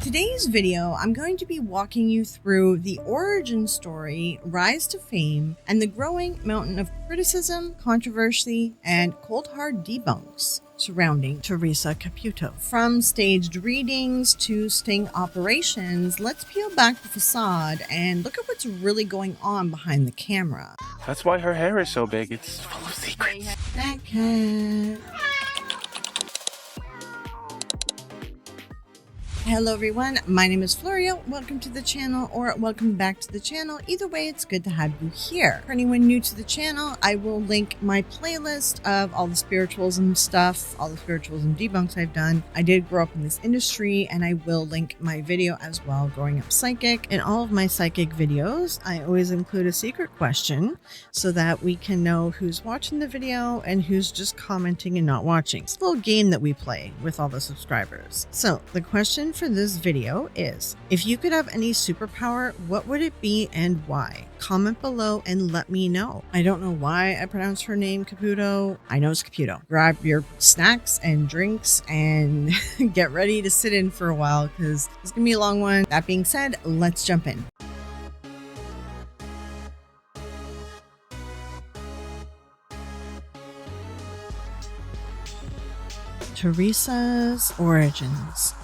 Today's video, I'm going to be walking you through the origin story, rise to fame, and the growing mountain of criticism, controversy, and cold hard debunks surrounding Theresa Caputo. From staged readings to sting operations, let's peel back the facade and look at what's really going on behind the camera. That's why her hair is so big. It's full of secrets. That cat. Hello everyone, my name is Florio. Welcome to the channel, or welcome back to the channel. Either way, it's good to have you here. For anyone new to the channel, I will link my playlist of all the spiritualism stuff, all the spiritualism debunks I've done. I did grow up in this industry, and I will link my video as well, Growing Up Psychic. In all of my psychic videos, I always include a secret question so that we can know who's watching the video and who's just commenting and not watching. It's a little game that we play with all the subscribers. So the question for this video is, if you could have any superpower, what would it be and why? Comment below and let me know. I don't know why I pronounce her name Caputo. I know it's Caputo. Grab your snacks and drinks and get ready to sit in for a while because it's gonna be a long one. That being said, let's jump in. Theresa's origins.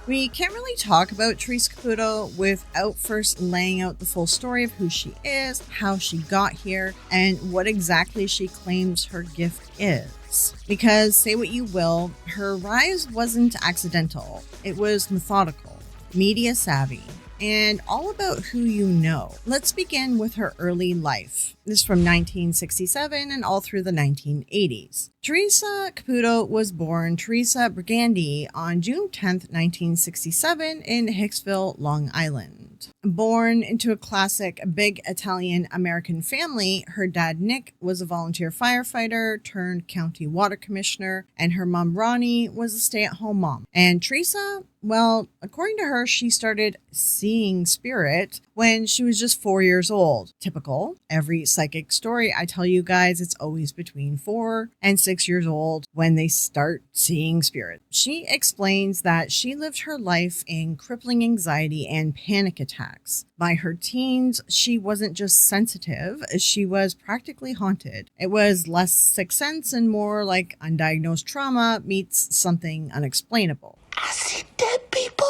We can't really talk about Theresa Caputo without first laying out the full story of who she is, how she got here, and what exactly she claims her gift is. Because, say what you will, her rise wasn't accidental. It was methodical, media savvy, and all about who you know. Let's begin with her early life. This is from 1967 and all through the 1980s. Theresa Caputo was born Theresa Brigandi on June 10th, 1967 in Hicksville, Long Island. Born into a classic big Italian-American family, her dad Nick was a volunteer firefighter turned county water commissioner, and her mom Ronnie was a stay-at-home mom. And Theresa, well, according to her, she started seeing spirit when she was just 4 years old. Typical. Every psychic story I tell you guys, it's always between 4 and 6 years old when they start seeing spirit. She explains that she lived her life in crippling anxiety and panic attacks. By her teens, she wasn't just sensitive, she was practically haunted. It was less sixth sense and more like undiagnosed trauma meets something unexplainable. I see dead people.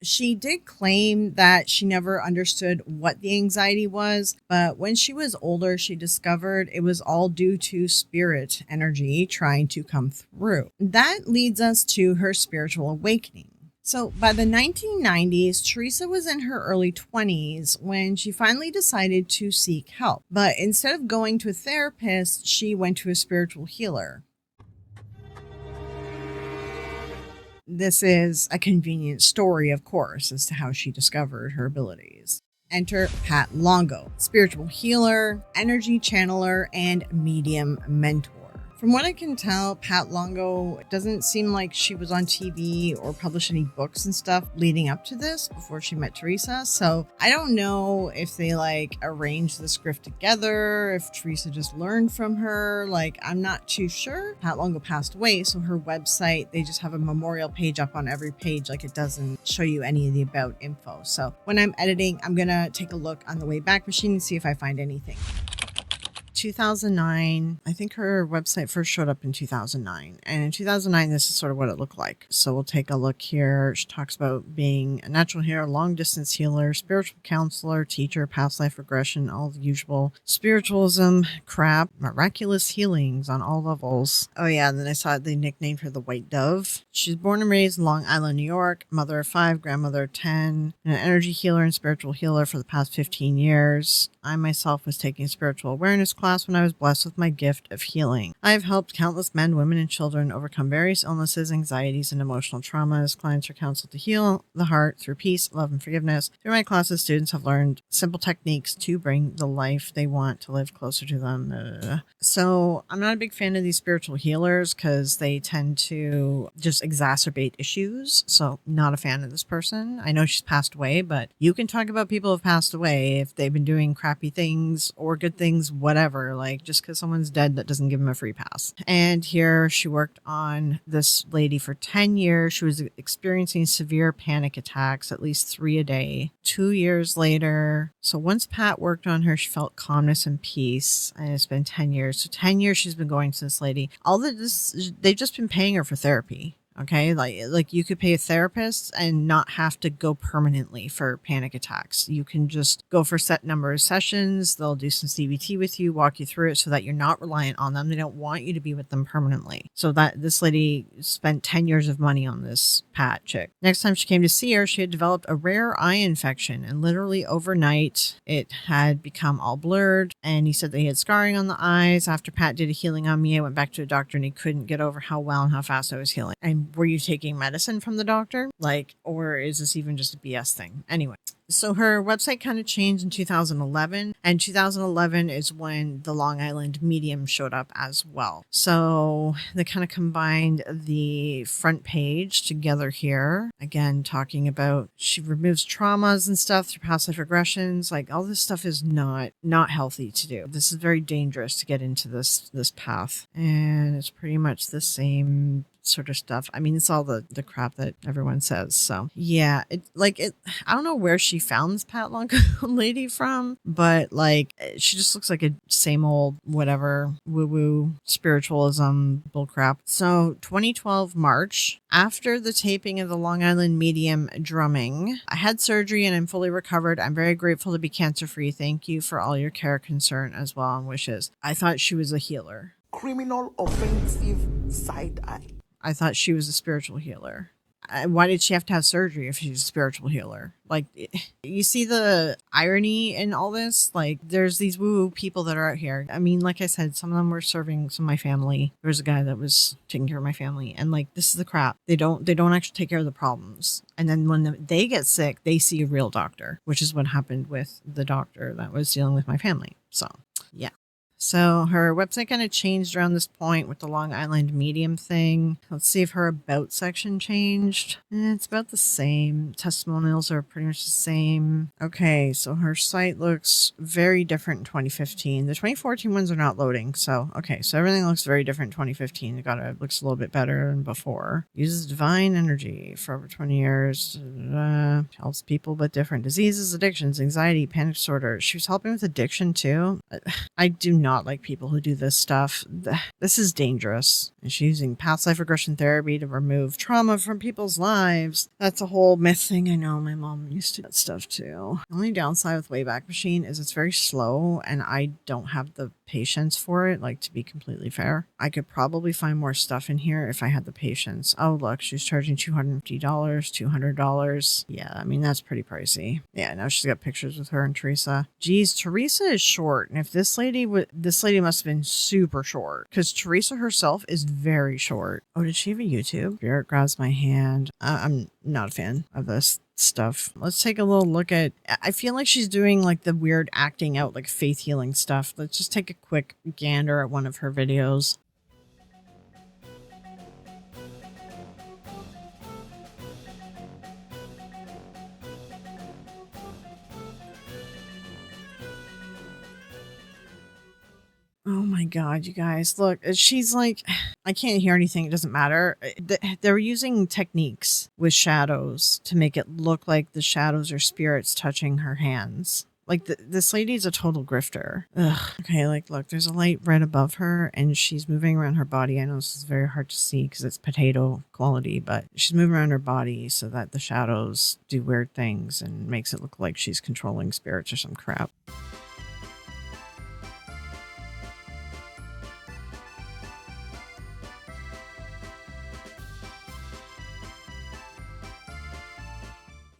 She did claim that she never understood what the anxiety was, but when she was older, she discovered it was all due to spirit energy trying to come through. That leads us to her spiritual awakening. So by the 1990s, Theresa was in her early 20s when she finally decided to seek help. But instead of going to a therapist, she went to a spiritual healer. This is a convenient story, of course, as to how she discovered her abilities. Enter Pat Longo, spiritual healer, energy channeler, and medium mentor. From what I can tell, Pat Longo doesn't seem like she was on TV or published any books and stuff leading up to this before she met Theresa. So I don't know if they arranged the script together, if Theresa just learned from her. I'm not too sure. Pat Longo passed away, so her website, they just have a memorial page up on every page. It doesn't show you any of the about info. So when I'm editing, I'm gonna take a look on the Wayback Machine and see if I find anything. 2009, I think her website first showed up in 2009, and in 2009 this is sort of what it looked like. So we'll take a look here. She talks about being a natural healer, long distance healer, spiritual counselor, teacher, past life regression, all the usual spiritualism crap, miraculous healings on all levels. Oh yeah, and then I saw they nicknamed her the White Dove. She's born and raised in Long Island, New York, mother of 5, grandmother of 10, and an energy healer and spiritual healer for the past 15 years. I myself was taking a spiritual awareness class when I was blessed with my gift of healing. I have helped countless men, women, and children overcome various illnesses, anxieties, and emotional traumas. Clients are counseled to heal the heart through peace, love, and forgiveness. Through my classes, students have learned simple techniques to bring the life they want to live closer to them. So I'm not a big fan of these spiritual healers because they tend to just exacerbate issues. So not a fan of this person. I know she's passed away, but you can talk about people who have passed away if they've been doing crappy crappy things or good things, whatever. Like, just because someone's dead, that doesn't give them a free pass. And here she worked on this lady for 10 years. She was experiencing severe panic attacks, at least 3 a day. 2 years later, so once Pat worked on her, she felt calmness and peace. And it's been 10 years. So 10 years she's been going to this lady. They've just been paying her for therapy. Okay, like you could pay a therapist and not have to go permanently for panic attacks. You can just go for set number of sessions. They'll do some CBT with you, walk you through it so that you're not reliant on them. They don't want you to be with them permanently. So that this lady spent 10 years of money on this Pat chick. Next time she came to see her, she had developed a rare eye infection, and literally overnight it had become all blurred. And he said that he had scarring on the eyes. After Pat did a healing on me, I went back to a doctor and he couldn't get over how well and how fast I was healing. And were you taking medicine from the doctor? Like, or is this even just a BS thing? Anyway, so her website kind of changed in 2011, and 2011 is when the Long Island Medium showed up as well. So they kind of combined the front page together here, again talking about she removes traumas and stuff through past life regressions. Like, all this stuff is not healthy to do. This is very dangerous to get into this path, and it's pretty much the same sort of stuff. I mean, it's all the crap that everyone says. So yeah, I don't know where she found this Pat Longo lady from, but like, she just looks like a same old whatever woo-woo spiritualism bullcrap. So 2012 March, after the taping of the Long Island Medium drumming, I had surgery and I'm fully recovered. I'm very grateful to be cancer-free. Thank you for all your care, concern, as well, and wishes. I thought she was a healer. Criminal offensive side eye. I thought she was a spiritual healer. Why did she have to have surgery if she's a spiritual healer? Like, you see the irony in all this? Like, there's these woo-woo people that are out here. I mean, like I said, some of them were serving some of my family. There was a guy that was taking care of my family. And like, this is the crap. They don't actually take care of the problems. And then when they get sick, they see a real doctor, which is what happened with the doctor that was dealing with my family. So, yeah. So her website kind of changed around this point with the Long Island Medium thing. Let's see if her about section changed. It's about the same. Testimonials are pretty much the same. Okay, so her site looks very different in 2015. The 2014 ones are not loading. So, okay, so everything looks very different in 2015. It looks a little bit better than before. Uses divine energy for over 20 years. Helps people with different diseases, addictions, anxiety, panic disorder. She was helping with addiction too. I do not like people who do this stuff. This is dangerous. And she's using past life regression therapy to remove trauma from people's lives. That's a whole myth thing. I know my mom used to do that stuff too. The only downside with Wayback Machine is it's very slow and I don't have the patience for it, like, to be completely fair. I could probably find more stuff in here if I had the patience. Oh, look, she's charging $250, $200. Yeah, I mean, that's pretty pricey. Yeah, now she's got pictures with her and Theresa. Geez, Theresa is short. And if this lady must have been super short, because Theresa herself is very short. Oh, did she have a YouTube? Spirit grabs my hand. I'm not a fan of this stuff. Let's take a little look at, I feel like she's doing like the weird acting out, like faith healing stuff. Let's just take a quick gander at one of her videos. Oh my God, you guys, look, she's like, I can't hear anything. It doesn't matter. They're using techniques with shadows to make it look like the shadows are spirits touching her hands. Like, this lady's a total grifter. Ugh. Okay, like, look, there's a light right above her and she's moving around her body. I know this is very hard to see because it's potato quality, but she's moving around her body so that the shadows do weird things and makes it look like she's controlling spirits or some crap.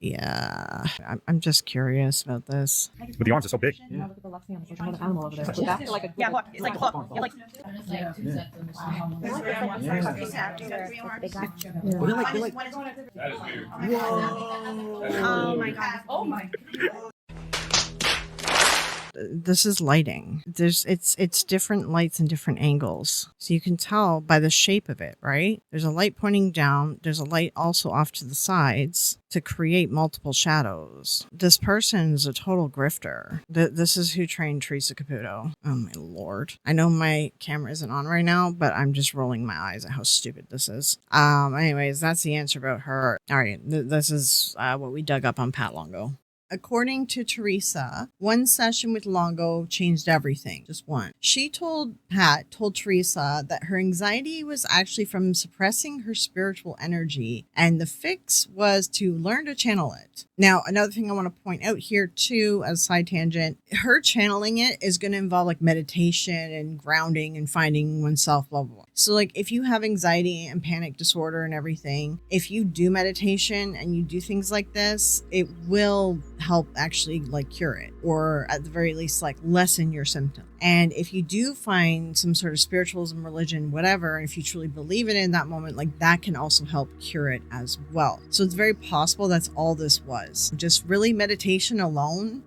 Yeah, I'm just curious about this. But the arms are so big. Yeah. Yeah, look, it's like, look, you're like. Oh my God. Oh my God. this is lighting. It's different lights and different angles. So you can tell by the shape of it, right? There's a light pointing down. There's a light also off to the sides to create multiple shadows. This person is a total grifter. This is who trained Theresa Caputo. Oh my lord. I know my camera isn't on right now, but I'm just rolling my eyes at how stupid this is. Anyways, that's the answer about her. All right, this is what we dug up on Pat Longo. According to Theresa, one session with Longo changed everything. Just one. She told Theresa that her anxiety was actually from suppressing her spiritual energy, and the fix was to learn to channel it. Now, another thing I want to point out here too, as a side tangent, her channeling it is going to involve like meditation and grounding and finding oneself, blah, blah, blah. So like if you have anxiety and panic disorder and everything, if you do meditation and you do things like this, it will help actually like cure it, or at the very least like lessen your symptoms. And if you do find some sort of spiritualism, religion, whatever, and if you truly believe it in that moment, like that can also help cure it as well. So it's very possible that's all this was. Just really meditation alone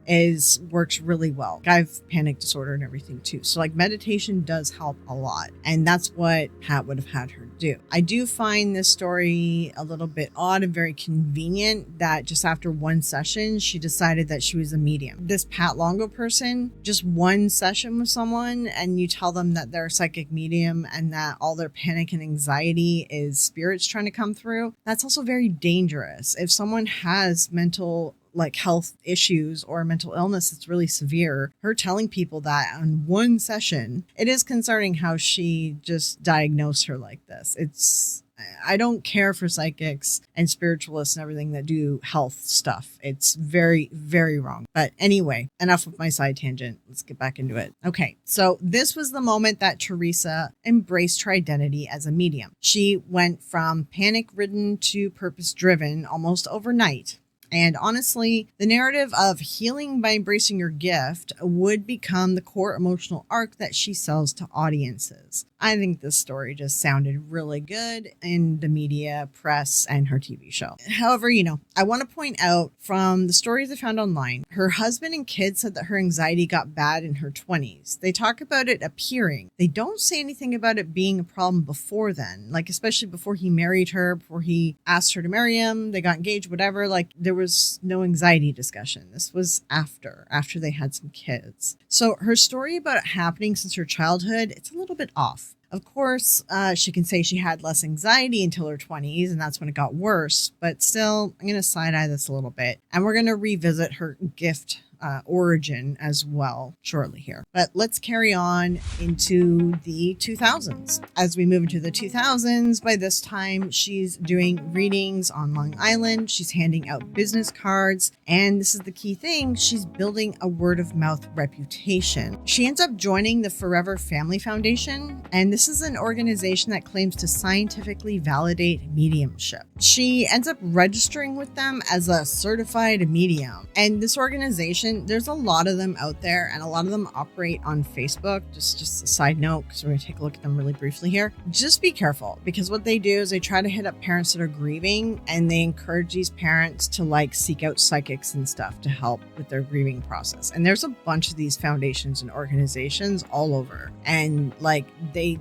works really well. I have panic disorder and everything too. So like meditation does help a lot. And that's what Pat would have had her do. I do find this story a little bit odd and very convenient that just after one session, she decided that she was a medium. This Pat Longo person, just one session with someone and you tell them that they're a psychic medium and that all their panic and anxiety is spirits trying to come through, that's also very dangerous. If someone has mental like health issues or mental illness that's really severe, her telling people that on one session, it is concerning how she just diagnosed her like this. I don't care for psychics and spiritualists and everything that do health stuff. It's very, very wrong. But anyway, enough of my side tangent. Let's get back into it. Okay, so this was the moment that Theresa embraced her identity as a medium. She went from panic-ridden to purpose-driven almost overnight. And honestly, the narrative of healing by embracing your gift would become the core emotional arc that she sells to audiences. I think this story just sounded really good in the media, press, and her TV show. However, I want to point out from the stories I found online, her husband and kids said that her anxiety got bad in her 20s. They talk about it appearing. They don't say anything about it being a problem before then, like especially before he married her, before he asked her to marry him, they got engaged, whatever. Like there was no anxiety discussion. This was after they had some kids. So her story about it happening since her childhood, it's a little bit off. Of course, she can say she had less anxiety until her 20s, and that's when it got worse. But still, I'm going to side-eye this a little bit. And we're going to revisit her gift origin as well shortly here. But let's carry on into the 2000s. As we move into the 2000s, by this time, she's doing readings on Long Island. She's handing out business cards. And this is the key thing. She's building a word-of-mouth reputation. She ends up joining the Forever Family Foundation. And this is an organization that claims to scientifically validate mediumship. She ends up registering with them as a certified medium. And this organization, there's a lot of them out there and a lot of them operate on Facebook. Just a side note, because we're going to take a look at them really briefly here. Just be careful, because what they do is they try to hit up parents that are grieving and they encourage these parents to like seek out psychics and stuff to help with their grieving process. And there's a bunch of these foundations and organizations all over. And like they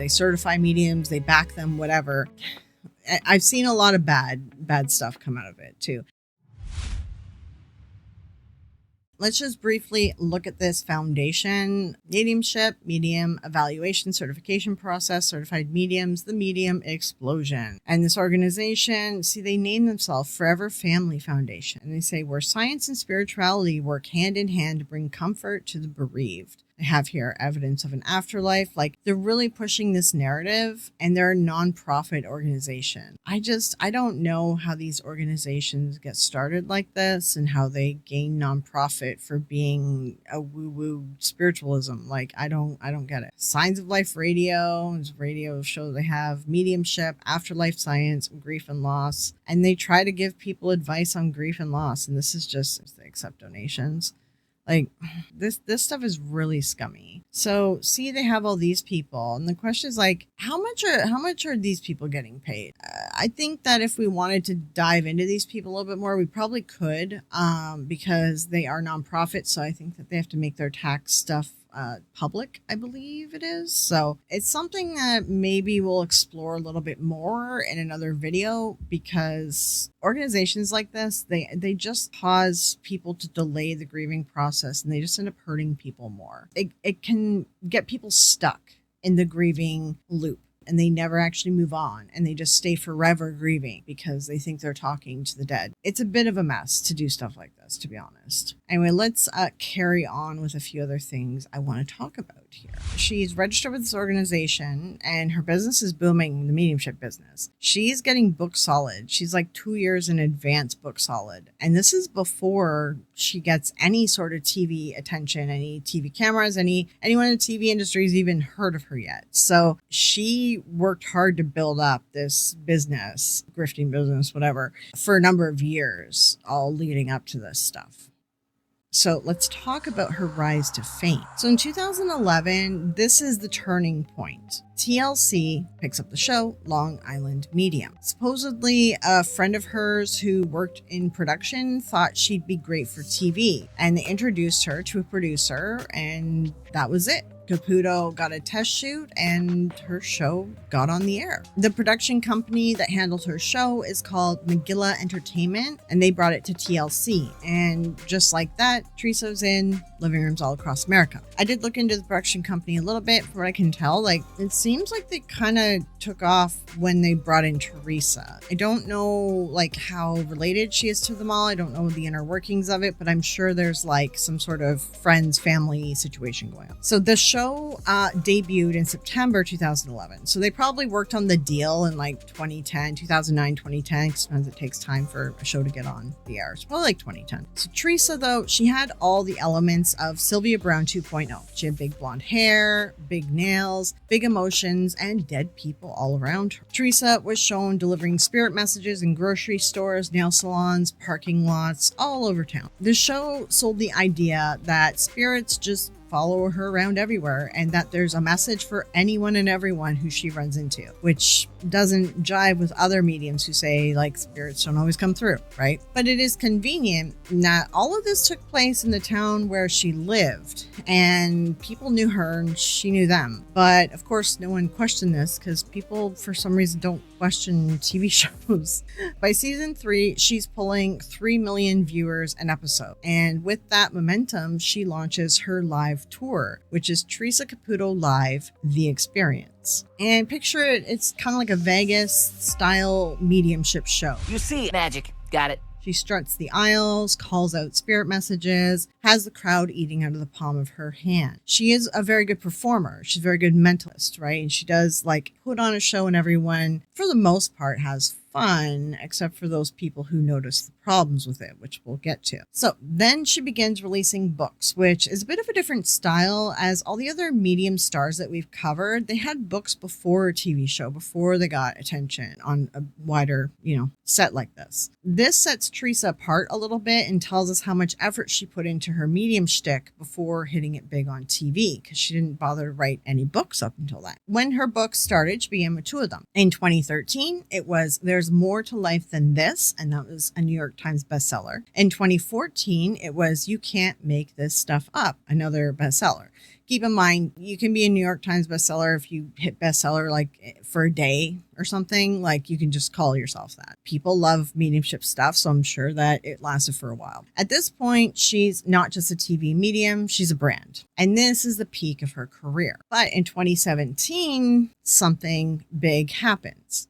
certify mediums, they back them, whatever. I've seen a lot of bad stuff come out of it too. Let's just briefly look at this foundation: mediumship, medium evaluation, certification process, certified mediums, the medium explosion. And this organization, they name themselves Forever Family Foundation. And they say where science and spirituality work hand in hand to bring comfort to the bereaved. I have here evidence of an afterlife. Like they're really pushing this narrative, and they're a non-profit organization. I don't know how these organizations get started like this and how they gain non-profit for being a woo-woo spiritualism. Like I don't get it. Signs of Life radio shows they have mediumship, afterlife science, grief and loss, and they try to give people advice on grief and loss. And this is just they accept donations. Like this stuff is really scummy. So they have all these people, and the question is like, how much are these people getting paid? I think that if we wanted to dive into these people a little bit more, we probably could, because they are nonprofits. So I think that they have to make their tax stuff public, I believe it is. So it's something that maybe we'll explore a little bit more in another video, because organizations like this, they just cause people to delay the grieving process, and they just end up hurting people more. It can get people stuck in the grieving loop, and they never actually move on, and they just stay forever grieving because they think they're talking to the dead. It's a bit of a mess to do stuff like this, to be honest. Anyway, let's carry on with a few other things I want to talk about here. She's registered with this organization, and her business is booming, the mediumship business. She's getting book solid. She's like 2 years in advance book solid. And this is before she gets any sort of TV attention, any TV cameras, anyone in the TV industry has even heard of her yet. So she worked hard to build up this business, grifting business, whatever, for a number of years, all leading up to this stuff. So let's talk about her rise to fame. So in 2011, this is the turning point. TLC picks up the show, Long Island Medium. Supposedly, a friend of hers who worked in production thought she'd be great for TV, and they introduced her to a producer, and that was it. Caputo got a test shoot, and her show got on the air. The production company that handled her show is called McGilla Entertainment, and they brought it to TLC. And just like that, Theresa was in living rooms all across America. I did look into the production company a little bit. From what I can tell, like, it seems like they kind of took off when they brought in Theresa. I don't know like how related she is to them all. I don't know the inner workings of it, but I'm sure there's like some sort of friends, family situation going on. So the show debuted in September 2011. So they probably worked on the deal in like 2010, 2009, 2010. Sometimes it takes time for a show to get on the air. It's probably like 2010. So Theresa, though, she had all the elements of Sylvia Browne 2.0. She had big blonde hair, big nails, big emotions, and dead people all around her. Theresa was shown delivering spirit messages in grocery stores, nail salons, parking lots, all over town. The show sold the idea that spirits just follow her around everywhere, and that there's a message for anyone and everyone who she runs into, which doesn't jive with other mediums who say like spirits don't always come through, right? But it is convenient that all of this took place in the town where she lived, and people knew her and she knew them. But of course, no one questioned this because people for some reason don't question TV shows. By season 3, she's pulling 3 million viewers an episode. And with that momentum, she launches her live tour, which is Theresa Caputo Live, The Experience. And picture it, it's kind of like a Vegas style mediumship show. You see magic. Got it. She struts the aisles, calls out spirit messages, has the crowd eating out of the palm of her hand. She is a very good performer. She's a very good mentalist, right? And she does like put on a show, and everyone, for the most part, has fun, except for those people who notice the problems with it, which we'll get to. So then she begins releasing books, which is a bit of a different style, as all the other medium stars that we've covered, they had books before a TV show, before they got attention on a wider, set like this. This sets Theresa apart a little bit and tells us how much effort she put into her medium shtick before hitting it big on TV, because she didn't bother to write any books up until that. When her books started, she began with 2 of them. In 2013, it was There's More to Life Than This, and that was a New York Times bestseller. In 2014, it was You Can't Make This Stuff Up, another bestseller. Keep in mind, you can be a New York Times bestseller if you hit bestseller like for a day or something. Like, you can just call yourself that. People love mediumship stuff, so I'm sure that it lasted for a while. At this point, she's not just a TV medium, she's a brand. And this is the peak of her career. But in 2017, something big happens.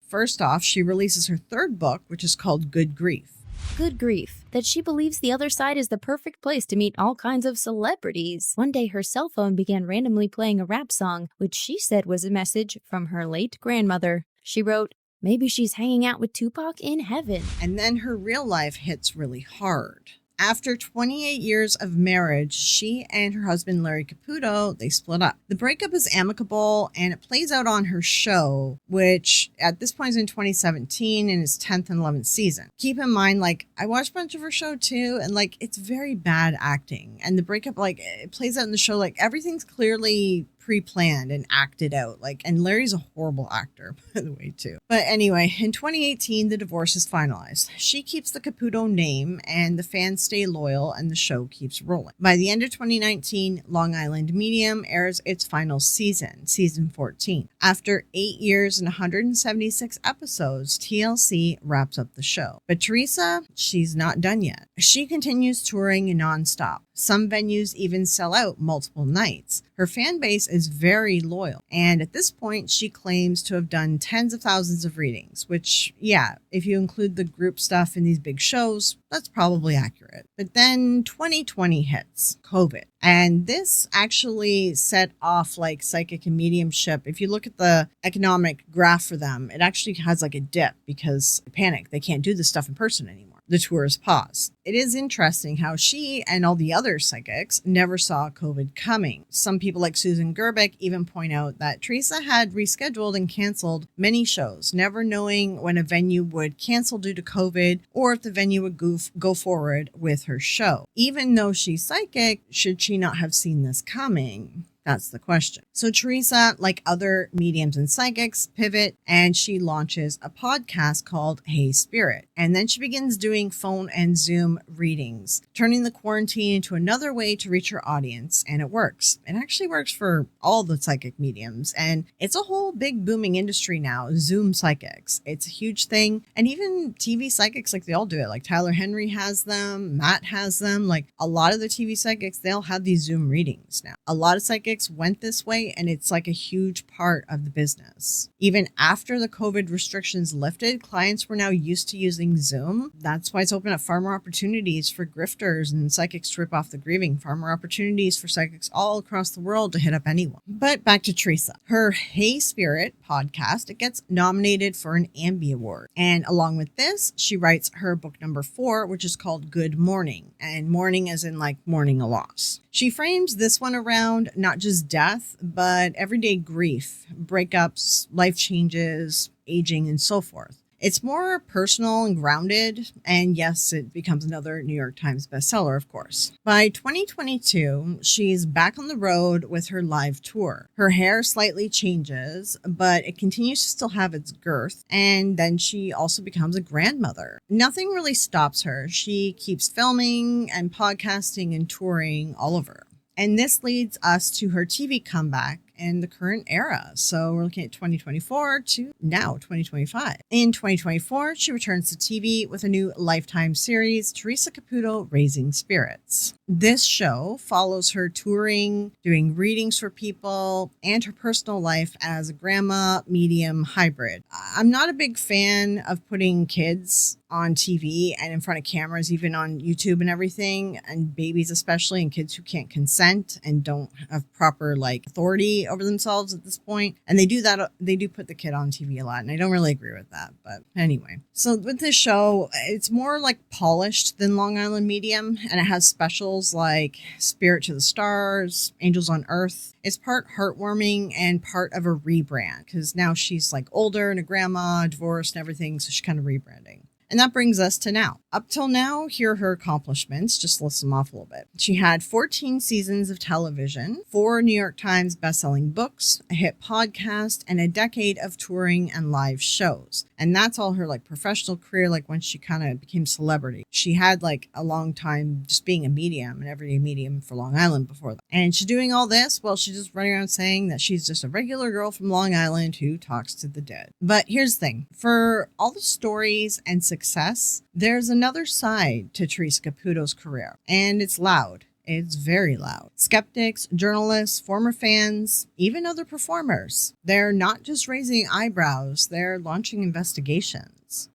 First off, she releases her 3rd book, which is called Good Grief. Good grief, that she believes the other side is the perfect place to meet all kinds of celebrities. One day her cell phone began randomly playing a rap song, which she said was a message from her late grandmother. She wrote, "Maybe she's hanging out with Tupac in heaven." And then her real life hits really hard. After 28 years of marriage, she and her husband, Larry Caputo, they split up. The breakup is amicable, and it plays out on her show, which at this point is in 2017 in its 10th and 11th season. Keep in mind, like, I watched a bunch of her show too, and like, it's very bad acting. And the breakup, like, it plays out in the show, like, everything's clearly pre-planned and acted out. And Larry's a horrible actor, by the way, too. But anyway, in 2018, the divorce is finalized. She keeps the Caputo name, and the fans stay loyal, and the show keeps rolling. By the end of 2019, Long Island Medium airs its final season, season 14. After 8 years and 176 episodes, TLC wraps up the show. But Theresa, she's not done yet. She continues touring nonstop. Some venues even sell out multiple nights. Her fan base is very loyal, and at this point, she claims to have done tens of thousands of readings, which, yeah, if you include the group stuff in these big shows, that's probably accurate. But then 2020 hits, COVID, and this actually set off psychic and mediumship. If you look at the economic graph for them, it actually has a dip because they panic. They can't do this stuff in person anymore. The tours pause. It is interesting how she and all the other psychics never saw COVID coming. Some people like Susan Gerbic even point out that Theresa had rescheduled and canceled many shows, never knowing when a venue would cancel due to COVID or if the venue would go forward with her show. Even though she's psychic, should she not have seen this coming? That's the question. So Theresa, like other mediums and psychics, pivot, and she launches a podcast called Hey Spirit. And then she begins doing phone and Zoom readings, turning the quarantine into another way to reach her audience. And it works. It actually works for all the psychic mediums. And it's a whole big booming industry now, Zoom psychics. It's a huge thing. And even TV psychics, they all do it. Tyler Henry has them, Matt has them. A lot of the TV psychics, they'll have these Zoom readings now. A lot of psychics went this way, and it's a huge part of the business. Even after the COVID restrictions lifted, clients were now used to using Zoom. That's why it's opened up far more opportunities for grifters and psychics to rip off the grieving, far more opportunities for psychics all across the world to hit up anyone. But back to Theresa. Her Hey Spirit podcast, it gets nominated for an Ambie Award. And along with this, she writes her book number 4, which is called Good Mourning. And mourning as in mourning a loss. She frames this one around not just death, but everyday grief, breakups, life changes, aging, and so forth. It's more personal and grounded, and yes, it becomes another New York Times bestseller, of course. By 2022, she's back on the road with her live tour. Her hair slightly changes, but it continues to still have its girth, and then she also becomes a grandmother. Nothing really stops her. She keeps filming and podcasting and touring all over. And this leads us to her TV comeback in the current era. So we're looking at 2024 to now 2025. In 2024, she returns to TV with a new Lifetime series, Theresa Caputo Raising Spirits. This show follows her touring, doing readings for people, and her personal life as a grandma medium hybrid. I'm not a big fan of putting kids on TV and in front of cameras, even on YouTube and everything, and babies especially, and kids who can't consent and don't have proper authority over themselves at this point. And they do put the kid on TV a lot, and I don't really agree with that. But anyway, so with this show, it's more polished than Long Island Medium, and it has specials like Spirit to the Stars, Angels on Earth. It's part heartwarming and part of a rebrand, because now she's older and a grandma, divorced and everything, so she's kind of rebranding. And that brings us to now. Up till now, here are her accomplishments. Just list them off a little bit. She had 14 seasons of television, 4 New York Times bestselling books, a hit podcast, and a decade of touring and live shows. And that's all her professional career, when she kind of became celebrity. She had a long time just being a medium, an everyday medium for Long Island before that. And she's doing all this while she's just running around saying that she's just a regular girl from Long Island who talks to the dead. But here's the thing. For all the stories and success, there's another side to Theresa Caputo's career, and it's loud. It's very loud. Skeptics, journalists, former fans, even other performers, they're not just raising eyebrows, they're launching investigations.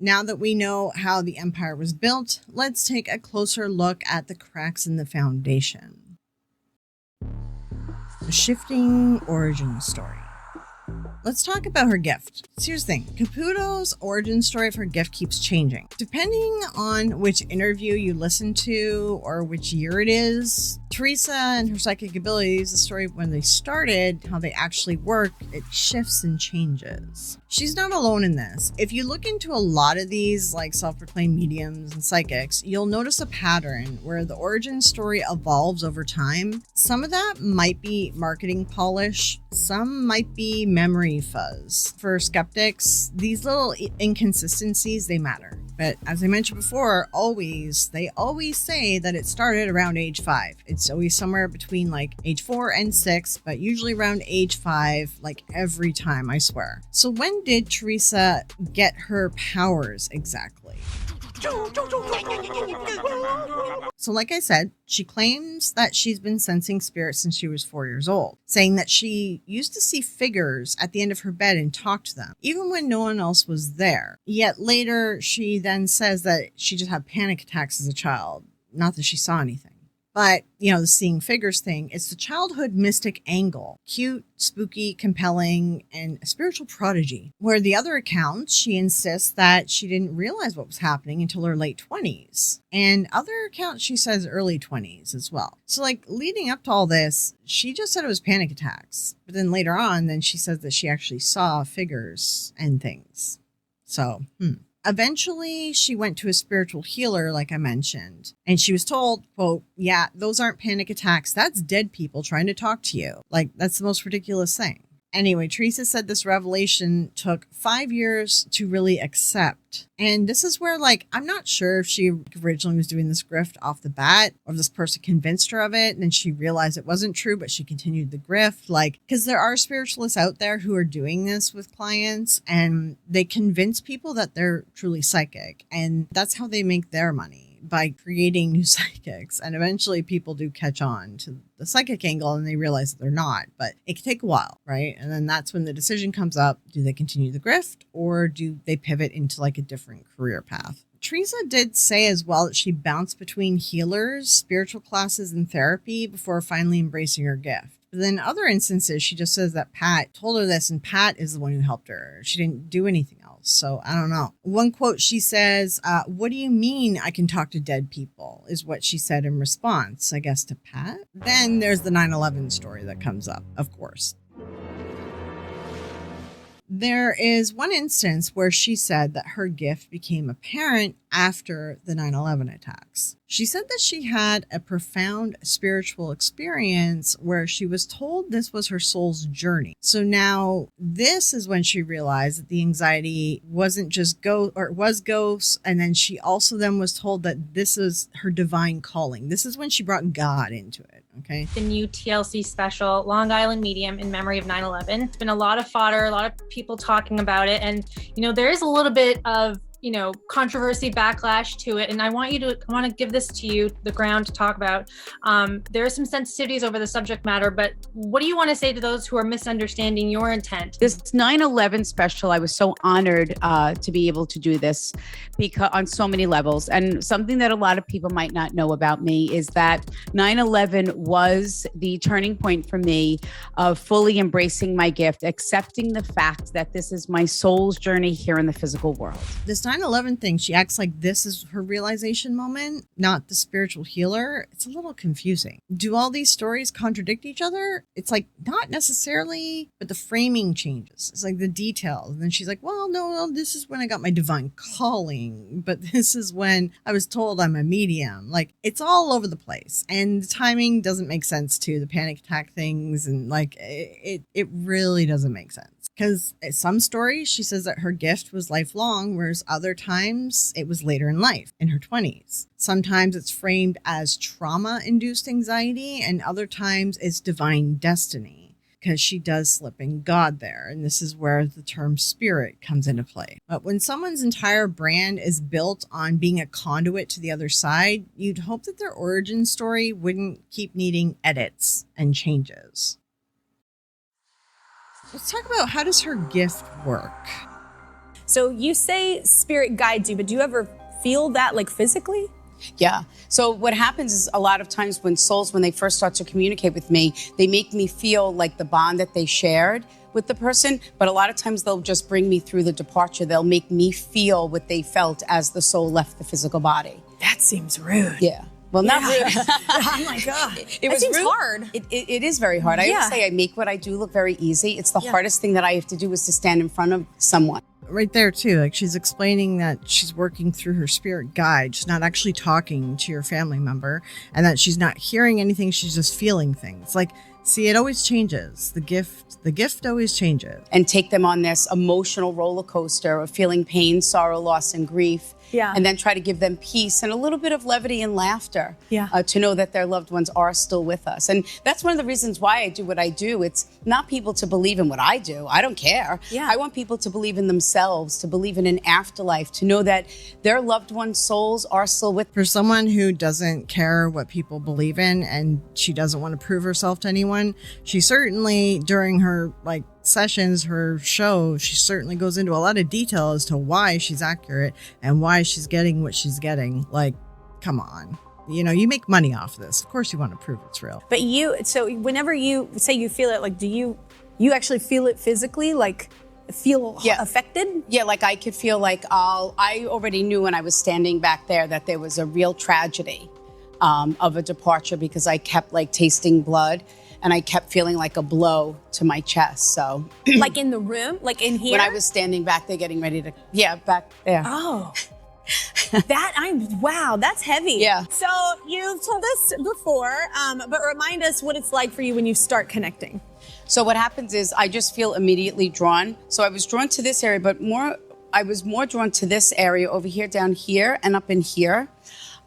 Now that we know how the empire was built, let's take a closer look at the cracks in the foundation. The shifting origin story. Let's talk about her gift. So here's the thing. Caputo's origin story of her gift keeps changing. Depending on which interview you listen to or which year it is, Theresa and her psychic abilities, the story of when they started, how they actually work, it shifts and changes. She's not alone in this. If you look into a lot of these like self-proclaimed mediums and psychics, you'll notice a pattern where the origin story evolves over time. Some of that might be marketing polish, some might be memory fuzz. For skeptics, these little inconsistencies, they matter. But as I mentioned before, they always say that it started around age 5. It's always somewhere between like age 4 and 6, but usually around age 5, like every time, I swear. So when did Theresa get her powers exactly? So like I said, she claims that she's been sensing spirits since she was 4 years old, saying that she used to see figures at the end of her bed and talk to them, even when no one else was there. Yet later, she then says that she just had panic attacks as a child, not that she saw anything. But, the seeing figures thing, it's the childhood mystic angle. Cute, spooky, compelling, and a spiritual prodigy. Where the other accounts, she insists that she didn't realize what was happening until her late 20s. And other accounts, she says early 20s as well. So, leading up to all this, she just said it was panic attacks. But then later on, she says that she actually saw figures and things. So, Eventually, she went to a spiritual healer, like I mentioned, and she was told, quote, yeah, those aren't panic attacks. That's dead people trying to talk to you. That's the most ridiculous thing. Anyway, Theresa said this revelation took 5 years to really accept. And this is where, I'm not sure if she originally was doing this grift off the bat or if this person convinced her of it and then she realized it wasn't true, but she continued the grift. Because there are spiritualists out there who are doing this with clients and they convince people that they're truly psychic. And that's how they make their money, by creating new psychics. And eventually people do catch on to the psychic angle and they realize that they're not, but it can take a while, right? And then that's when the decision comes up. Do they continue the grift or do they pivot into a different career path? Theresa did say as well that she bounced between healers, spiritual classes, and therapy before finally embracing her gift. But then in other instances, she just says that Pat told her this and Pat is the one who helped her. She didn't do anything else. So I don't know. One quote, she says, what do you mean I can talk to dead people? Is what she said in response, I guess, to Pat. Then there's the 9/11 story that comes up, of course. There is one instance where she said that her gift became apparent after the 9/11 attacks. She said that she had a profound spiritual experience where she was told this was her soul's journey. So now this is when she realized that the anxiety wasn't just was ghosts. And then she also then was told that this is her divine calling. This is when she brought God into it. Okay. The new TLC special, Long Island Medium in memory of 9/11. It's been a lot of fodder, a lot of people talking about it. And, there is a little bit of, controversy, backlash to it. And I want to give this to you, the ground to talk about. There are some sensitivities over the subject matter, but what do you want to say to those who are misunderstanding your intent? This 9/11 special, I was so honored to be able to do this because on so many levels. And something that a lot of people might not know about me is that 9/11 was the turning point for me of fully embracing my gift, accepting the fact that this is my soul's journey here in the physical world. This 9/11 thing, she acts like this is her realization moment, not the spiritual healer. It's a little confusing. Do all these stories contradict each other? It's not necessarily, but the framing changes. It's the details. And then she's like, well, no, this is when I got my divine calling, but this is when I was told I'm a medium. It's all over the place. And the timing doesn't make sense too. The panic attack things and it really doesn't make sense. Because some stories, she says that her gift was lifelong, whereas other times it was later in life, in her 20s. Sometimes it's framed as trauma-induced anxiety, and other times it's divine destiny, because she does slip in God there. And this is where the term spirit comes into play. But when someone's entire brand is built on being a conduit to the other side, you'd hope that their origin story wouldn't keep needing edits and changes. Let's talk about, how does her gift work? So you say spirit guides you, but do you ever feel that physically? Yeah. So what happens is a lot of times when souls, when they first start to communicate with me, they make me feel like the bond that they shared, with the person, but a lot of times they'll just bring me through the departure. They'll make me feel what they felt as the soul left the physical body. That seems rude. Yeah. Well, not rude. Oh my God. It was seems rude. hard. It is very hard. I always say I make what I do look very easy. It's the hardest thing that I have to do is to stand in front of someone. Right there too, like she's explaining that she's working through her spirit guide. She's not actually talking to your family member, and that she's not hearing anything. She's just feeling things. Like, see, it always changes. The gift always changes. And take them on this emotional roller coaster of feeling pain, sorrow, loss, and grief. Yeah. And then try to give them peace and a little bit of levity and laughter. Yeah. To know that their loved ones are still with us. And that's one of the reasons why I do what I do. It's not people to believe in what I do. I don't care. Yeah. I want people to believe in themselves, to believe in an afterlife, to know that their loved ones' souls are still with them. For someone who doesn't care what people believe in and she doesn't want to prove herself to anyone, she certainly, during her sessions, her show, she certainly goes into a lot of detail as to why she's accurate and why she's getting what she's getting. Like, come on. You make money off this. Of course you want to prove it's real. But so whenever you say you feel it, like, do you actually feel it physically? Like, feel affected? Yeah, like I could feel like I already knew when I was standing back there that there was a real tragedy of a departure, because I kept tasting blood. And I kept feeling like a blow to my chest. So, like in the room, like in here. When I was standing back there, getting ready to, back there. Oh, wow, that's heavy. Yeah. So you've told us before, but remind us what it's like for you when you start connecting. So what happens is I just feel immediately drawn. So I was drawn to this area, but I was more drawn to this area over here, down here, and up in here.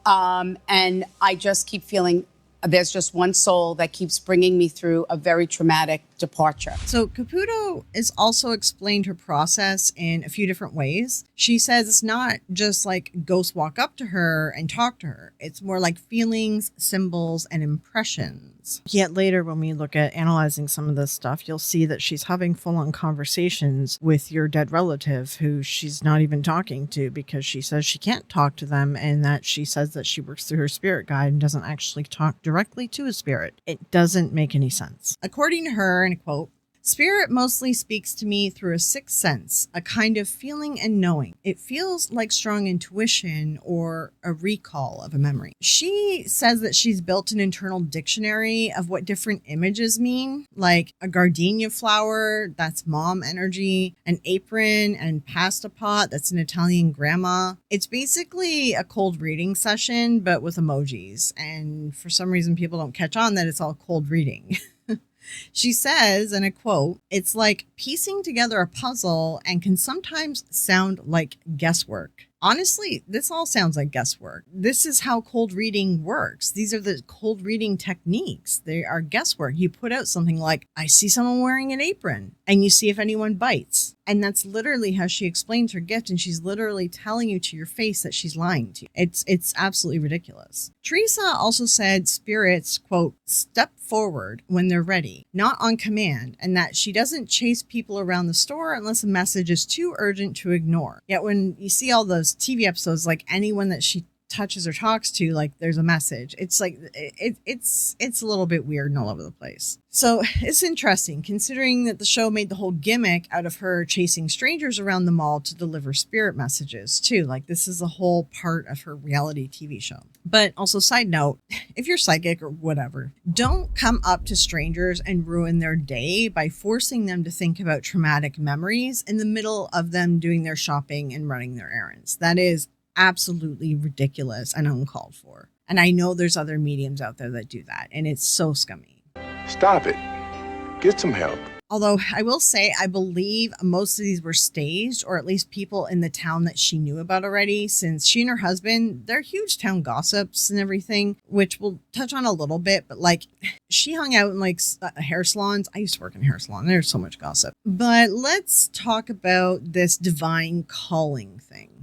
And I just keep feeling. There's just one soul that keeps bringing me through a very traumatic departure. So Caputo has also explained her process in a few different ways. She says it's not just like ghosts walk up to her and talk to her. It's more like feelings, symbols, and impressions. Yet later, when we look at analyzing some of this stuff, you'll see that she's having full-on conversations with your dead relative who she's not even talking to, because she says she can't talk to them, and that she says that she works through her spirit guide and doesn't actually talk directly to a spirit. It doesn't make any sense. According to her, and a quote, "Spirit mostly speaks to me through a sixth sense, a kind of feeling and knowing. It feels like strong intuition or a recall of a memory." She says that she's built an internal dictionary of what different images mean, like a gardenia flower, that's mom energy, an apron and pasta pot, that's an Italian grandma. It's basically a cold reading session, but with emojis. And for some reason, people don't catch on that it's all cold reading. She says, and I quote, "It's like piecing together a puzzle and can sometimes sound like guesswork." Honestly, this all sounds like guesswork. This is how cold reading works. These are the cold reading techniques. They are guesswork. You put out something like, "I see someone wearing an apron," and you see if anyone bites. And that's literally how she explains her gift. And she's literally telling you to your face that she's lying to you. It's absolutely ridiculous. Theresa also said spirits, quote, "step forward when they're ready, not on command," and that she doesn't chase people around the store unless a message is too urgent to ignore. Yet when you see all those TV episodes, like anyone that she touches or talks to, like there's a message. It's like it's a little bit weird and all over the place. So it's interesting considering that the show made the whole gimmick out of her chasing strangers around the mall to deliver spirit messages too. Like this is a whole part of her reality TV show. But also, side note, if you're psychic or whatever, don't come up to strangers and ruin their day by forcing them to think about traumatic memories in the middle of them doing their shopping and running their errands. That is absolutely ridiculous and uncalled for. And I know there's other mediums out there that do that, and it's so scummy. Stop it. Get some help. Although I will say, I believe most of these were staged, or at least people in the town that she knew about already, since she and her husband, they're huge town gossips and everything, which we'll touch on a little bit. But like, she hung out in like hair salons. I used to work in a hair salon. There's so much gossip. But let's talk about this divine calling thing.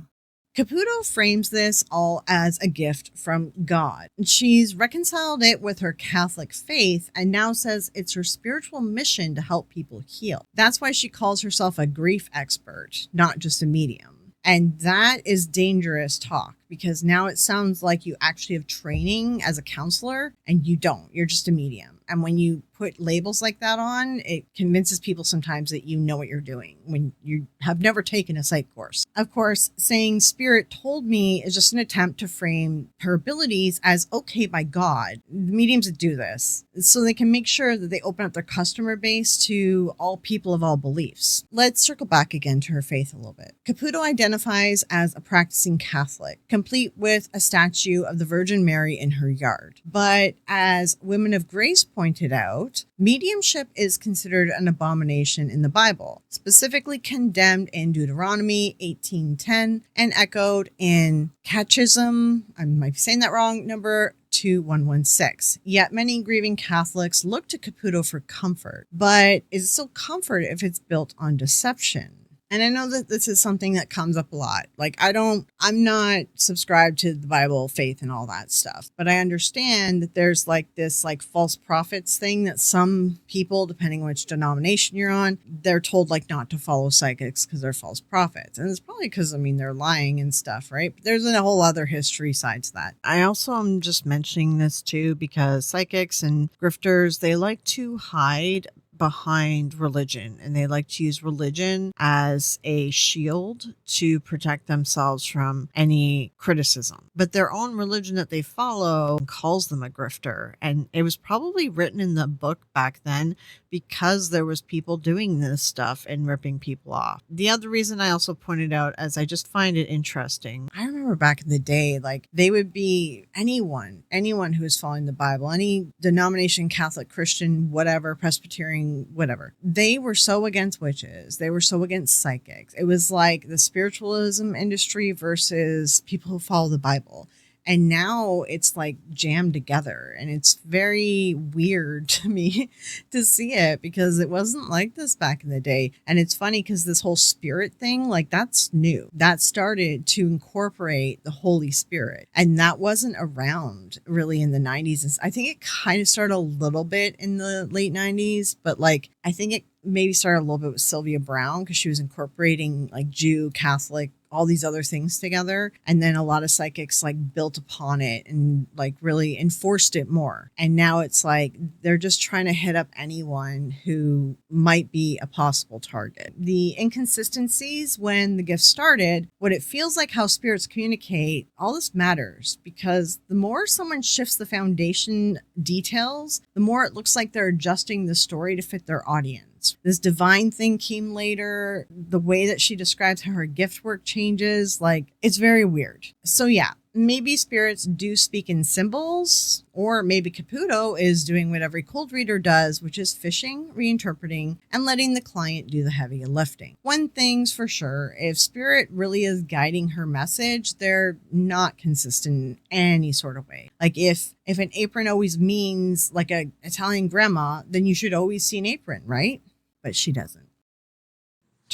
Caputo frames this all as a gift from God. She's reconciled it with her Catholic faith and now says it's her spiritual mission to help people heal. That's why she calls herself a grief expert, not just a medium. And that is dangerous talk, because now it sounds like you actually have training as a counselor and you don't. You're just a medium. And when you put labels like that on, it convinces people sometimes that you know what you're doing when you have never taken a psych course. Of course, saying spirit told me is just an attempt to frame her abilities as okay by God. The mediums that do this, so they can make sure that they open up their customer base to all people of all beliefs. Let's circle back again to her faith a little bit. Caputo identifies as a practicing Catholic, complete with a statue of the Virgin Mary in her yard. But as Women of Grace pointed out, mediumship is considered an abomination in the Bible, specifically condemned in Deuteronomy 18:10 and echoed in Catechism, I might be saying that wrong, number 2116. Yet many grieving Catholics look to Caputo for comfort. But is it still comfort if it's built on deception? And I know that this is something that comes up a lot. Like, I'm not subscribed to the Bible, faith, and all that stuff. But I understand that there's like this like false prophets thing that some people, depending on which denomination you're on, they're told like not to follow psychics because they're false prophets. And it's probably because, they're lying and stuff, right? But there's a whole other history side to that. I also am just mentioning this too because psychics and grifters, they like to hide behind religion, and they like to use religion as a shield to protect themselves from any criticism. But their own religion that they follow calls them a grifter, and it was probably written in the book back then because there was people doing this stuff and ripping people off. The other reason I also pointed out, as I just find it interesting, I remember back in the day, like they would be anyone who was following the Bible, any denomination, Catholic, Christian, whatever, Presbyterian, whatever. They were so against witches. They were so against psychics. It was like the spiritualism industry versus people who follow the Bible. And now it's like jammed together, and it's very weird to me to see it because it wasn't like this back in the day. And it's funny because this whole spirit thing, like that's new. That started to incorporate the Holy Spirit, and that wasn't around really in the 90s. I think it kind of started a little bit in the late 90s, but like I think it maybe started a little bit with Sylvia Browne because she was incorporating like Jew, Catholic, all these other things together. And then a lot of psychics like built upon it and like really enforced it more. And now it's like they're just trying to hit up anyone who might be a possible target. The inconsistencies when the gift started, what it feels like how spirits communicate, all this matters because the more someone shifts the foundation details, the more it looks like they're adjusting the story to fit their audience. This divine thing came later. The way that she describes how her gift work changes, like it's very weird. So yeah, maybe spirits do speak in symbols, or maybe Caputo is doing what every cold reader does, which is fishing, reinterpreting, and letting the client do the heavy lifting. One thing's for sure, if spirit really is guiding her message, they're not consistent in any sort of way. Like if an apron always means like a Italian grandma, then you should always see an apron, right? But she doesn't.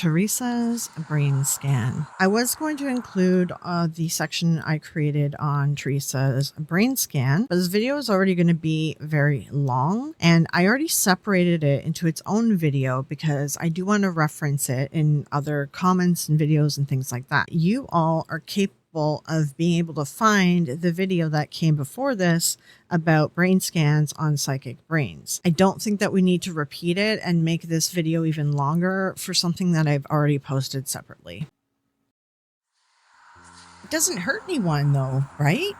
Theresa's brain scan. I was going to include the section I created on Theresa's brain scan, but this video is already going to be very long, and I already separated it into its own video because I do want to reference it in other comments and videos and things like that. You all are capable of being able to find the video that came before this about brain scans on psychic brains. I don't think that we need to repeat it and make this video even longer for something that I've already posted separately. It doesn't hurt anyone though, right?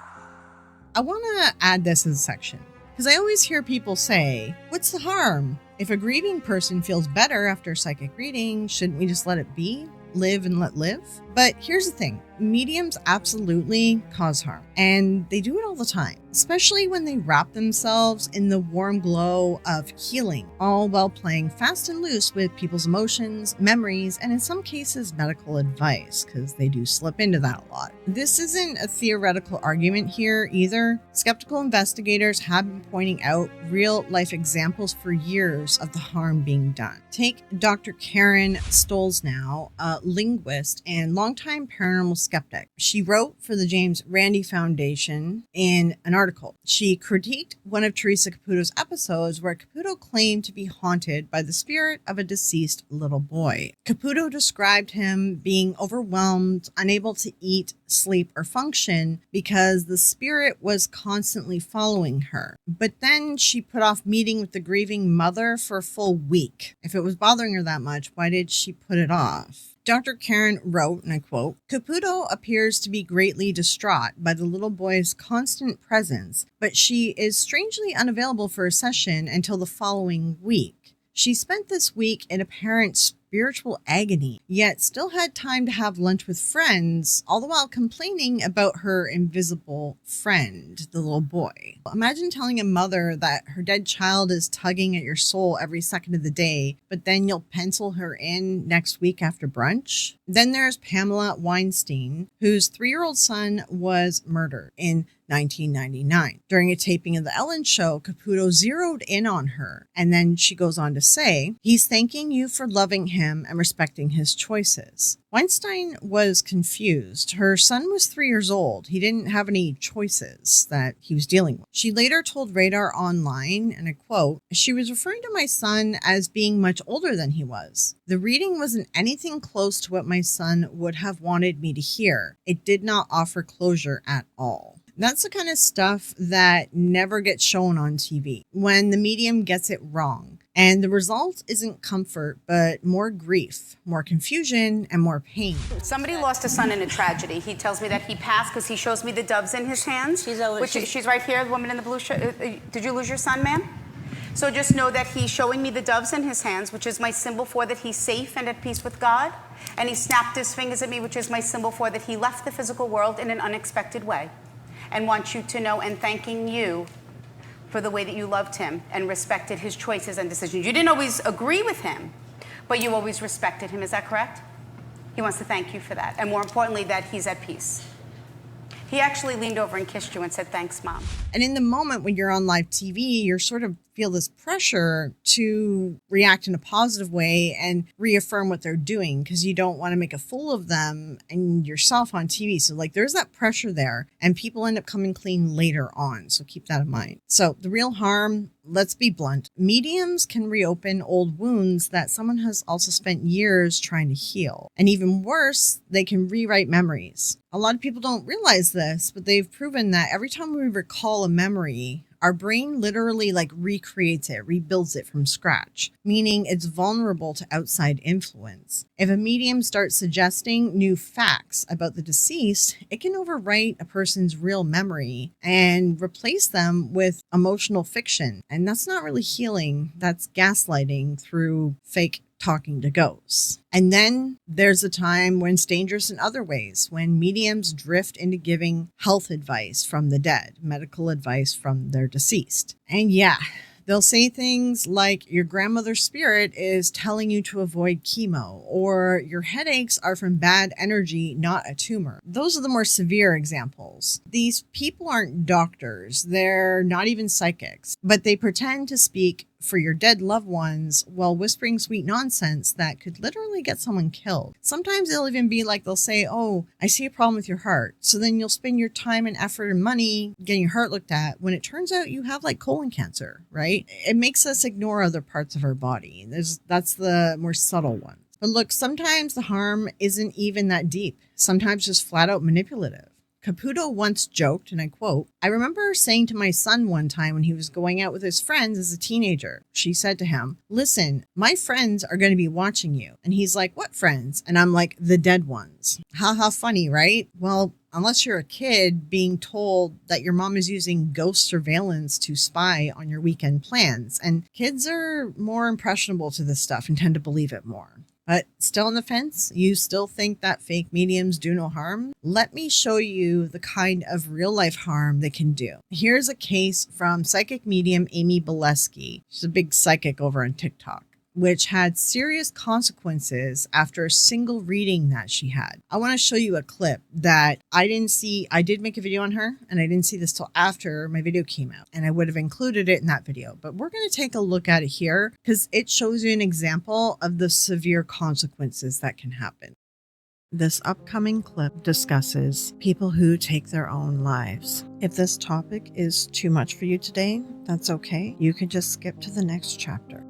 I want to add this as a section because I always hear people say, what's the harm? If a grieving person feels better after a psychic reading, shouldn't we just let it be? Live and let live? But here's the thing, mediums absolutely cause harm, and they do it all the time, especially when they wrap themselves in the warm glow of healing, all while playing fast and loose with people's emotions, memories, and in some cases medical advice, because they do slip into that a lot. This isn't a theoretical argument here either. Skeptical investigators have been pointing out real life examples for years of the harm being done. Take Dr. Karen Stolznow, a linguist and longtime paranormal skeptic. She wrote for the James Randi Foundation in an article. She critiqued one of Theresa Caputo's episodes where Caputo claimed to be haunted by the spirit of a deceased little boy. Caputo described him being overwhelmed, unable to eat, sleep, or function because the spirit was constantly following her. But then she put off meeting with the grieving mother for a full week. If it was bothering her that much, why did she put it off? Dr. Karen wrote, and I quote, Caputo appears to be greatly distraught by the little boy's constant presence, but she is strangely unavailable for a session until the following week. She spent this week in apparent spiritual agony, yet still had time to have lunch with friends, all the while complaining about her invisible friend, the little boy. Imagine telling a mother that her dead child is tugging at your soul every second of the day, but then you'll pencil her in next week after brunch. Then there's Pamela Weinstein, whose 3-year-old son was murdered in 1999. During a taping of The Ellen Show, Caputo zeroed in on her, and then she goes on to say, he's thanking you for loving him and respecting his choices. Weinstein was confused. Her son was 3 years old. He didn't have any choices that he was dealing with. She later told Radar Online, and I quote, she was referring to my son as being much older than he was. The reading wasn't anything close to what my son would have wanted me to hear. It did not offer closure at all. That's the kind of stuff that never gets shown on TV when the medium gets it wrong. And the result isn't comfort, but more grief, more confusion, and more pain. Somebody lost a son in a tragedy. He tells me that he passed because he shows me the doves in his hands. She's right here, the woman in the blue shirt. Did you lose your son, ma'am? So just know that he's showing me the doves in his hands, which is my symbol for that he's safe and at peace with God. And he snapped his fingers at me, which is my symbol for that he left the physical world in an unexpected way. And wants you to know and thanking you for the way that you loved him and respected his choices and decisions. You didn't always agree with him, but you always respected him. Is that correct? He wants to thank you for that. And more importantly, that he's at peace. He actually leaned over and kissed you and said, thanks, Mom. And in the moment when you're on live TV, you're sort of feel this pressure to react in a positive way and reaffirm what they're doing because you don't want to make a fool of them and yourself on TV. So like there's that pressure there and people end up coming clean later on. So keep that in mind. So the real harm, let's be blunt. Mediums can reopen old wounds that someone has also spent years trying to heal. And even worse, they can rewrite memories. A lot of people don't realize this, but they've proven that every time we recall a memory, our brain literally recreates it, rebuilds it from scratch, meaning it's vulnerable to outside influence. If a medium starts suggesting new facts about the deceased, it can overwrite a person's real memory and replace them with emotional fiction. And that's not really healing. That's gaslighting through fake talking to ghosts. And then there's a time when it's dangerous in other ways, when mediums drift into giving health advice from the dead, medical advice from their deceased. And yeah, they'll say things like your grandmother's spirit is telling you to avoid chemo, or your headaches are from bad energy, not a tumor. Those are the more severe examples. These people aren't doctors. They're not even psychics, but they pretend to speak for your dead loved ones while whispering sweet nonsense that could literally get someone killed. Sometimes they'll even be like, they'll say, oh, I see a problem with your heart. So then you'll spend your time and effort and money getting your heart looked at when it turns out you have colon cancer, right? It makes us ignore other parts of our body. That's the more subtle one. But look, sometimes the harm isn't even that deep. Sometimes just flat out manipulative. Caputo once joked, and I quote, I remember saying to my son one time when he was going out with his friends as a teenager, she said to him, listen, my friends are going to be watching you. And he's like, what friends? And I'm like, the dead ones. Ha funny, right? Well, unless you're a kid being told that your mom is using ghost surveillance to spy on your weekend plans. And kids are more impressionable to this stuff and tend to believe it more. But still on the fence? You still think that fake mediums do no harm? Let me show you the kind of real life harm they can do. Here's a case from psychic medium Amy Bolesky. She's a big psychic over on TikTok, which had serious consequences after a single reading that she had. I want to show you a clip that I didn't see. I did make a video on her, and I didn't see this till after my video came out, and I would have included it in that video. But we're going to take a look at it here because it shows you an example of the severe consequences that can happen. This upcoming clip discusses people who take their own lives. If this topic is too much for you today, that's okay. You can just skip to the next chapter.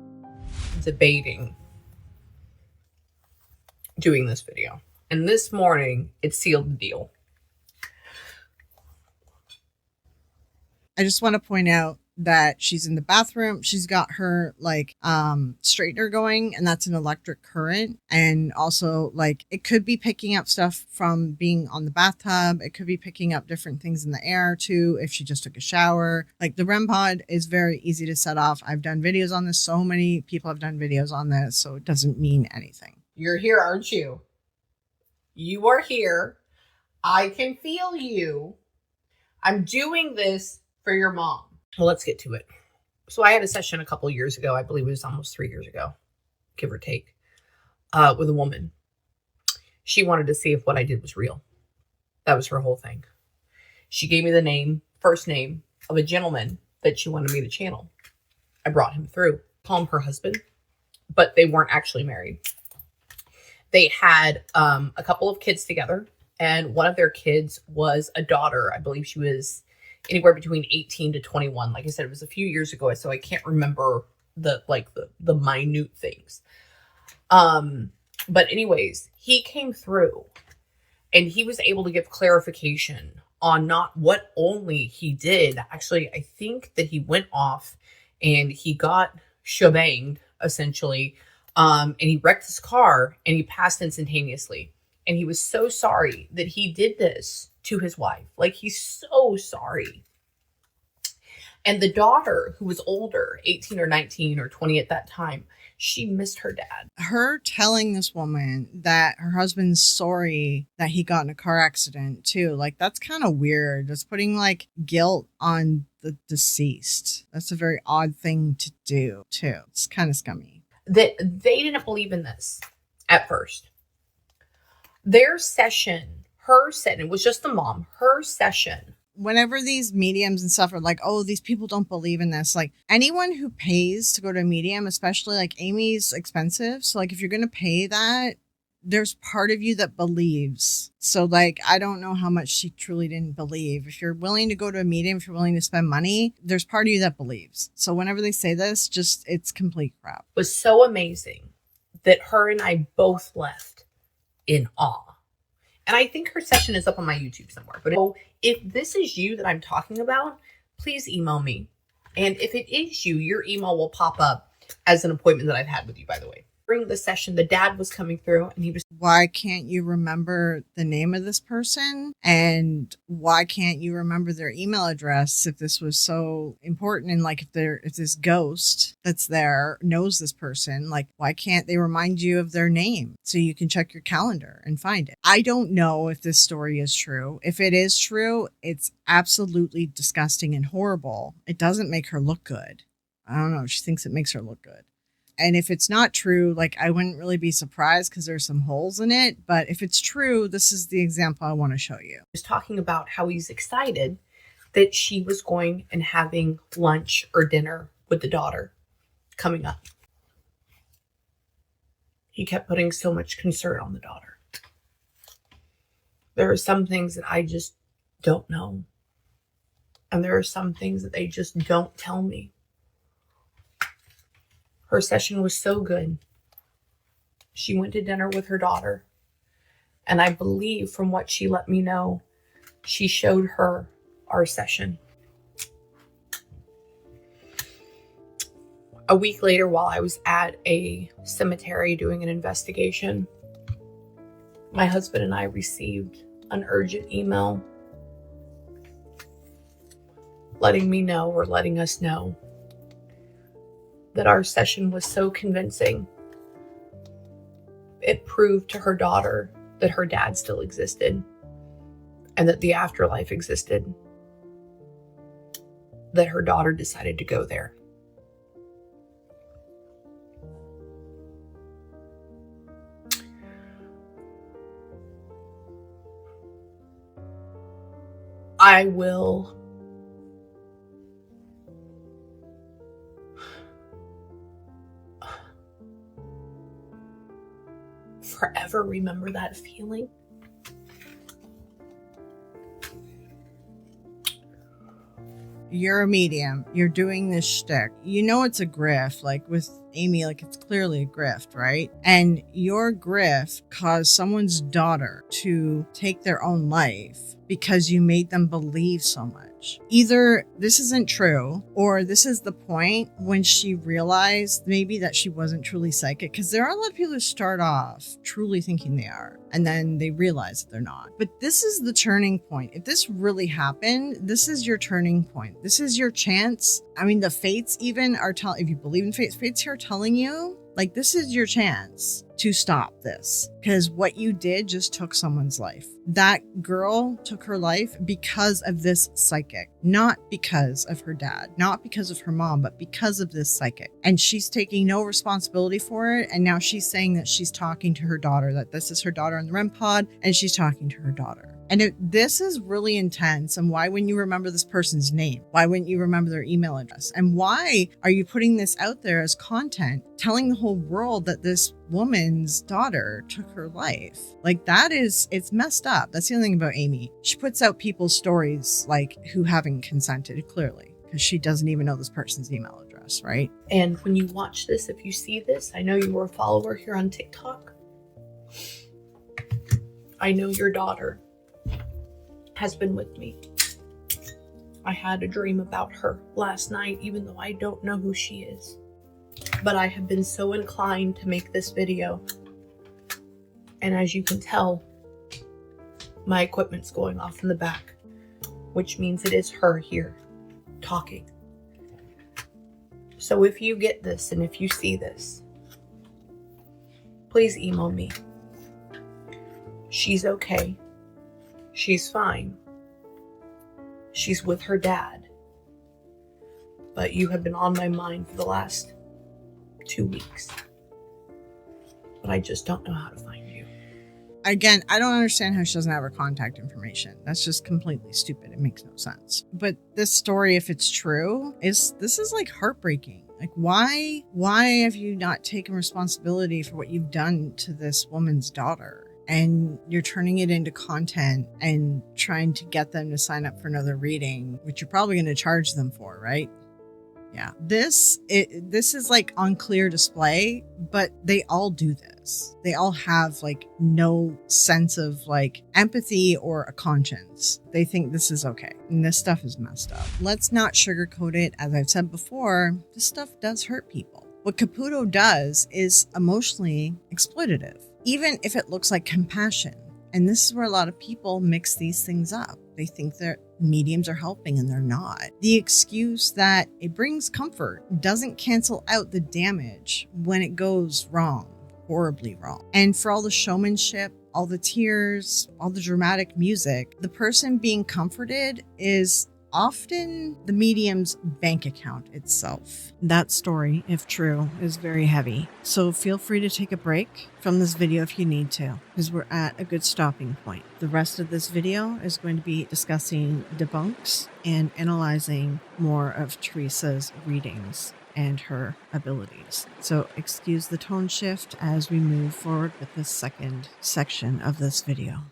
Debating doing this video. And this morning, it sealed the deal. I just want to point out that she's in the bathroom. She's got her straightener going, and that's an electric current. And also it could be picking up stuff from being on the bathtub. It could be picking up different things in the air too if she just took a shower. The REM pod is very easy to set off. I've done videos on this. So many people have done videos on this, so it doesn't mean anything. You're here, aren't you? You are here. I can feel you. I'm doing this for your mom. Well, let's get to it. So I had a session a couple years ago. I believe it was almost 3 years ago, give or take, with a woman. She wanted to see if what I did was real. That was her whole thing. She gave me the first name of a gentleman that she wanted me to channel. I brought him through. Call him her husband, but they weren't actually married. They had a couple of kids together, and one of their kids was a daughter. I believe she was anywhere between 18 to 21. Like I said, it was a few years ago, so I can't remember the minute things. But anyways, he came through and he was able to give clarification on not what only he did. Actually, I think that he went off and he got shebanged, essentially. And he wrecked his car and he passed instantaneously. And he was so sorry that he did this to his wife. He's so sorry. And the daughter, who was older, 18 or 19 or 20 at that time, she missed her dad. Her telling this woman that her husband's sorry that he got in a car accident too, that's kind of weird. That's putting guilt on the deceased. That's a very odd thing to do too. It's kind of scummy. That they didn't believe in this at first. Their session, it was just the mom, her session. Whenever these mediums and stuff are oh, these people don't believe in this, anyone who pays to go to a medium, especially Amy's expensive. So if you're going to pay that, there's part of you that believes. So I don't know how much she truly didn't believe. If you're willing to go to a medium, if you're willing to spend money, there's part of you that believes. So whenever they say this, it's complete crap. It was so amazing that her and I both left in awe. And I think her session is up on my YouTube somewhere. But if this is you that I'm talking about, please email me. And if it is you, your email will pop up as an appointment that I've had with you, by the way. During the session, the dad was coming through and he was... Why can't you remember the name of this person? And why can't you remember their email address if this was so important? And if this ghost that's there knows this person, why can't they remind you of their name so you can check your calendar and find it? I don't know if this story is true. If it is true, it's absolutely disgusting and horrible. It doesn't make her look good. I don't know. She thinks it makes her look good. And if it's not true, I wouldn't really be surprised because there's some holes in it. But if it's true, this is the example I want to show you. He was talking about how he's excited that she was going and having lunch or dinner with the daughter coming up. He kept putting so much concern on the daughter. There are some things that I just don't know. And there are some things that they just don't tell me. Her session was so good. She went to dinner with her daughter. And I believe from what she let me know, she showed her our session. A week later, while I was at a cemetery doing an investigation, my husband and I received an urgent email letting us know that our session was so convincing. It proved to her daughter that her dad still existed and that the afterlife existed. That her daughter decided to go there. I will forever ever remember that feeling? You're a medium. You're doing this shtick. You know it's a grift. Like with Amy, like it's clearly a grift, right? And your grift caused someone's daughter to take their own life because you made them believe so much. Either this isn't true, or this is the point when she realized maybe that she wasn't truly psychic. Because there are a lot of people who start off truly thinking they are, and then they realize that they're not. But this is the turning point. If this really happened, this is your turning point. This is your chance. I mean, the fates even are telling, if you believe in fates here telling you, like, this is your chance to stop this, because what you did just took someone's life. That girl took her life because of this psychic, not because of her dad, not because of her mom, but because of this psychic. And she's taking no responsibility for it. And now she's saying that she's talking to her daughter, that this is her daughter in the REM pod, and she's talking to her daughter. And this is really intense. And why wouldn't you remember this person's name? Why wouldn't you remember their email address? And why are you putting this out there as content, telling the whole world that this woman's daughter took her life? Like, it's messed up. That's the other thing about Amy. She puts out people's stories, like, who haven't consented, clearly, because she doesn't even know this person's email address, right? And when you watch this, if you see this, I know you were a follower here on TikTok. I know your daughter has been with me. I had a dream about her last night, even though I don't know who she is. But I have been so inclined to make this video. And as you can tell, my equipment's going off in the back, which means it is her here talking. So if you get this and if you see this, please email me. She's okay. She's fine. She's with her dad. But you have been on my mind for the last 2 weeks. But I just don't know how to find you. Again, I don't understand how she doesn't have her contact information. That's just completely stupid. It makes no sense. But this story, if it's true, this is like heartbreaking. Like, why have you not taken responsibility for what you've done to this woman's daughter? And you're turning it into content and trying to get them to sign up for another reading, which you're probably going to charge them for, right? Yeah. This is like on clear display, but they all do this. They all have like no sense of like empathy or a conscience. They think this is okay. And this stuff is messed up. Let's not sugarcoat it. As I've said before, this stuff does hurt people. What Caputo does is emotionally exploitative, even if it looks like compassion. And this is where a lot of people mix these things up. They think that mediums are helping and they're not. The excuse that it brings comfort doesn't cancel out the damage when it goes wrong, horribly wrong. And for all the showmanship, all the tears, all the dramatic music, the person being comforted is often the medium's bank account itself. That story, if true, is very heavy. So feel free to take a break from this video if you need to, because we're at a good stopping point. The rest of this video is going to be discussing debunks and analyzing more of Theresa's readings and her abilities. So excuse the tone shift as we move forward with the second section of this video.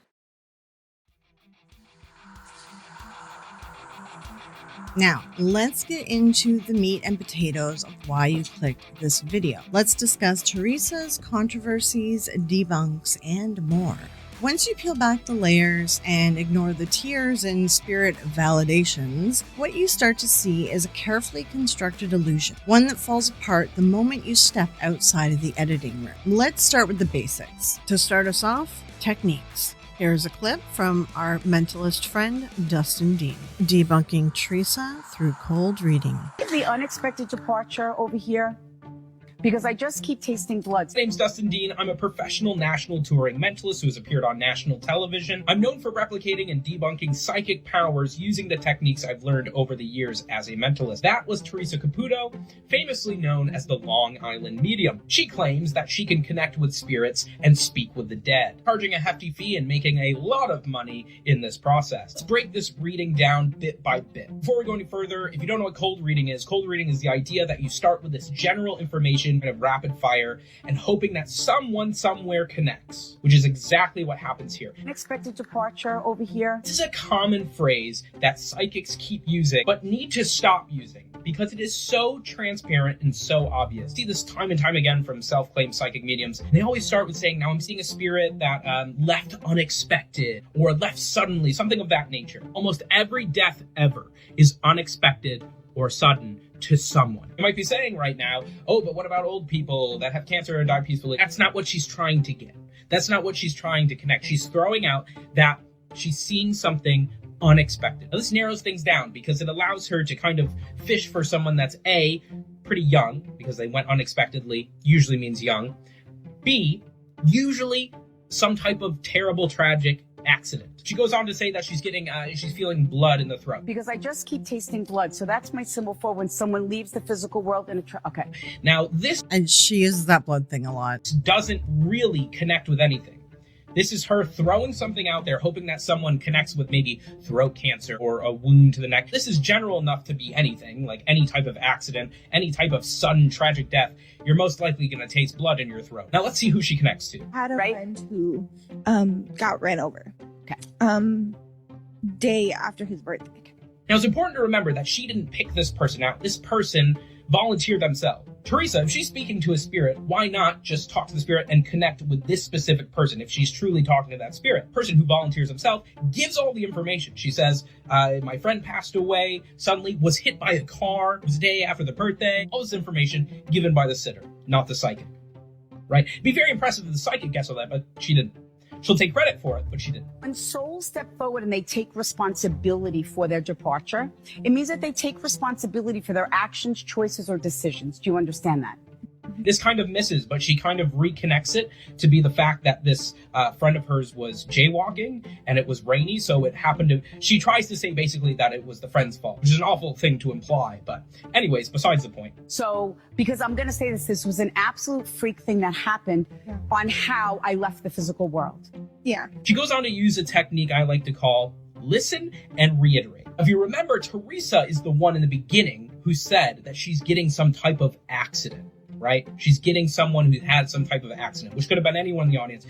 Now, let's get into the meat and potatoes of why you clicked this video. Let's discuss Theresa's controversies, debunks, and more. Once you peel back the layers and ignore the tears and spirit validations, what you start to see is a carefully constructed illusion, one that falls apart the moment you step outside of the editing room. Let's start with the basics. To start us off, techniques. Here's a clip from our mentalist friend, Dustin Dean, debunking Theresa through cold reading. The unexpected departure over here, because I just keep tasting blood. My name's Dustin Dean. I'm a professional national touring mentalist who has appeared on national television. I'm known for replicating and debunking psychic powers using the techniques I've learned over the years as a mentalist. That was Theresa Caputo, famously known as the Long Island Medium. She claims that she can connect with spirits and speak with the dead, charging a hefty fee and making a lot of money in this process. Let's break this reading down bit by bit. Before we go any further, if you don't know what cold reading is the idea that you start with this general information information kind of rapid fire and hoping that someone somewhere connects, which is exactly what happens here. Unexpected departure over here. This is a common phrase that psychics keep using, but need to stop using because it is so transparent and so obvious. See this time and time again from self-claimed psychic mediums. They always start with saying, now I'm seeing a spirit that left unexpected or left suddenly, something of that nature. Almost every death ever is unexpected or sudden to someone. You might be saying right now, oh, but what about old people that have cancer and die peacefully? That's not what she's trying to get. That's not what she's trying to connect. She's throwing out that she's seeing something unexpected. Now, this narrows things down because it allows her to kind of fish for someone that's A, pretty young, because they went unexpectedly, usually means young. B, usually some type of terrible, tragic accident. She goes on to say that she's feeling blood in the throat. Because I just keep tasting blood. So that's my symbol for when someone leaves the physical world in a okay. Now this... And she uses that blood thing a lot. ...doesn't really connect with anything. This is her throwing something out there, hoping that someone connects with maybe throat cancer or a wound to the neck. This is general enough to be anything, like any type of accident, any type of sudden tragic death. You're most likely going to taste blood in your throat. Now let's see who she connects to. I had a friend who got ran over. Day after his birthday. Now it's important to remember that she didn't pick this person out. This person volunteered themselves. Theresa, if she's speaking to a spirit, why not just talk to the spirit and connect with this specific person if she's truly talking to that spirit? Person who volunteers himself gives all the information. She says, my friend passed away, suddenly was hit by a car, it was the day after the birthday. All this information given by the sitter, not the psychic. Right? It'd be very impressive if the psychic gets all that, but she didn't. She'll take credit for it, but she didn't. When souls step forward and they take responsibility for their departure, it means that they take responsibility for their actions, choices, or decisions. Do you understand that? This kind of misses, but she kind of reconnects it to be the fact that this friend of hers was jaywalking and it was rainy, so it happened to... She tries to say basically that it was the friend's fault, which is an awful thing to imply, but anyways, besides the point. So, because I'm going to say this was an absolute freak thing that happened on how I left the physical world. Yeah. She goes on to use a technique I like to call listen and reiterate. If you remember, Theresa is the one in the beginning who said that she's getting some type of accident. Right? She's getting someone who had some type of accident, which could have been anyone in the audience.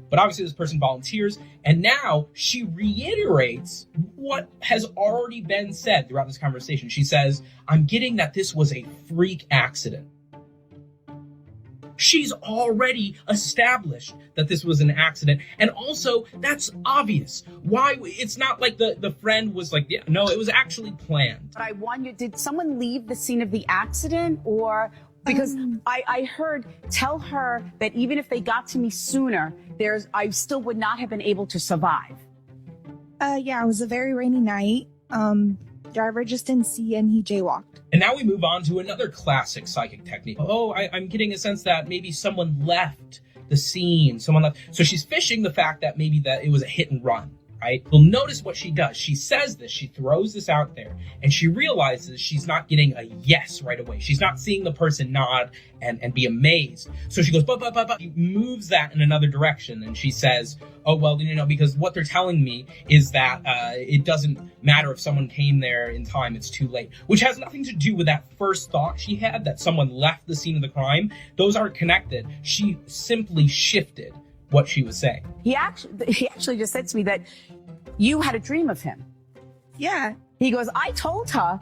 But obviously this person volunteers, and now she reiterates what has already been said throughout this conversation. She says, I'm getting that this was a freak accident. She's already established that this was an accident. And also, that's obvious. Why? It's not like the friend was like, yeah, no, it was actually planned. But I wonder, did someone leave the scene of the accident or... Because I heard, tell her that even if they got to me sooner, I still would not have been able to survive. Yeah, it was a very rainy night. Driver just didn't see and he jaywalked. And now we move on to another classic psychic technique. Oh, I'm getting a sense that maybe someone left the scene, someone left. So she's fishing the fact that maybe that it was a hit and run. Right? Well, notice what she does. She says this, she throws this out there, and she realizes she's not getting a yes right away. She's not seeing the person nod and be amazed. So she goes, but. She moves that in another direction, and she says, oh, well, because what they're telling me is that it doesn't matter if someone came there in time, it's too late. Which has nothing to do with that first thought she had, that someone left the scene of the crime. Those aren't connected. She simply shifted what she was saying. He actually just said to me that you had a dream of him. Yeah. He goes, I told her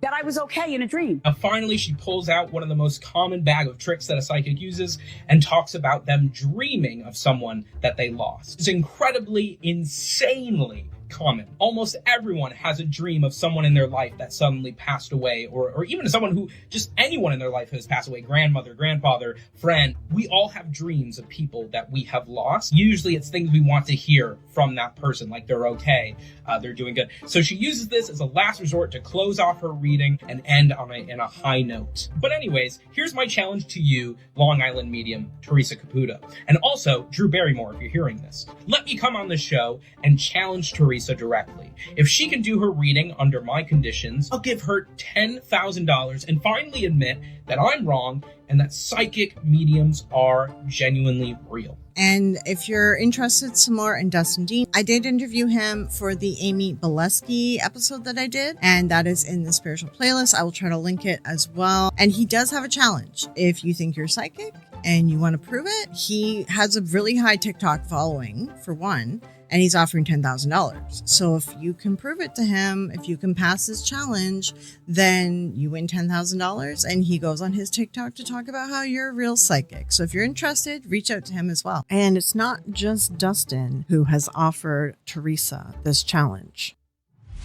that I was okay in a dream. Now, finally, she pulls out one of the most common bag of tricks that a psychic uses and talks about them dreaming of someone that they lost. It's incredibly, insanely common. Almost everyone has a dream of someone in their life that suddenly passed away, or even someone who, just anyone in their life has passed away, grandmother, grandfather, friend. We all have dreams of people that we have lost. Usually it's things we want to hear from that person, like they're okay, they're doing good. So she uses this as a last resort to close off her reading and end on a high note. But anyways, here's my challenge to you, Long Island medium Theresa Caputo, and also Drew Barrymore if you're hearing this. Let me come on the show and challenge Theresa Theresa directly. If she can do her reading under my conditions, I'll give her $10,000 and finally admit that I'm wrong and that psychic mediums are genuinely real. And if you're interested some more in Dustin Dean, I did interview him for the Amy Bileski episode that I did, and that is in the spiritual playlist. I will try to link it as well. And he does have a challenge. If you think you're psychic and you want to prove it, he has a really high TikTok following, for one, and he's offering $10,000. So if you can prove it to him, if you can pass his challenge, then you win $10,000, and he goes on his TikTok to talk about how you're a real psychic. So if you're interested, reach out to him as well. And it's not just Dustin who has offered Theresa this challenge.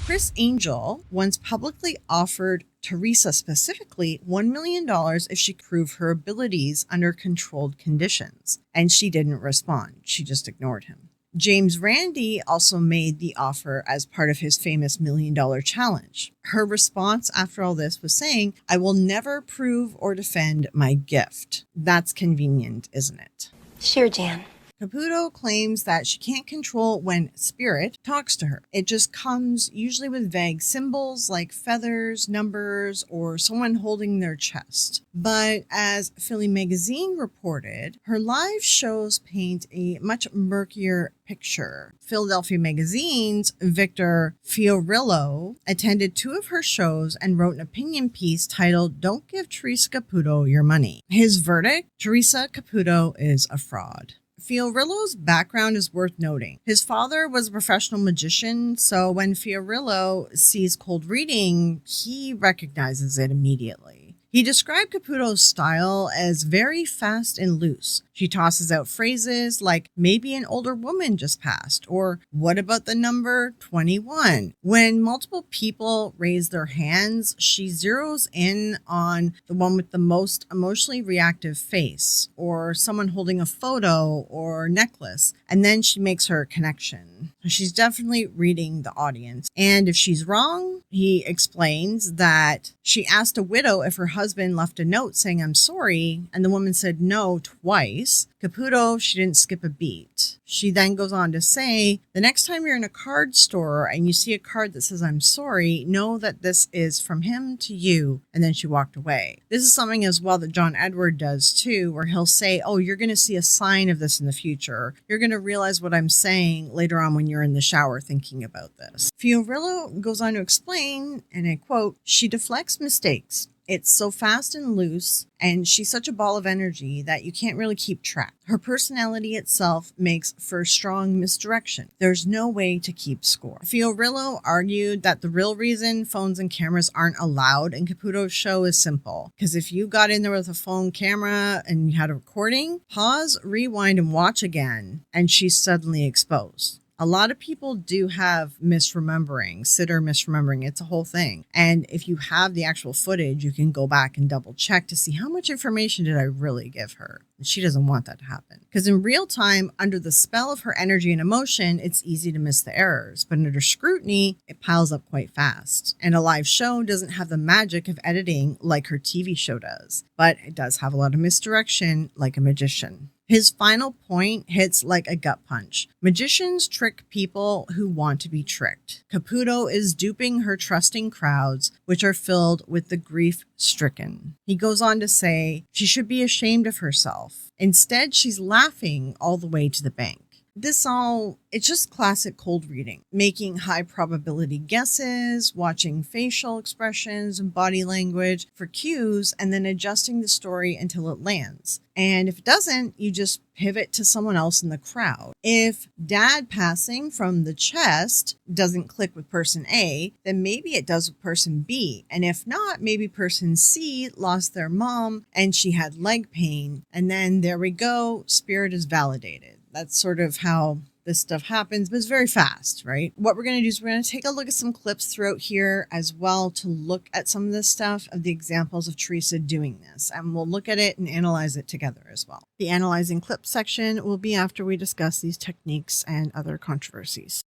Chris Angel once publicly offered Theresa specifically $1 million if she proved her abilities under controlled conditions, and she didn't respond. She just ignored him. James Randi also made the offer as part of his famous $1 million challenge. Her response after all this was saying, "I will never prove or defend my gift." That's convenient, isn't it? Sure, Jan. Caputo claims that she can't control when spirit talks to her. It just comes usually with vague symbols like feathers, numbers, or someone holding their chest. But as Philly Magazine reported, her live shows paint a much murkier picture. Philadelphia Magazine's Victor Fiorillo attended 2 of her shows and wrote an opinion piece titled "Don't Give Theresa Caputo Your Money." His verdict: Theresa Caputo is a fraud. Fiorillo's background is worth noting. His father was a professional magician, so when Fiorillo sees cold reading, he recognizes it immediately. He described Caputo's style as very fast and loose. She tosses out phrases like, "Maybe an older woman just passed," or "What about the number 21?" When multiple people raise their hands, she zeroes in on the one with the most emotionally reactive face, or someone holding a photo or necklace, and then she makes her connection. She's definitely reading the audience. And if she's wrong, he explains that she asked a widow if her husband left a note saying "I'm sorry," and the woman said no twice. Caputo, she didn't skip a beat. She then goes on to say, "The next time you're in a card store and you see a card that says 'I'm sorry,' know that this is from him to you." And then she walked away. This is something as well that John Edward does too, where he'll say, "Oh, you're going to see a sign of this in the future. You're going to realize what I'm saying later on when you're in the shower thinking about this." Fiorillo goes on to explain, and I quote, "She deflects mistakes. It's so fast and loose, and she's such a ball of energy that you can't really keep track. Her personality itself makes for strong misdirection. There's no way to keep score." Fiorillo argued that the real reason phones and cameras aren't allowed in Caputo's show is simple. Because if you got in there with a phone camera and you had a recording, pause, rewind, and watch again, and she's suddenly exposed. A lot of people do have misremembering, sitter misremembering. It's a whole thing. And if you have the actual footage, you can go back and double check to see how much information did I really give her. And she doesn't want that to happen. Because in real time, under the spell of her energy and emotion, it's easy to miss the errors. But under scrutiny, it piles up quite fast. And a live show doesn't have the magic of editing like her TV show does. But it does have a lot of misdirection like a magician. His final point hits like a gut punch. Magicians trick people who want to be tricked. Caputo is duping her trusting crowds, which are filled with the grief-stricken. He goes on to say she should be ashamed of herself. Instead, she's laughing all the way to the bank. It's just classic cold reading, making high probability guesses, watching facial expressions and body language for cues, and then adjusting the story until it lands. And if it doesn't, you just pivot to someone else in the crowd. If dad passing from the chest doesn't click with person A, then maybe it does with person B. And if not, maybe person C lost their mom and she had leg pain. And then there we go, spirit is validated. That's sort of how this stuff happens, but it's very fast, right? What we're going to do is we're going to take a look at some clips throughout here as well to look at some of this stuff of the examples of Theresa doing this. And we'll look at it and analyze it together as well. The analyzing clip section will be after we discuss these techniques and other controversies.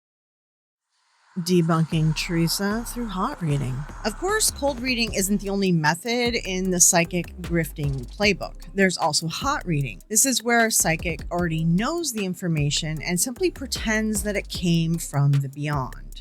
Debunking Theresa through hot reading. Of course, cold reading isn't the only method in the psychic grifting playbook. There's also hot reading. This is where a psychic already knows the information and simply pretends that it came from the beyond.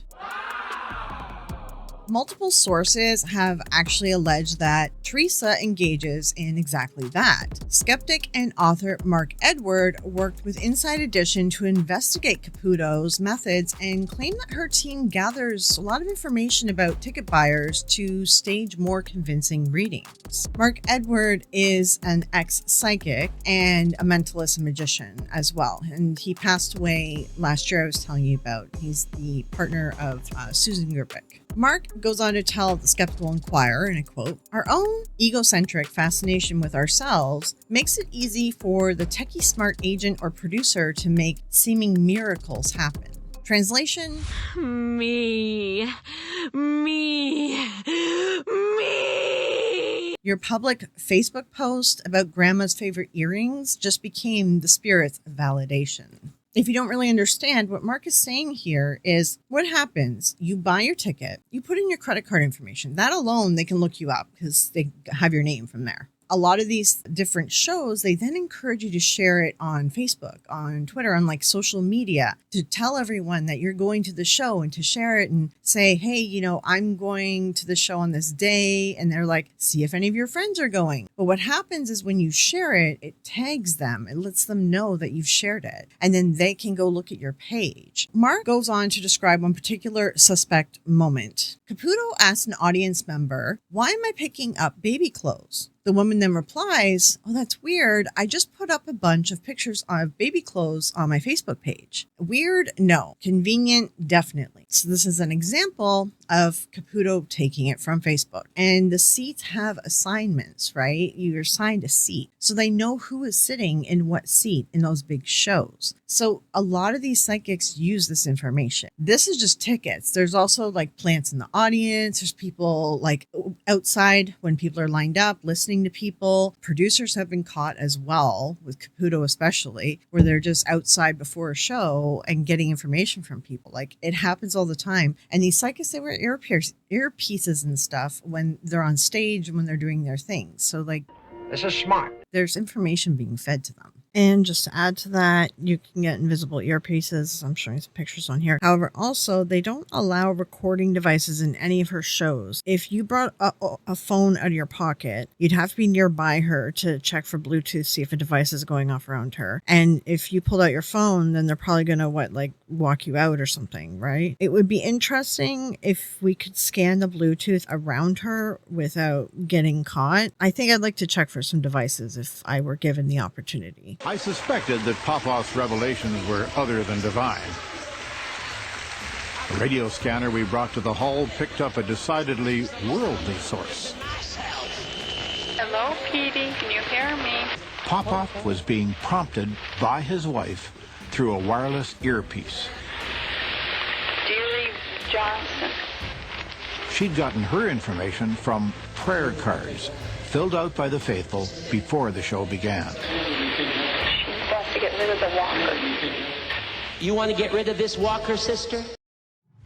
Multiple sources have actually alleged that Theresa engages in exactly that. Skeptic and author Mark Edward worked with Inside Edition to investigate Caputo's methods and claim that her team gathers a lot of information about ticket buyers to stage more convincing readings. Mark Edward is an ex-psychic and a mentalist and magician as well, and he passed away last year. I was telling you about. He's the partner of Susan Gerbic. Mark goes on to tell the Skeptical Inquirer, and I quote, "Our own egocentric fascination with ourselves makes it easy for the techie smart agent or producer to make seeming miracles happen." Translation? Me. Your public Facebook post about grandma's favorite earrings just became the spirit's validation. If you don't really understand, what Mark is saying here is what happens, you buy your ticket, you put in your credit card information. That alone, they can look you up because they have your name from there. A lot of these different shows, they then encourage you to share it on Facebook, on Twitter, on like social media, to tell everyone that you're going to the show and to share it and say, hey, you know, I'm going to the show on this day. And they're like, see if any of your friends are going. But what happens is when you share it, it tags them. It lets them know that you've shared it. And then they can go look at your page. Mark goes on to describe one particular suspect moment. Caputo asked an audience member, why am I picking up baby clothes? The woman then replies, oh, that's weird. I just put up a bunch of pictures of baby clothes on my Facebook page. Weird? No. Convenient? Definitely. So this is an example of Caputo taking it from Facebook. And the seats have assignments, right? You're assigned a seat. So they know who is sitting in what seat in those big shows. So a lot of these psychics use this information. This is just tickets. There's also like plants in the audience. There's people like outside when people are lined up listening to people. Producers have been caught as well, with Caputo especially, where they're just outside before a show and getting information from people. Like it happens all the time. And these psychics, they wear earpieces and stuff when they're on stage and when they're doing their things. So like, this is smart. There's information being fed to them. And just to add to that, you can get invisible earpieces. I'm showing some pictures on here. However, also, they don't allow recording devices in any of her shows. If you brought a phone out of your pocket, you'd have to be nearby her to check for Bluetooth, see if a device is going off around her. And if you pulled out your phone, then they're probably going to, walk you out or something, right? It would be interesting if we could scan the Bluetooth around her without getting caught. I think I'd like to check for some devices if I were given the opportunity. I suspected that Popoff's revelations were other than divine. The radio scanner we brought to the hall picked up a decidedly worldly source. Hello, Petey. Can you hear me? Popoff was being prompted by his wife through a wireless earpiece. Deary Johnson. She'd gotten her information from prayer cards filled out by the faithful before the show began. She's got to get rid of the walker. You want to get rid of this walker, sister?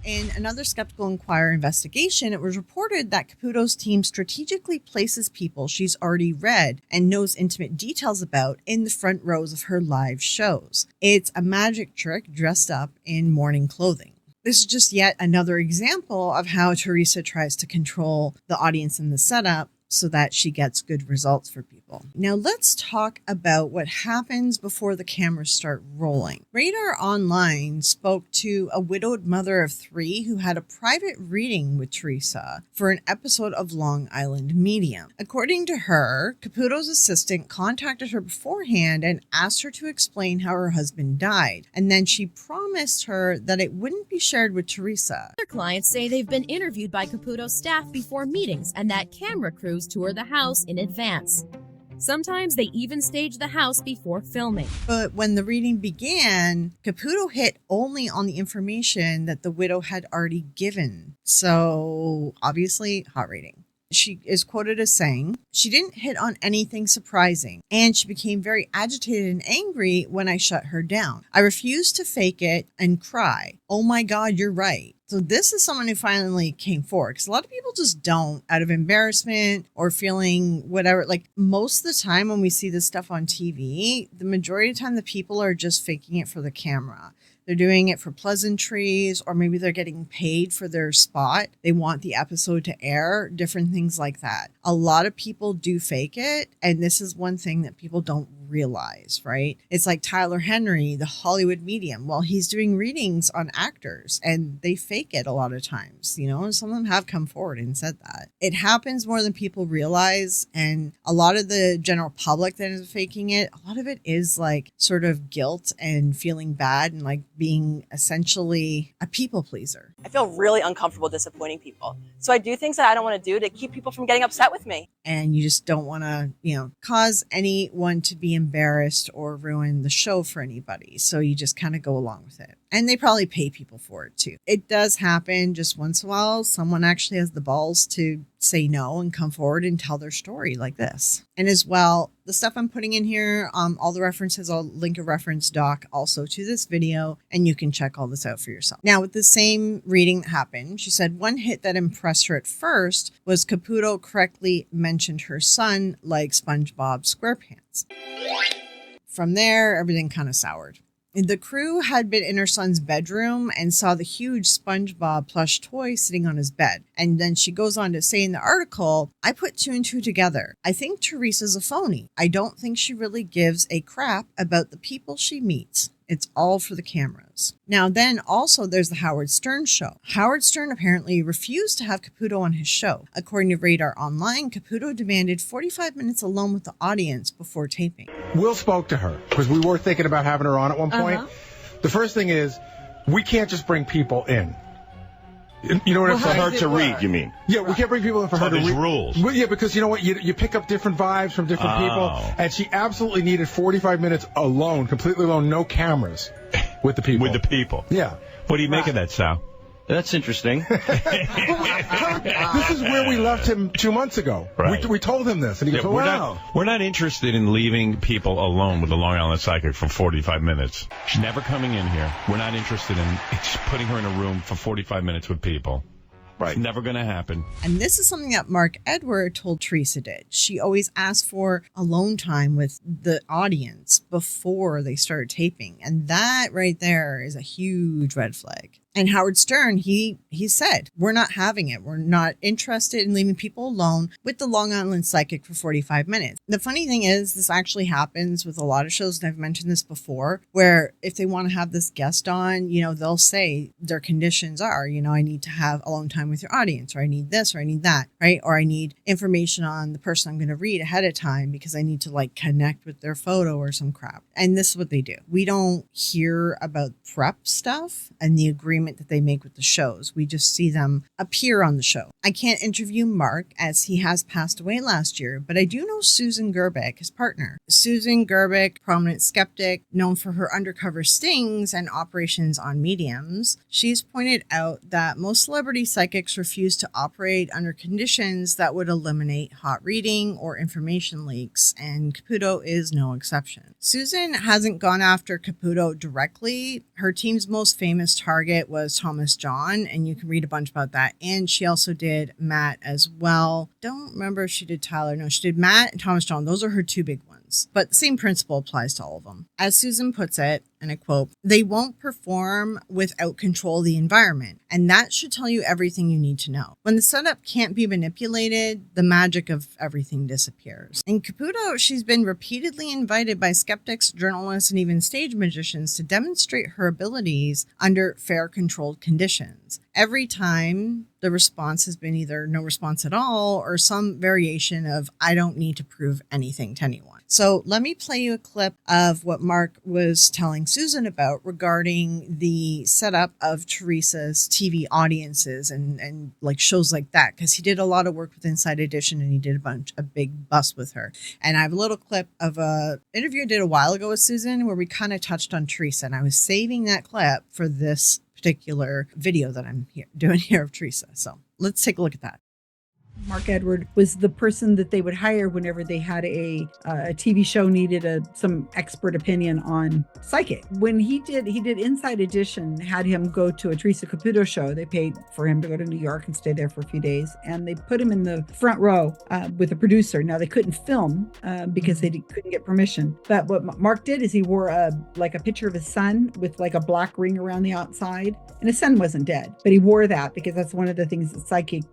In another Skeptical Inquirer investigation, it was reported that Caputo's team strategically places people she's already read and knows intimate details about in the front rows of her live shows. It's a magic trick dressed up in morning clothing. This is just yet another example of how Theresa tries to control the audience in the setup so that she gets good results for people. Now let's talk about what happens before the cameras start rolling. Radar Online spoke to a widowed mother of 3 who had a private reading with Theresa for an episode of Long Island Medium. According to her, Caputo's assistant contacted her beforehand and asked her to explain how her husband died, and then she promised her that it wouldn't be shared with Theresa. Other clients say they've been interviewed by Caputo's staff before meetings and that camera crews tour the house in advance. Sometimes they even stage the house before filming. But when the reading began, Caputo hit only on the information that the widow had already given. So obviously, hot reading. She is quoted as saying, "She didn't hit on anything surprising, and she became very agitated and angry when I shut her down. I refused to fake it and cry. Oh my God, you're right." So this is someone who finally came forward, because a lot of people just don't, out of embarrassment or feeling whatever. Like most of the time when we see this stuff on TV, the majority of the time the people are just faking it for the camera. They're doing it for pleasantries, or maybe they're getting paid for their spot. They want the episode to air, different things like that. A lot of people do fake it, and this is one thing that people don't realize, right? It's like Tyler Henry, the Hollywood medium. Well, he's doing readings on actors, and they fake it a lot of times, and some of them have come forward and said that. It happens more than people realize, and a lot of the general public that is faking it, a lot of it is like sort of guilt and feeling bad and like being essentially a people pleaser. I feel really uncomfortable disappointing people. So I do things that I don't want to do to keep people from getting upset with me. And you just don't want to, cause anyone to be embarrassed or ruin the show for anybody. So you just kind of go along with it. And they probably pay people for it too. It does happen just once in a while. Someone actually has the balls to say no and come forward and tell their story like this. And as well, the stuff I'm putting in here, all the references, I'll link a reference doc also to this video, and you can check all this out for yourself. Now, with the same reading that happened, she said one hit that impressed her at first was Caputo correctly mentioned her son like SpongeBob SquarePants. From there, everything kind of soured. The crew had been in her son's bedroom and saw the huge SpongeBob plush toy sitting on his bed. And then she goes on to say in the article, "I put two and two together. I think Theresa's a phony. I don't think she really gives a crap about the people she meets. It's all for the cameras." Now, then also there's the Howard Stern show. Howard Stern apparently refused to have Caputo on his show. According to Radar Online, Caputo demanded 45 minutes alone with the audience before taping. Will spoke to her because we were thinking about having her on at one point. The first thing is, we can't just bring people in. You know what I'm saying? For her to read, you mean? Yeah, we can't bring people in for her to read. There's rules. Well, yeah, because you know what? You pick up different vibes from different people. And she absolutely needed 45 minutes alone, completely alone, no cameras with the people. With the people. Yeah. What do you make of that, Sal? That's interesting. This is where we left him 2 months ago. Right. We told him this, and he goes, wow. We're not interested in leaving people alone with the Long Island Psychic for 45 minutes. She's never coming in here. We're not interested in putting her in a room for 45 minutes with people. Right. It's never going to happen. And this is something that Mark Edward told Theresa did. She always asked for alone time with the audience before they started taping. And that right there is a huge red flag. And Howard Stern, he said, we're not having it. We're not interested in leaving people alone with the Long Island Psychic for 45 minutes. The funny thing is, this actually happens with a lot of shows, and I've mentioned this before, where if they want to have this guest on, they'll say their conditions are, I need to have alone time with your audience, or I need this, or I need that, right? Or I need information on the person I'm going to read ahead of time because I need to connect with their photo or some crap. And this is what they do. We don't hear about prep stuff and the agreement that they make with the shows. We just see them appear on the show. I can't interview Mark as he has passed away last year, but I do know Susan Gerbic, his partner. Susan Gerbic, prominent skeptic, known for her undercover stings and operations on mediums. She's pointed out that most celebrity psychics refuse to operate under conditions that would eliminate hot reading or information leaks, and Caputo is no exception. Susan hasn't gone after Caputo directly. Her team's most famous target was Thomas John, and you can read a bunch about that. And she also did Matt as well. Don't remember if she did Tyler. No, she did Matt and Thomas John. Those are her two big ones. But the same principle applies to all of them. As Susan puts it, and I quote, "They won't perform without control of the environment, and that should tell you everything you need to know. When the setup can't be manipulated, the magic of everything disappears." In Caputo, she's been repeatedly invited by skeptics, journalists, and even stage magicians to demonstrate her abilities under fair, controlled conditions. Every time, the response has been either no response at all or some variation of, "I don't need to prove anything to anyone." So let me play you a clip of what Mark was telling Susan about regarding the setup of Theresa's TV audiences and shows like that, because he did a lot of work with Inside Edition and he did a big bust with her. And I have a little clip of a interview I did a while ago with Susan where we kind of touched on Theresa, and I was saving that clip for this particular video that I'm doing here of Theresa. So let's take a look at that. Mark Edward was the person that they would hire whenever they had a TV show needed some expert opinion on psychic. When he did Inside Edition, had him go to a Theresa Caputo show. They paid for him to go to New York and stay there for a few days, and they put him in the front row with a producer. Now they couldn't film because they couldn't get permission. But what Mark did is he wore a picture of his son with like a black ring around the outside, and his son wasn't dead, but he wore that because that's one of the things that psychics,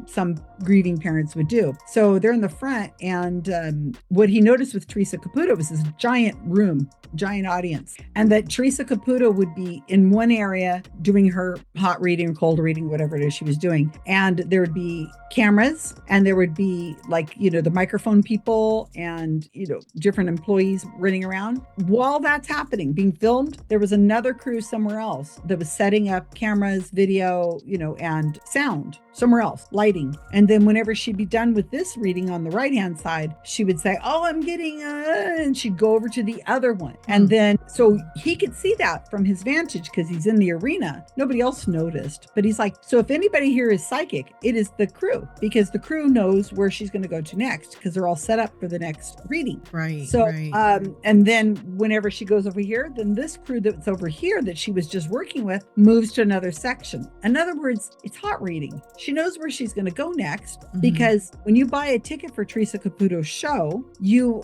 some grieving parents would do. So they're in the front, and what he noticed with Theresa Caputo was this giant room, giant audience, and that Theresa Caputo would be in one area doing her hot reading or cold reading, whatever it is she was doing, and there would be cameras, and there would be the microphone people and different employees running around. While that's happening, being filmed, there was another crew somewhere else that was setting up cameras, video, and sound somewhere else, lighting. And then whenever she'd be done with this reading on the right-hand side, she would say, "Oh, I'm getting," and she'd go over to the other one. And then, so he could see that from his vantage because he's in the arena. Nobody else noticed, but he's like, so if anybody here is psychic, it is the crew, because the crew knows where she's going to go to next because they're all set up for the next reading. Right. So, right. And then whenever she goes over here, then this crew that's over here that she was just working with moves to another section. In other words, it's hot reading. She knows where she's going to go next because when you buy a ticket for Theresa Caputo's show, you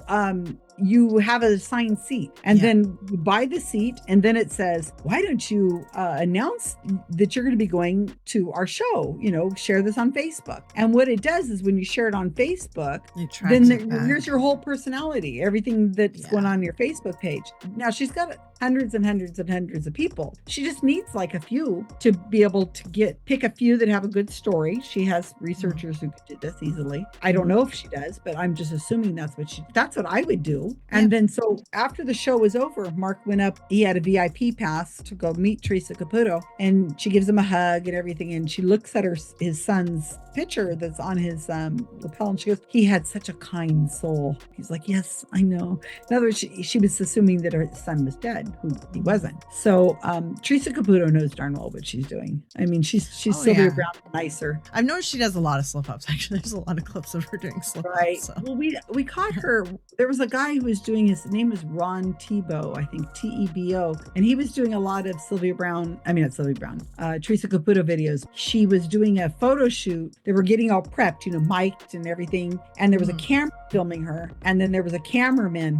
have an assigned seat, and then you buy the seat, and then it says, why don't you announce that you're going to be going to our show, share this on Facebook. And what it does is when you share it on Facebook, then here's your whole personality, everything that's going on your Facebook page. Now she's got hundreds and hundreds and hundreds of people. She just needs like a few to be able to pick a few that have a good story. She has researchers who could do this easily. I don't know if she does, but I'm just assuming that's what I would do. And then so after the show was over, Mark went up, he had a VIP pass to go meet Theresa Caputo, and she gives him a hug and everything. And she looks at his son's picture that's on his lapel, and she goes, he had such a kind soul. He's like, yes, I know. In other words, she was assuming that her son was dead, who he wasn't. So Theresa Caputo knows darn well what she's doing. I mean, she's Sylvia Brown nicer. I've noticed she does a lot of slip ups. Actually, there's a lot of clips of her doing slip ups. Right. So. Well, we caught her. There was a guy who was doing, his name was Ron Tebow, I think, Tebo, and he was doing a lot of Theresa Caputo videos. She was doing a photo shoot. They were getting all prepped, mic'd and everything, and there was a camera filming her, and then there was a cameraman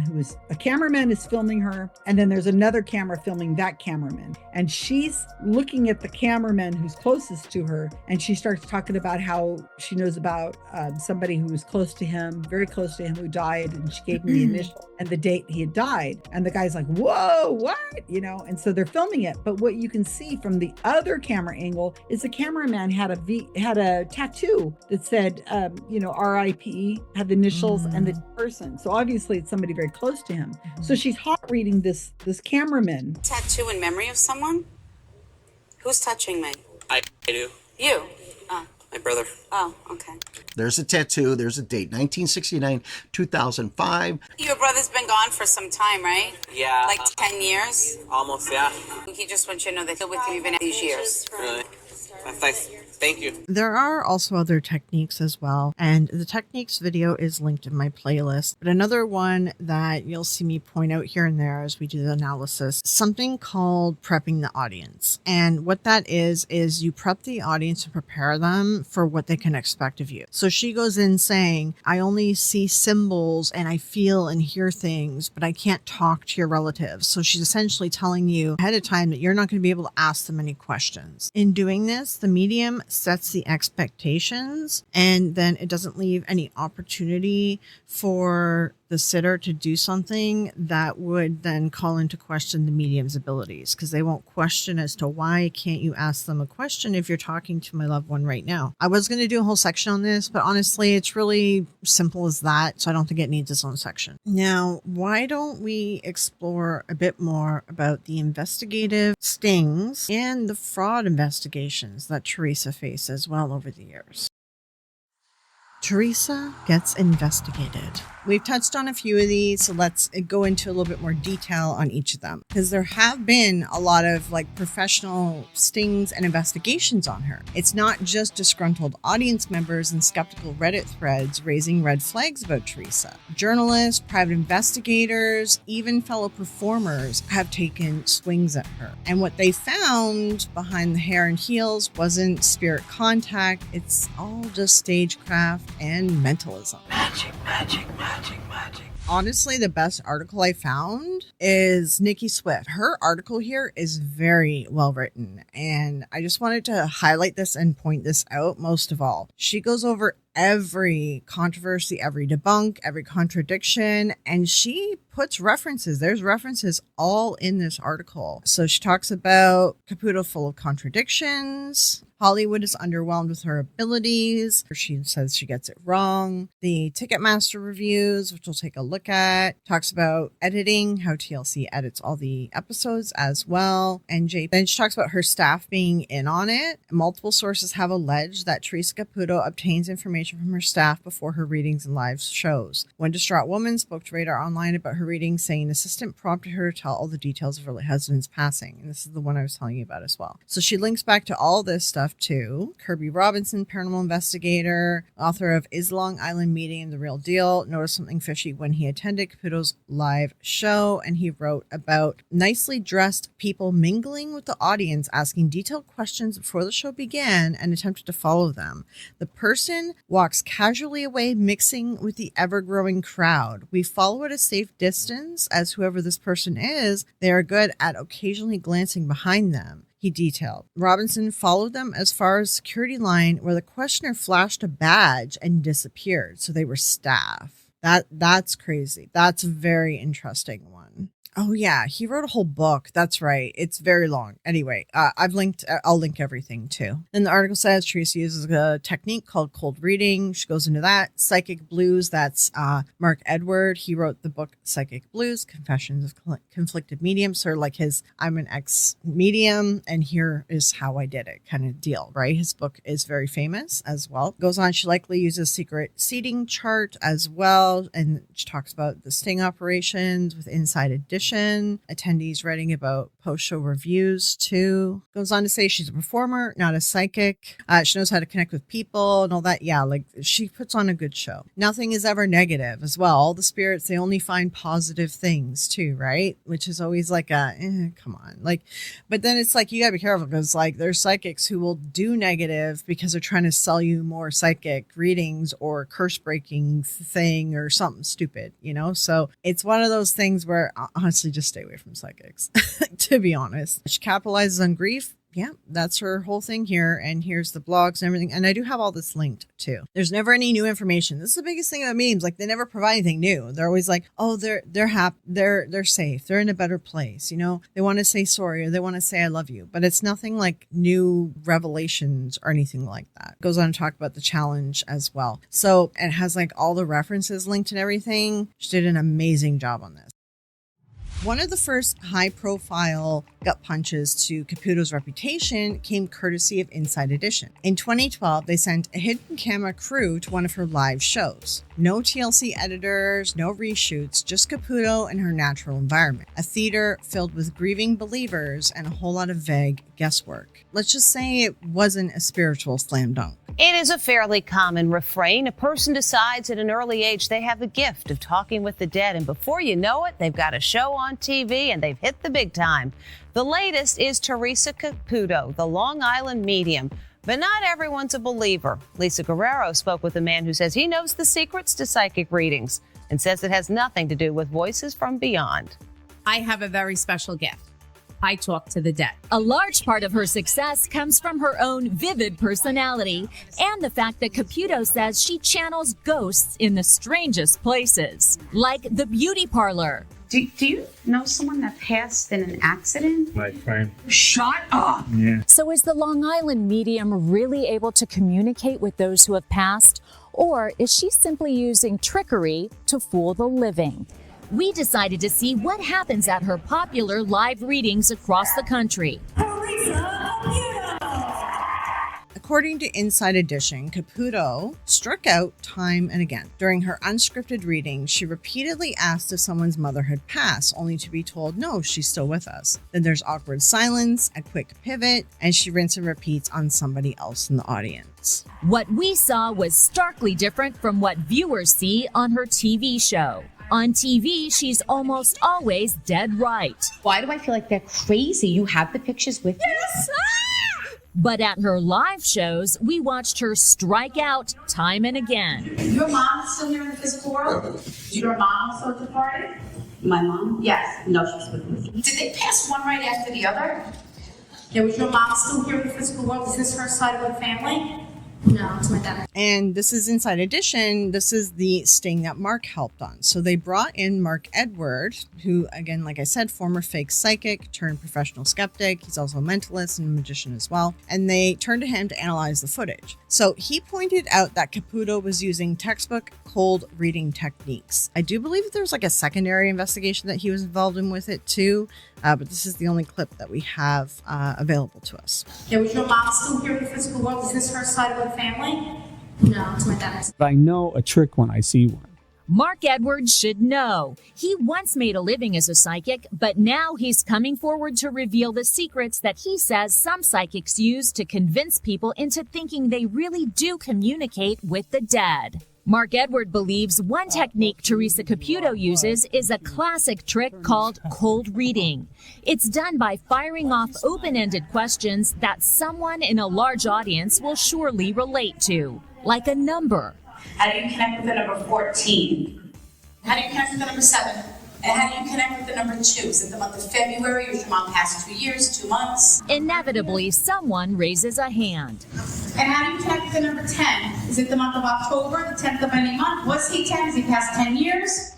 is filming her, and then there's another camera filming that cameraman, and she's looking at the cameraman who's closest to her, and she starts talking about how she knows about somebody who was close to him, very close to him, who died, and she gave him the initial and the date he had died, and the guy's like, whoa, what? And so they're filming it. But what you can see from the other camera angle is the cameraman had a tattoo that said RIP, had the initials and the person. So obviously it's somebody very close to him. So she's hot reading this cameraman. Tattoo in memory of someone? Who's touching me? I do. You? My brother. Oh, okay. There's a tattoo. There's a date. 1969, 2005. Your brother's been gone for some time, right? Yeah. Like 10 years? Almost, yeah. He just wants you to know that he'll with you even these years. Really? Nice. Thank you. There are also other techniques as well, and the techniques video is linked in my playlist. But another one that you'll see me point out here and there as we do the analysis, something called prepping the audience. And what that is you prep the audience and prepare them for what they can expect of you. So she goes in saying, I only see symbols and I feel and hear things, but I can't talk to your relatives. So she's essentially telling you ahead of time that you're not going to be able to ask them any questions. In doing this, the medium sets the expectations, and then it doesn't leave any opportunity for the sitter to do something that would then call into question the medium's abilities, because they won't question as to why can't you ask them a question if you're talking to my loved one right now. I was going to do a whole section on this, but honestly, it's really simple as that, so I don't think it needs its own section. Now, why don't we explore a bit more about the investigative stings and the fraud investigations that Theresa faces well over the years? Theresa Gets Investigated. We've touched on a few of these, so let's go into a little bit more detail on each of them. Because there have been a lot of professional stings and investigations on her. It's not just disgruntled audience members and skeptical Reddit threads raising red flags about Theresa. Journalists, private investigators, even fellow performers have taken swings at her. And what they found behind the hair and heels wasn't spirit contact, it's all just stagecraft and mentalism. Magic. Honestly, the best article I found is Nikki Swift. Her article here is very well written, and I just wanted to highlight this and point this out most of all. She goes over every controversy, every debunk, every contradiction, and she puts references. There's references all in this article. So she talks about Caputo full of contradictions. Hollywood is underwhelmed with her abilities. She says she gets it wrong. The Ticketmaster reviews, which we'll take a look at, talks about editing, how TLC edits all the episodes as well. And then she talks about her staff being in on it. Multiple sources have alleged that Theresa Caputo obtains information from her staff before her readings and live shows. One distraught woman spoke to Radar Online about her readings, saying an assistant prompted her to tell all the details of her husband's passing. And this is the one I was telling you about as well. So she links back to all this stuff too. Kirby Robinson, paranormal investigator, author of Is Long Island Medium the Real Deal, noticed something fishy when he attended Caputo's live show, and he wrote about nicely dressed people mingling with the audience, asking detailed questions before the show began, and attempted to follow them. The person walks casually away, mixing with the ever-growing crowd. We follow at a safe distance, as whoever this person is, they are good at occasionally glancing behind them. He detailed. Robinson followed them as far as security line, where the questioner flashed a badge and disappeared. So they were staff. That's crazy. That's a very interesting one. Oh yeah, he wrote a whole book. That's right. It's very long. Anyway, I'll link everything too. Then the article says Theresa uses a technique called cold reading. She goes into that. Psychic Blues, that's Mark Edward. He wrote the book Psychic Blues, Confessions of Conflicted Medium. Sort of like his I'm an ex-medium and here is how I did it kind of deal, right? His book is very famous as well. Goes on, she likely uses secret seating chart as well. And she talks about the sting operations with Inside Edition. Attendees writing about post-show reviews too. Goes on to say she's a performer, not a psychic. She knows how to connect with people and all that. Yeah, she puts on a good show. Nothing is ever negative as well. All the spirits, they only find positive things too, right? Which is always come on. But then it's you gotta be careful because there's psychics who will do negative because they're trying to sell you more psychic readings or curse breaking thing or something stupid, So it's one of those things where honestly, just stay away from psychics, to be honest. She capitalizes on grief. Yeah, that's her whole thing here. And here's the blogs and everything. And I do have all this linked too. There's never any new information. This is the biggest thing about memes. They never provide anything new. They're always they're happy, they're safe, they're in a better place. They want to say sorry or they want to say I love you. But it's nothing like new revelations or anything like that. Goes on to talk about the challenge as well. So it has all the references linked and everything. She did an amazing job on this. One of the first high-profile gut punches to Caputo's reputation came courtesy of Inside Edition. In 2012, they sent a hidden camera crew to one of her live shows. No TLC editors, no reshoots, just Caputo in her natural environment. A theater filled with grieving believers and a whole lot of vague guesswork. Let's just say it wasn't a spiritual slam dunk. It is a fairly common refrain. A person decides at an early age they have the gift of talking with the dead, and before you know it, they've got a show on TV and they've hit the big time. The latest is Theresa Caputo, the Long Island medium. But not everyone's a believer. Lisa Guerrero spoke with a man who says he knows the secrets to psychic readings and says it has nothing to do with voices from beyond. I have a very special gift. I talk to the dead. A large part of her success comes from her own vivid personality and the fact that Caputo says she channels ghosts in the strangest places, like the beauty parlor. Do you know someone that passed in an accident? My friend. Shut up! Yeah. So is the Long Island medium really able to communicate with those who have passed? Or is she simply using trickery to fool the living? We decided to see what happens at her popular live readings across the country. According to Inside Edition, Caputo struck out time and again. During her unscripted reading, she repeatedly asked if someone's mother had passed, only to be told, no, she's still with us. Then there's awkward silence, a quick pivot, and she rinses and repeats on somebody else in the audience. What we saw was starkly different from what viewers see on her TV show. On TV, she's almost always dead right. Why do I feel like they're crazy? You have the pictures with you? Yes! But at her live shows, we watched her strike out time and again. Your mom's still here in the physical world? Is your mom also at the party? My mom? Yes. No, she's with me. Did they pass one right after the other? Yeah, was your mom still here in the physical world? Is this her side of the family? No, it's my dad. And this is Inside Edition. This is the sting that Mark helped on. So they brought in Mark Edward, who, again, like I said, former fake psychic turned professional skeptic. He's also a mentalist and a magician as well. And they turned to him to analyze the footage. So he pointed out that Caputo was using textbook cold reading techniques. I do believe there's like a secondary investigation that he was involved in with it too. But this is the only clip that we have available to us. Yeah, was your mom still here in the physical world? Is this her side of the family? No, it's my dad. I know a trick when I see one. Mark Edwards should know. He once made a living as a psychic, but now he's coming forward to reveal the secrets that he says some psychics use to convince people into thinking they really do communicate with the dead. Mark Edward believes one technique Theresa Caputo uses is a classic trick called cold reading. It's done by firing off open-ended questions that someone in a large audience will surely relate to, like a number. How do you connect with the number 14? How do you connect with the number 7? And how do you connect with the number 2? Is it the month of February, or is your mom past 2 years, 2 months? Inevitably, someone raises a hand. And how do you connect with the number 10? Is it the month of October, the 10th of any month? Was he 10? Is he past 10 years?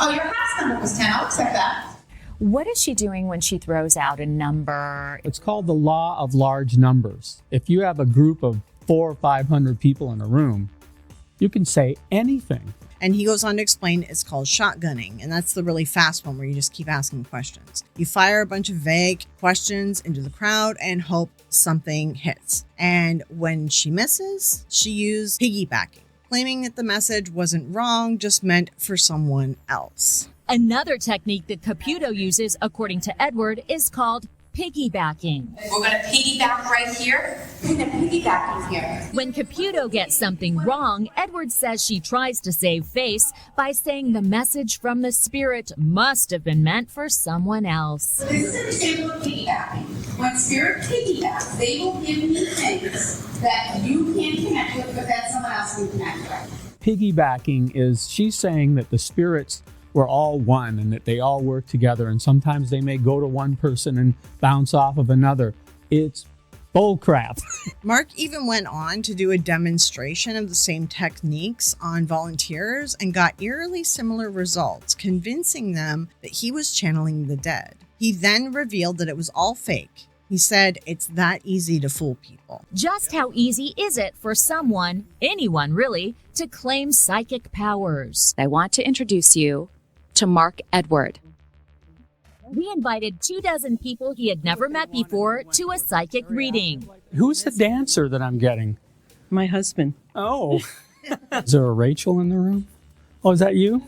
Oh, your house number was 10. I'll accept that. What is she doing when she throws out a number? It's called the law of large numbers. If you have a group of 400 or 500 people in a room, you can say anything. And he goes on to explain it's called shotgunning. And that's the really fast one where you just keep asking questions. You fire a bunch of vague questions into the crowd and hope something hits. And when she misses, she used piggybacking, claiming that the message wasn't wrong, just meant for someone else. Another technique that Caputo uses, according to Edward, is called piggybacking. We're going to piggyback right here. We're going to piggyback here. When Caputo gets something wrong, Edward says she tries to save face by saying the message from the spirit must have been meant for someone else. This is an example of piggybacking. When spirit piggybacks, they will give me things that you can't connect with, but that someone else can connect with. Piggybacking is she's saying that the spirits were all one and that they all work together, and sometimes they may go to one person and bounce off of another. It's bull crap. Mark even went on to do a demonstration of the same techniques on volunteers and got eerily similar results, convincing them that he was channeling the dead. He then revealed that it was all fake. He said it's that easy to fool people. Just how easy is it for someone, anyone really, to claim psychic powers? I want to introduce you to Mark Edward. We invited 24 people he had never met before to a psychic reading. Who's the dancer that I'm getting? My husband. Oh. Is there a Rachel in the room? Oh, is that you?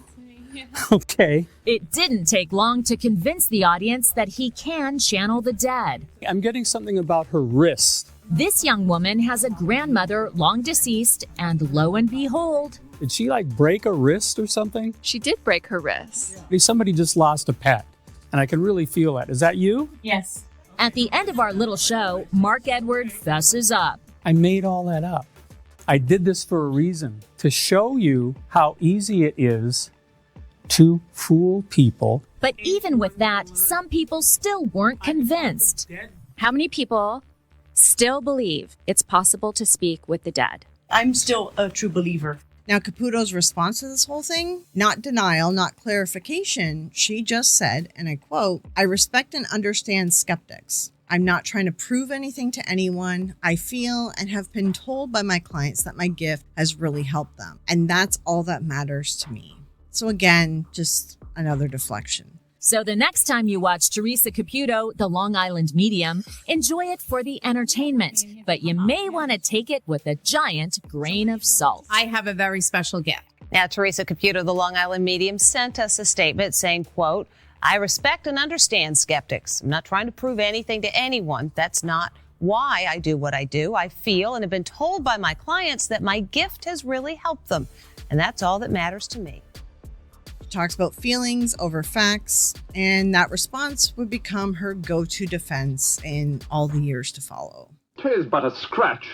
Okay. It didn't take long to convince the audience that he can channel the dead. I'm getting something about her wrist. This young woman has a grandmother long deceased, and lo and behold, did she break a wrist or something? She did break her wrist. Somebody just lost a pet, and I can really feel that. Is that you? Yes. At the end of our little show, Mark Edward fesses up. I made all that up. I did this for a reason, to show you how easy it is to fool people. But even with that, some people still weren't convinced. How many people still believe it's possible to speak with the dead? I'm still a true believer. Now, Caputo's response to this whole thing, not denial, not clarification. She just said, and I quote, "I respect and understand skeptics. I'm not trying to prove anything to anyone. I feel and have been told by my clients that my gift has really helped them. And that's all that matters to me." So again, just another deflection. So the next time you watch Theresa Caputo, the Long Island Medium, enjoy it for the entertainment, but you may want to take it with a giant grain of salt. I have a very special gift. Now, Theresa Caputo, the Long Island Medium, sent us a statement saying, quote, I respect and understand skeptics. I'm not trying to prove anything to anyone. That's not why I do what I do. I feel and have been told by my clients that my gift has really helped them. And that's all that matters to me. Talks about feelings over facts, and that response would become her go-to defense in all the years to follow. 'Tis but a scratch.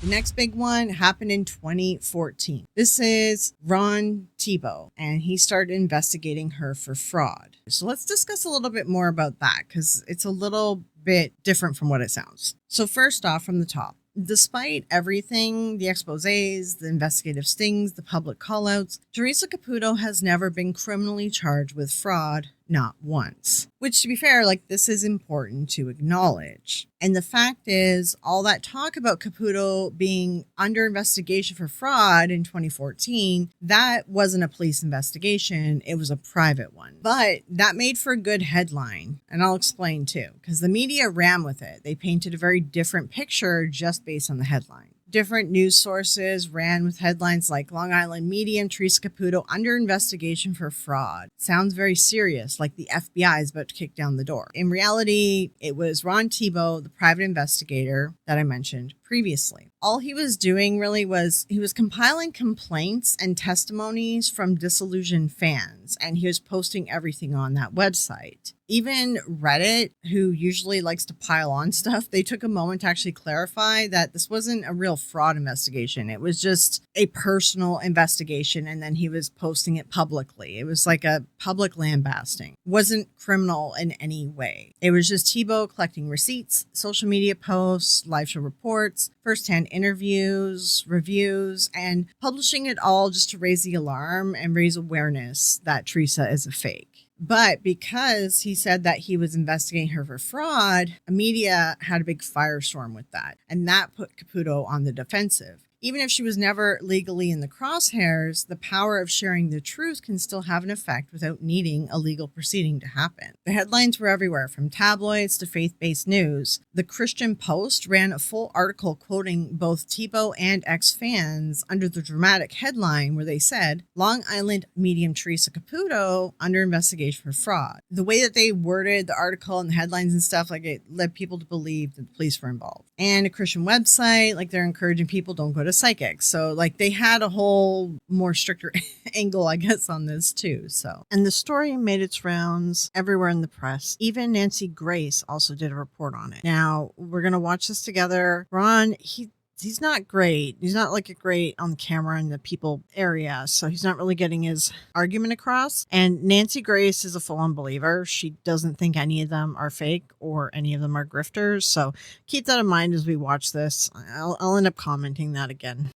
The next big one happened in 2014. This is Ron Thibault, and he started investigating her for fraud. So let's discuss a little bit more about that, because it's a little bit different from what it sounds. So first off, from the top, despite everything, the exposés, the investigative stings, the public callouts, Theresa Caputo has never been criminally charged with fraud, not once. Which, to be fair, this is important to acknowledge. And the fact is, all that talk about Caputo being under investigation for fraud in 2014, that wasn't a police investigation, it was a private one. But that made for a good headline, and I'll explain too, because the media ran with it. They painted a very different picture just based on the headline. Different news sources ran with headlines like Long Island Medium, Theresa Caputo under investigation for fraud. Sounds very serious, like the FBI is about to kick down the door. In reality, it was Ron Thibault, the private investigator that I mentioned previously. All he was doing really was he was compiling complaints and testimonies from disillusioned fans, and he was posting everything on that website. Even Reddit, who usually likes to pile on stuff, they took a moment to actually clarify that this wasn't a real fraud investigation. It was just a personal investigation, and then he was posting it publicly. It was like a public lambasting. It wasn't criminal in any way. It was just Thibault collecting receipts, social media posts, live show reports, first-hand interviews, reviews, and publishing it all just to raise the alarm and raise awareness that Theresa is a fake. But because he said that he was investigating her for fraud, media had a big firestorm with that. And that put Caputo on the defensive. Even if she was never legally in the crosshairs, the power of sharing the truth can still have an effect without needing a legal proceeding to happen. The headlines were everywhere, from tabloids to faith-based news. The Christian Post ran a full article quoting both Thibault and ex-fans under the dramatic headline where they said, Long Island Medium Theresa Caputo under investigation for fraud. The way that they worded the article and the headlines and stuff, it led people to believe that the police were involved. And a Christian website, they're encouraging people don't go to psychics. So they had a whole more stricter angle, I guess, on this too. And the story made its rounds everywhere in the press. Even Nancy Grace also did a report on it. Now we're going to watch this together. Ron, he's not great. He's not great on camera in the people area. So he's not really getting his argument across. And Nancy Grace is a full-on believer. She doesn't think any of them are fake or any of them are grifters. So keep that in mind as we watch this. I'll end up commenting that again.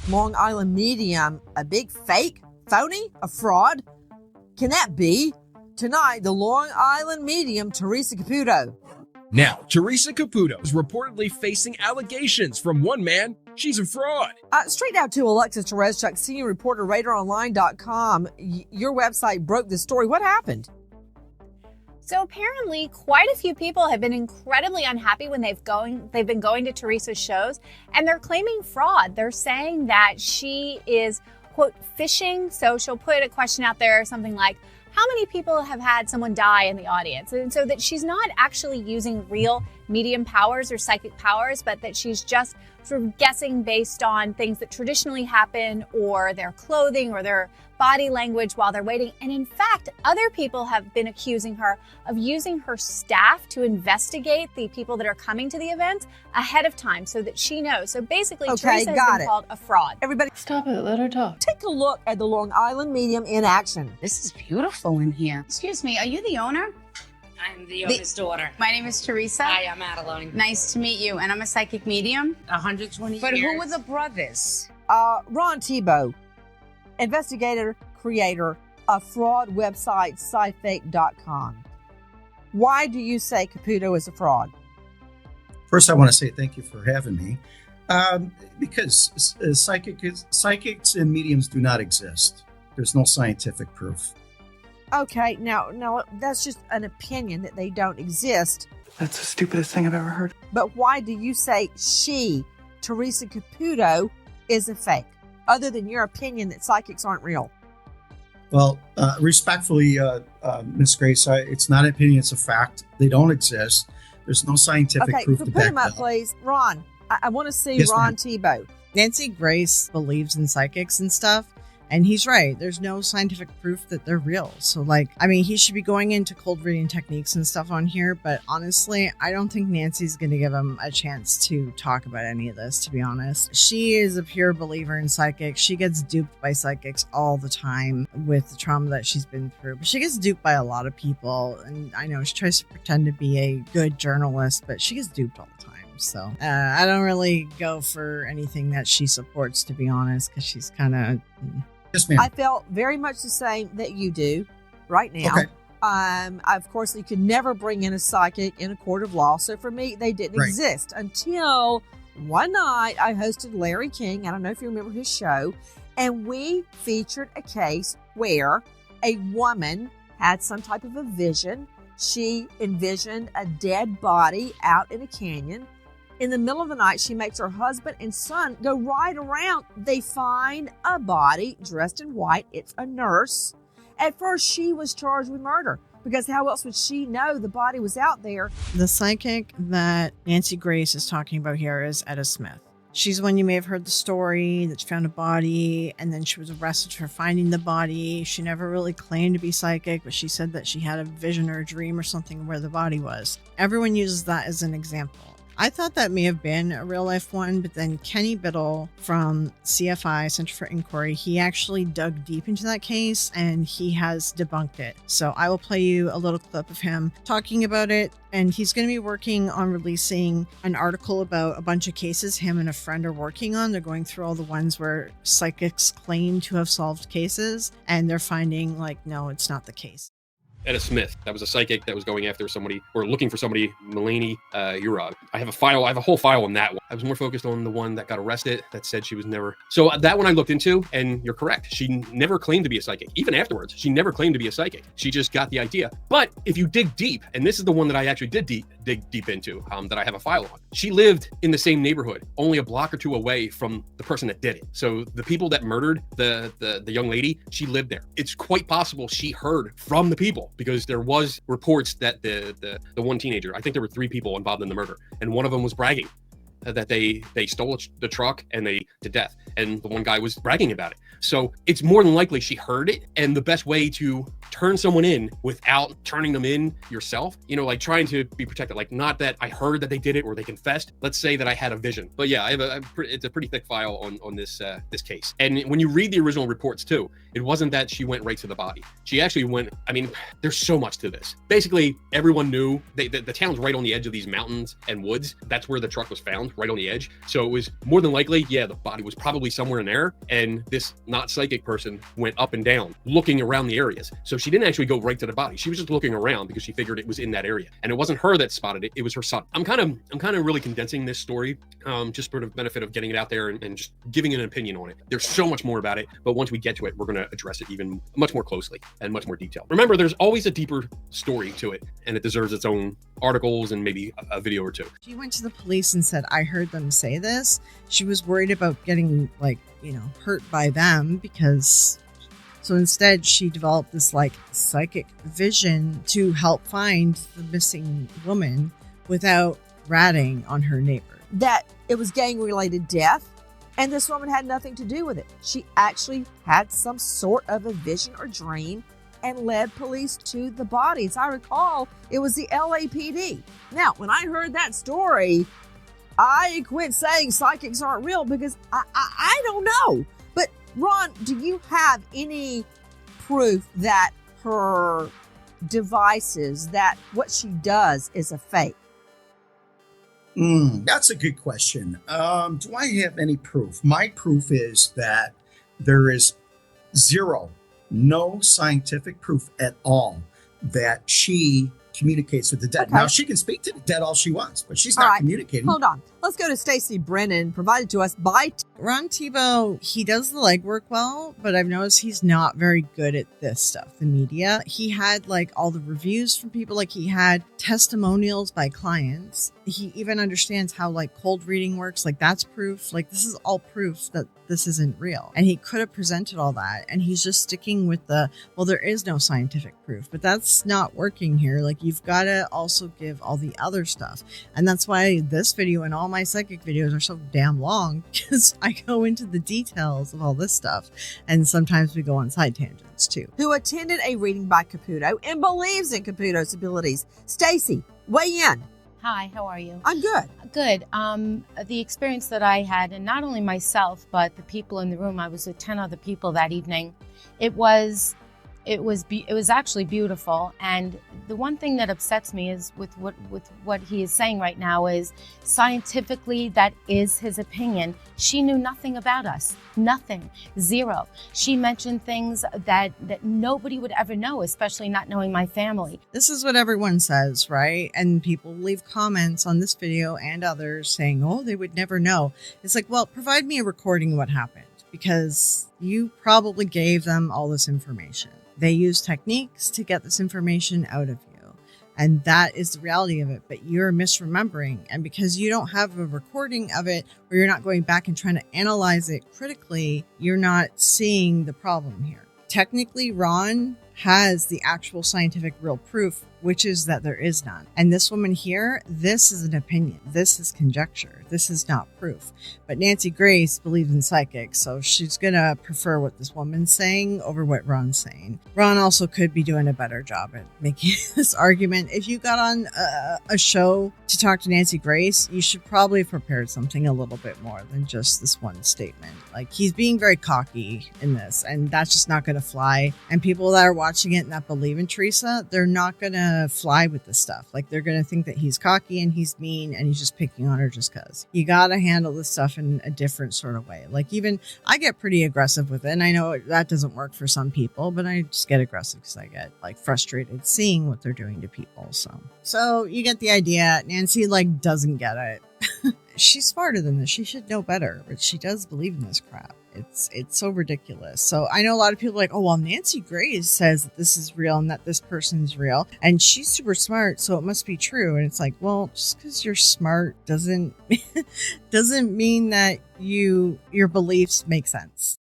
Long Island Medium, a big fake, phony, a fraud? Can that be? Tonight, the Long Island Medium, Theresa Caputo. Now, Theresa Caputo is reportedly facing allegations from one man she's a fraud. Straight out to Alexis Tereszczuk, senior reporter, RadarOnline.com. Your website broke the story. What happened? So apparently, quite a few people have been incredibly unhappy when they've been going to Theresa's shows, and they're claiming fraud. They're saying that she is, quote, phishing. So she'll put a question out there, something like, how many people have had someone die in the audience? And so that she's not actually using real medium powers or psychic powers, but that she's just sort of guessing based on things that traditionally happen, or their clothing or their body language while they're waiting. And in fact, other people have been accusing her of using her staff to investigate the people that are coming to the event ahead of time so that she knows. So basically, Theresa has been called a fraud. Everybody, stop it. Let her talk. Take a look at the Long Island Medium in action. This is beautiful in here. Excuse me, are you the owner? I'm the owner's daughter. My name is Theresa. Hi, I'm Adeline. Nice to meet you, and I'm a psychic medium. 120 But years. who were the brothers? Ron Thibault, investigator, creator of fraud website SciFake.com. Why do you say Caputo is a fraud? First, I want to say thank you for having me. Because psychics and mediums do not exist. There's no scientific proof. Okay, now that's just an opinion that they don't exist. That's the stupidest thing I've ever heard. But why do you say she, Theresa Caputo, is a fake, other than your opinion that psychics aren't real? Well, respectfully, Miss Grace, it's not an opinion, it's a fact. They don't exist. There's no scientific proof to put back him up, that. please. Ron, I want to see Yes, Ron ma'am. Tebow. Nancy Grace believes in psychics and stuff. And he's right. There's no scientific proof that they're real. So, he should be going into cold reading techniques and stuff on here. But honestly, I don't think Nancy's going to give him a chance to talk about any of this, to be honest. She is a pure believer in psychics. She gets duped by psychics all the time with the trauma that she's been through. But she gets duped by a lot of people. And I know she tries to pretend to be a good journalist, but she gets duped all the time. So I don't really go for anything that she supports, to be honest, because she's kind of... Yes, ma'am. I felt very much the same that you do right now. Okay. Of course, you could never bring in a psychic in a court of law. So for me, they didn't Right. exist until one night I hosted Larry King. I don't know if you remember his show. And we featured a case where a woman had some type of a vision. She envisioned a dead body out in a canyon. In the middle of the night, she makes her husband and son go right around. They find a body dressed in white. It's a nurse. At first, she was charged with murder because how else would she know the body was out there? The psychic that Nancy Grace is talking about here is Etta Smith. She's one you may have heard the story that she found a body and then she was arrested for finding the body. She never really claimed to be psychic, but she said that she had a vision or a dream or something where the body was. Everyone uses that as an example. I thought that may have been a real life one, but then Kenny Biddle from CFI, Center for Inquiry, he actually dug deep into that case and he has debunked it. So I will play you a little clip of him talking about it. And he's going to be working on releasing an article about a bunch of cases him and a friend are working on. They're going through all the ones where psychics claim to have solved cases and they're finding no, it's not the case. Etta Smith, that was a psychic that was going after somebody or looking for somebody, Melanie Urod. I have a whole file on that one. I was more focused on the one that got arrested that said she was never. So that one I looked into, and you're correct. She never claimed to be a psychic. Even afterwards, she never claimed to be a psychic. She just got the idea. But if you dig deep, and this is the one that I actually did dig deep into, that I have a file on. She lived in the same neighborhood, only a block or two away from the person that did it. So the people that murdered the young lady, she lived there. It's quite possible she heard from the people because there was reports that the one teenager, I think there were 3 people involved in the murder, and one of them was bragging that they stole the truck and they to death, and the one guy was bragging about it. So it's more than likely she heard it, and the best way to turn someone in without turning them in yourself, trying to be protected, not that I heard that they did it or they confessed. Let's say that I had a vision. But yeah, I have it's a pretty thick file on this case. And when you read the original reports too, it wasn't that she went right to the body. She actually went, there's so much to this. Basically, everyone knew the town's right on the edge of these mountains and woods. That's where the truck was found, right on the edge. So it was more than likely, the body was probably somewhere in there. And this not psychic person went up and down looking around the areas. So she didn't actually go right to the body. She was just looking around because she figured it was in that area. And it wasn't her that spotted it. It was her son. I'm kind of really condensing this story just for the benefit of getting it out there and just giving an opinion on it. There's so much more about it, but once we get to it, we're going to address it even much more closely and much more detailed. Remember, there's always a deeper story to it, and it deserves its own articles and maybe a video or two. She went to the police and said, I heard them say this. She was worried about getting hurt by them so instead she developed this psychic vision to help find the missing woman without ratting on her neighbor. That it was gang-related death, and this woman had nothing to do with it. She actually had some sort of a vision or dream and led police to the body. As I recall, it was the LAPD. Now, when I heard that story, I quit saying psychics aren't real because I don't know. But Ron, do you have any proof that her devices, that what she does is a fake? That's a good question. Do I have any proof? My proof is that there is no scientific proof at all that she communicates with the dead. Okay. Now, she can speak to the dead all she wants, but she's not communicating. Hold on. Let's go to Stacey Brennan, provided to us by Ron Tebow. He does the legwork well, but I've noticed he's not very good at this stuff, the media. He had like all the reviews from people, like he had testimonials by clients. He even understands how like cold reading works. Like that's proof. Like this is all proof that this isn't real. And he could have presented all that. And he's just sticking with well, there is no scientific proof, but that's not working here. Like you've got to also give all the other stuff. And that's why this video and all my psychic videos are so damn long, because I go into the details of all this stuff. And sometimes we go on side tangents too. who attended a reading by Caputo and believes in Caputo's abilities. Stacey, weigh in. Hi, how are you? I'm good. Good. The experience that I had, and not only myself, but the people in the room, I was with 10 other people that evening. It was actually beautiful. And the one thing that upsets me is with what he is saying right now is scientifically that is his opinion. She knew nothing about us. Nothing. Zero. She mentioned things that nobody would ever know, especially not knowing my family. This is what everyone says, right? And people leave comments on this video and others saying, oh, they would never know. It's like, well, provide me a recording of what happened, because you probably gave them all this information. They use techniques to get this information out of you. And that is the reality of it. But you're misremembering. And because you don't have a recording of it, or you're not going back and trying to analyze it critically, you're not seeing the problem here. Technically, Ron has the actual scientific real proof, which is that there is none. And this woman here, this is an opinion. This is conjecture. This is not proof. But Nancy Grace believes in psychics, so she's going to prefer what this woman's saying over what Ron's saying. Ron also could be doing a better job at making this argument. If you got on a show to talk to Nancy Grace, you should probably have prepared something a little bit more than just this one statement. Like, he's being very cocky in this, and that's just not going to fly. And people that are watching it and that believe in Theresa, they're not going to fly with this stuff. Like, they're going to think that he's cocky and he's mean and he's just picking on her just because. You got to handle this stuff in a different sort of way. Like, even I get pretty aggressive with it, and I know that doesn't work for some people, but I just get aggressive because I get like frustrated seeing what they're doing to people. So you get the idea. Nancy like doesn't get it. She's smarter than this. She should know better, but she does believe in this crap. It's so ridiculous. So I know a lot of people are like, oh, well, Nancy Grace says that this is real and that this person's real, and she's super smart, so it must be true. And it's like, well, just because you're smart doesn't mean that your beliefs make sense.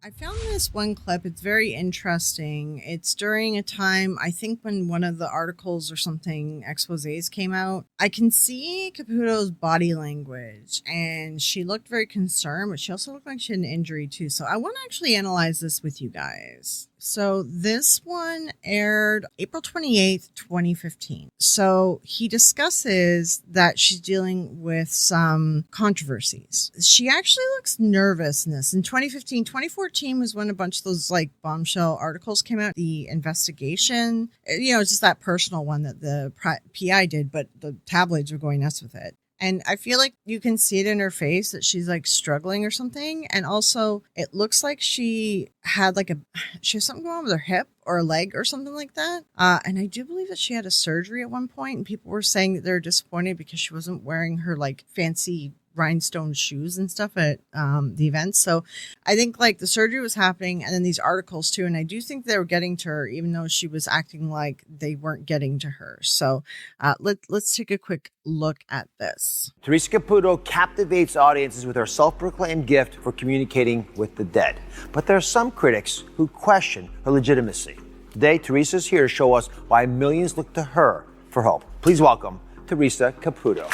I found this one clip. It's very interesting. It's during a time, I think, when one of the articles or something, exposés, came out. I can see Caputo's body language, and she looked very concerned, but she also looked like she had an injury too. So I want to actually analyze this with you guys. So this one aired April 28th, 2015. So he discusses that she's dealing with some controversies. She actually looks nervous in this. In 2014 was when a bunch of those like bombshell articles came out. The investigation, it's just that personal one that the PI did, but the tabloids were going nuts with it. And I feel like you can see it in her face that she's like struggling or something. And also it looks like she has something going on with her hip or a leg or something like that. And I do believe that she had a surgery at one point, and people were saying that they're disappointed because she wasn't wearing her like fancy rhinestone shoes and stuff at the events. So I think like the surgery was happening, and then these articles too, and I do think they were getting to her even though she was acting like they weren't getting to her. So let's take a quick look at this. Theresa Caputo captivates audiences with her self-proclaimed gift for communicating with the dead, but there are some critics who question her legitimacy. Today, Theresa's here to show us why millions look to her for hope. Please welcome Theresa Caputo.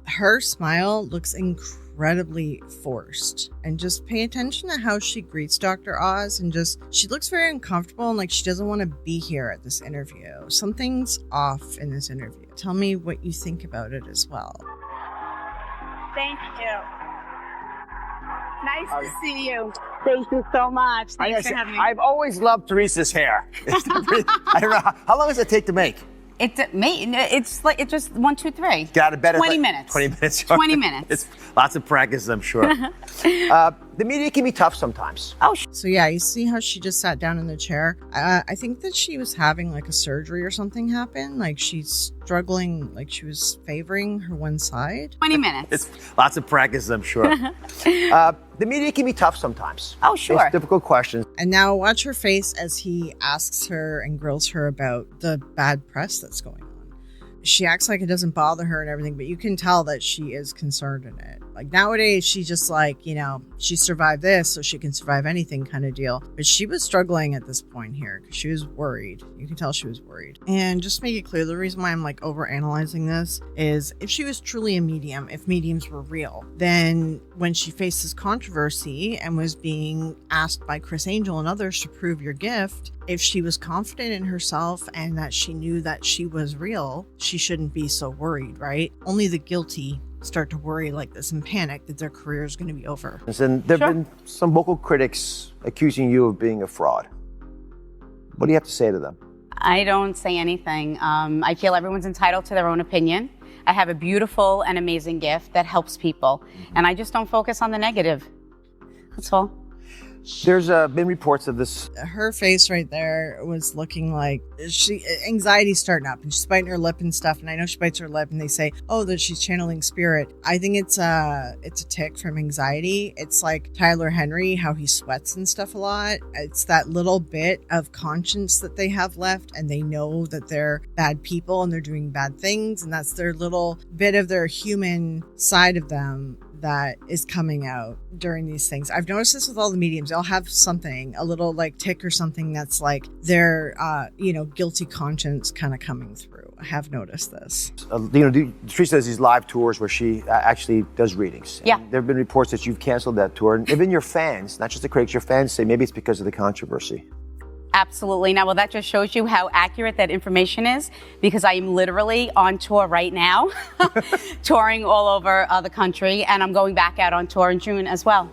Her smile looks incredibly forced, and just pay attention to how she greets Dr. Oz, and she looks very uncomfortable and like she doesn't want to be here at this interview. Something's off in this interview. Tell me what you think about it as well. Thank you. Nice to see you. Thank you so much. Thanks for having me. I've always loved Theresa's hair. I don't know, how long does it take to make? It's just 1, 2, 3. Get out of bed. 20 minutes. 20 minutes. 20 minutes. It's lots of practice, I'm sure. The media can be tough sometimes. So yeah, you see how she just sat down in the chair? I think that she was having like a surgery or something happen. Like she's struggling, like she was favoring her one side. 20 minutes. It's lots of practice, I'm sure. The media can be tough sometimes. Oh, sure. It's difficult questions. And now watch her face as he asks her and grills her about the bad press that's going on. She acts like it doesn't bother her and everything, but you can tell that she is concerned in it. Like nowadays, she's just like, you know, she survived this, so she can survive anything kind of deal. But she was struggling at this point here because she was worried. You can tell she was worried. And just to make it clear, the reason why I'm like overanalyzing this is if she was truly a medium, if mediums were real, then when she faced this controversy and was being asked by Chris Angel and others to prove your gift, if she was confident in herself and that she knew that she was real, she shouldn't be so worried, right? Only the guilty start to worry like this and panic that their career is going to be over. And there have been some vocal critics accusing you of being a fraud. What do you have to say to them? I don't say anything. I feel everyone's entitled to their own opinion. I have a beautiful and amazing gift that helps people, and I just don't focus on the negative. That's all. There's been reports of this. Her face right there was looking like anxiety's starting up, and she's biting her lip and stuff. And I know she bites her lip, and they say, "Oh, that she's channeling spirit." I think it's a tick from anxiety. It's like Tyler Henry, how he sweats and stuff a lot. It's that little bit of conscience that they have left, and they know that they're bad people and they're doing bad things, and that's their little bit of their human side of them that is coming out during these things. I've noticed this with all the mediums. They'll have something, a little like tick or something that's like their, guilty conscience kind of coming through. I have noticed this. Theresa does these live tours where she actually does readings. Yeah. There have been reports that you've canceled that tour. And even your fans, not just the critics, your fans say maybe it's because of the controversy. Absolutely. Now, well, that just shows you how accurate that information is, because I am literally on tour right now, touring all over the country, and I'm going back out on tour in June as well.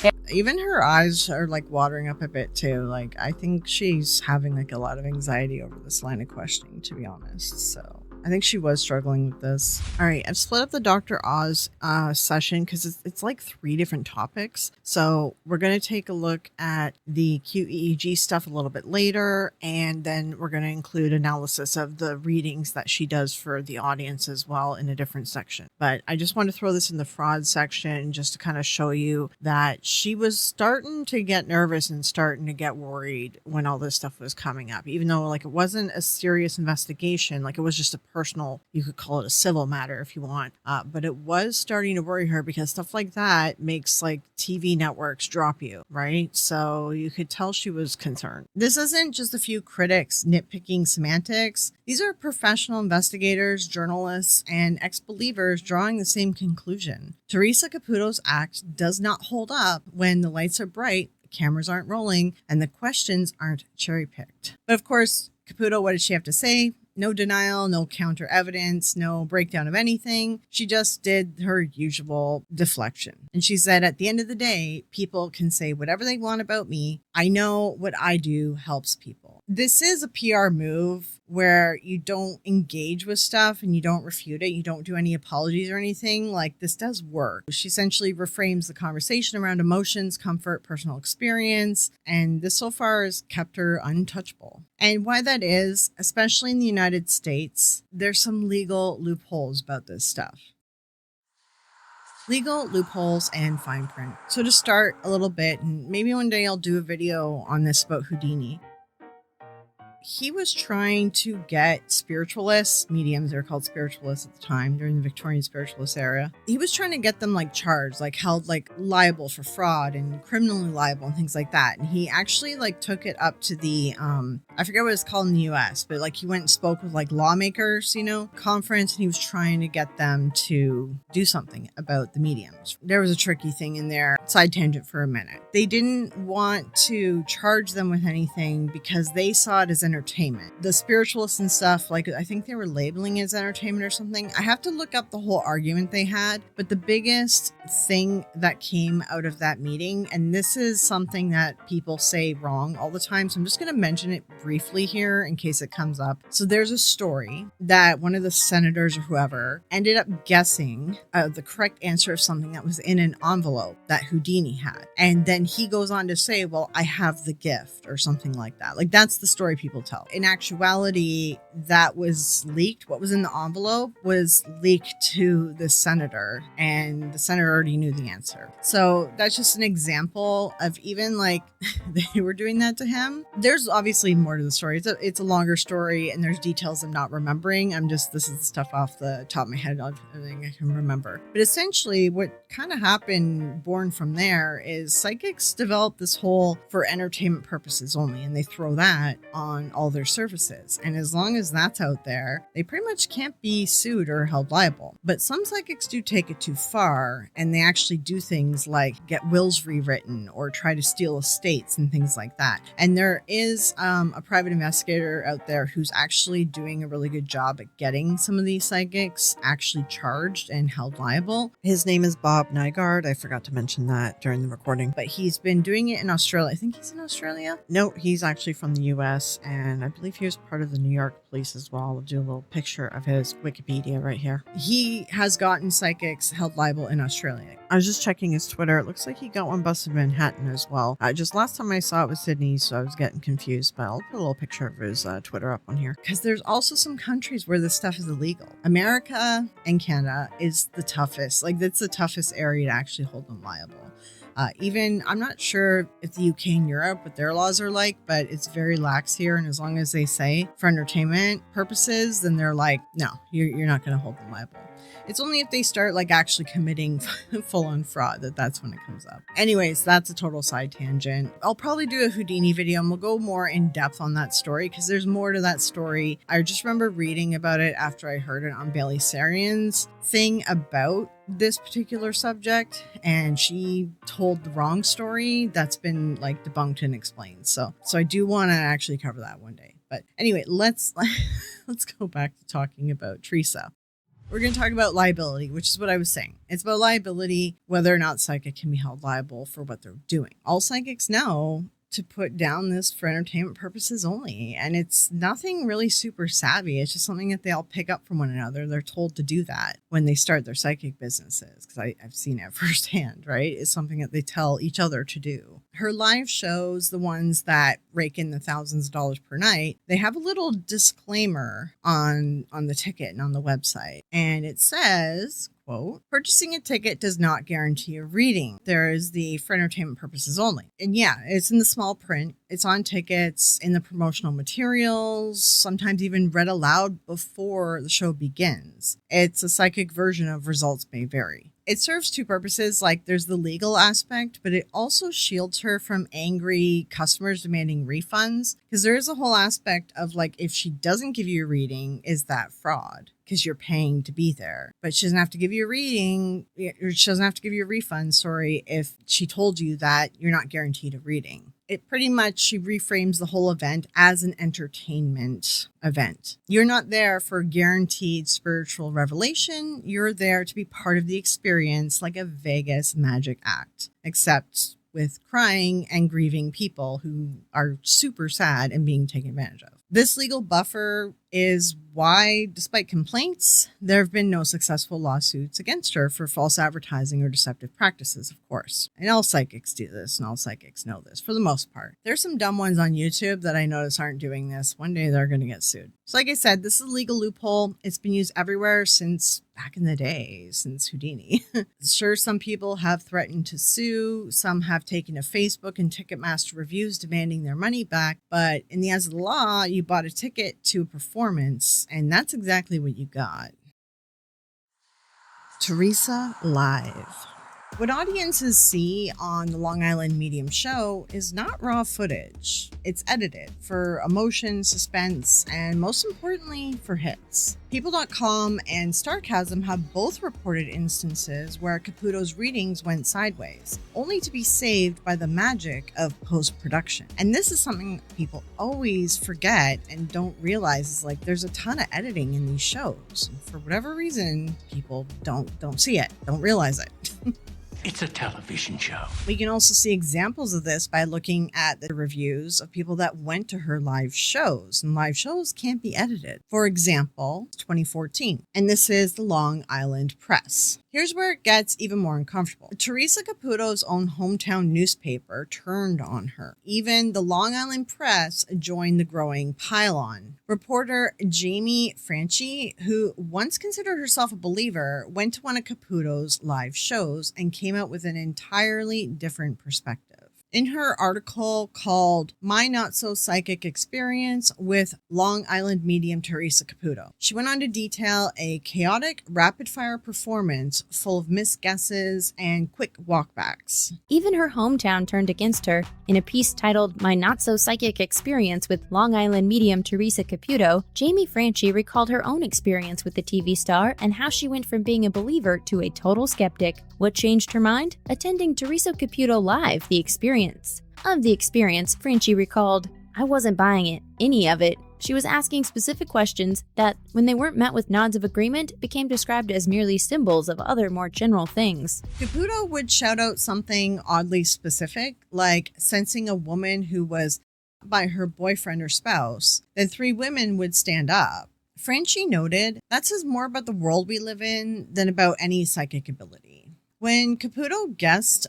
Yeah. Even her eyes are like watering up a bit too. Like I think she's having like a lot of anxiety over this line of questioning, to be honest. So I think she was struggling with this. All right, I've split up the Dr. Oz session because it's like 3 different topics. So we're going to take a look at the QEEG stuff a little bit later, and then we're going to include analysis of the readings that she does for the audience as well in a different section. But I just want to throw this in the fraud section just to kind of show you that she was starting to get nervous and starting to get worried when all this stuff was coming up, even though like it wasn't a serious investigation, like it was just a personal, you could call it a civil matter if you want, but it was starting to worry her because stuff like that makes like TV networks drop you, right? So you could tell she was concerned. This isn't just a few critics nitpicking semantics. These are professional investigators, journalists, and ex-believers drawing the same conclusion. Theresa Caputo's act does not hold up when the lights are bright, the cameras aren't rolling, and the questions aren't cherry-picked. But of course, Caputo, what did she have to say? No denial, no counter evidence, no breakdown of anything. She just did her usual deflection. And she said, at the end of the day, people can say whatever they want about me. I know what I do helps people. This is a PR move where you don't engage with stuff and you don't refute it. You don't do any apologies or anything. Like, this does work. She essentially reframes the conversation around emotions, comfort, personal experience. And this so far has kept her untouchable. And why that is, especially in the United States, there's some legal loopholes about this stuff. Legal loopholes and fine print. So to start a little bit, and maybe one day I'll do a video on this about Houdini. He was trying to get spiritualists, mediums, they were called spiritualists at the time during the Victorian spiritualist era. He was trying to get them like charged, like held like liable for fraud and criminally liable and things like that. And he actually like took it up to the, I forget what it's called in the US, but like he went and spoke with like lawmakers, conference, and he was trying to get them to do something about the mediums. There was a tricky thing in there. Side tangent for a minute. They didn't want to charge them with anything because they saw it as entertainment. The spiritualists and stuff, like I think they were labeling it as entertainment or something. I have to look up the whole argument they had, but the biggest thing that came out of that meeting, and this is something that people say wrong all the time, so I'm just going to mention it briefly here in case it comes up. So there's a story that one of the senators or whoever ended up guessing the correct answer of something that was in an envelope that Houdini had. And then he goes on to say, well, I have the gift or something like that. Like, that's the story people tell. In actuality, that was leaked. What was in the envelope was leaked to the senator, and the senator already knew the answer. So that's just an example of even like they were doing that to him. There's obviously more to the story. It's a longer story, and there's details I'm not remembering. This is the stuff off the top of my head, everything I can remember. But essentially what kind of happened born from there is psychics developed this whole for entertainment purposes only, and they throw that on all their services. And as long as that's out there, they pretty much can't be sued or held liable. But some psychics do take it too far, and they actually do things like get wills rewritten or try to steal estates and things like that. And there is a private investigator out there who's actually doing a really good job at getting some of these psychics actually charged and held liable. His name is Bob Nygaard. I forgot to mention that during the recording, but he's been doing it in Australia. I think he's in Australia. No, he's actually from the US, and I believe he was part of the New York police as well. I'll do a little picture of his Wikipedia right here. He has gotten psychics held liable in Australia. I was just checking his Twitter. It looks like he got one busted in Manhattan as well. Just last time I saw it was Sydney, so I was getting confused, but I'll put a little picture of his Twitter up on here. Because there's also some countries where this stuff is illegal. America and Canada is the toughest. Like, that's the toughest area to actually hold them liable. Even, I'm not sure if the UK and Europe, what their laws are like, but it's very lax here. And as long as they say for entertainment purposes, then they're like, no, you're not going to hold them liable. It's only if they start like actually committing full-on fraud that's when it comes up. Anyways, that's a total side tangent. I'll probably do a Houdini video and we'll go more in depth on that story because there's more to that story. I just remember reading about it after I heard it on Bailey Sarian's thing about this particular subject, and she told the wrong story that's been like debunked and explained. So I do want to actually cover that one day. But anyway, let's go back to talking about Theresa. We're going to talk about liability, which is what I was saying. It's about liability, whether or not psychic can be held liable for what they're doing. All psychics know to put down this for entertainment purposes only. And it's nothing really super savvy. It's just something that they all pick up from one another. They're told to do that when they start their psychic businesses. Because I've seen it firsthand, right? It's something that they tell each other to do. Her live shows, the ones that rake in the thousands of dollars per night, they have a little disclaimer on the ticket and on the website. And it says, quote, purchasing a ticket does not guarantee a reading. There is the for entertainment purposes only. And yeah, it's in the small print. It's on tickets, in the promotional materials, sometimes even read aloud before the show begins. It's a psychic version of results may vary. It serves two purposes, like there's the legal aspect, but it also shields her from angry customers demanding refunds. Because there is a whole aspect of like, if she doesn't give you a reading, is that fraud? Because you're paying to be there. But she doesn't have to give you a reading, or she doesn't have to give you a refund, if she told you that you're not guaranteed a reading. It pretty much, she reframes the whole event as an entertainment event. You're not there for guaranteed spiritual revelation. You're there to be part of the experience, like a Vegas magic act, except with crying and grieving people who are super sad and being taken advantage of. This legal buffer is why, despite complaints, there have been no successful lawsuits against her for false advertising or deceptive practices, of course. And all psychics do this, and all psychics know this, for the most part. There's some dumb ones on YouTube that I notice aren't doing this. One day they're going to get sued. So like I said, this is a legal loophole. It's been used everywhere since back in the day, since Houdini. Sure, some people have threatened to sue. Some have taken to Facebook and Ticketmaster reviews demanding their money back. But in the eyes of the law, you bought a ticket to a performance, and that's exactly what you got. Theresa Live. What audiences see on the Long Island Medium show is not raw footage. It's edited for emotion, suspense, and most importantly, for hits. People.com and Starcasm have both reported instances where Caputo's readings went sideways, only to be saved by the magic of post-production. And this is something people always forget and don't realize is like there's a ton of editing in these shows. And for whatever reason, people don't see it, don't realize it. It's a television show. We can also see examples of this by looking at the reviews of people that went to her live shows, and live shows can't be edited. For example, 2014, and this is the Long Island Press. Here's where it gets even more uncomfortable. Theresa Caputo's own hometown newspaper turned on her. Even the Long Island Press joined the growing pile-on. Reporter Jamie Franchi, who once considered herself a believer, went to one of Caputo's live shows and came out with an entirely different perspective. In her article called My Not So Psychic Experience with Long Island Medium Theresa Caputo, she went on to detail a chaotic, rapid-fire performance full of misguesses and quick walkbacks. Even her hometown turned against her. In a piece titled My Not So Psychic Experience with Long Island Medium Theresa Caputo, Jamie Franchi recalled her own experience with the TV star and how she went from being a believer to a total skeptic. What changed her mind? Attending Theresa Caputo live, the experience. Of the experience, Franchi recalled, I wasn't buying it, any of it. She was asking specific questions that, when they weren't met with nods of agreement, became described as merely symbols of other more general things. Caputo would shout out something oddly specific, like sensing a woman who was by her boyfriend or spouse. Then 3 women would stand up. Franchi noted, that says more about the world we live in than about any psychic ability. When Caputo guessed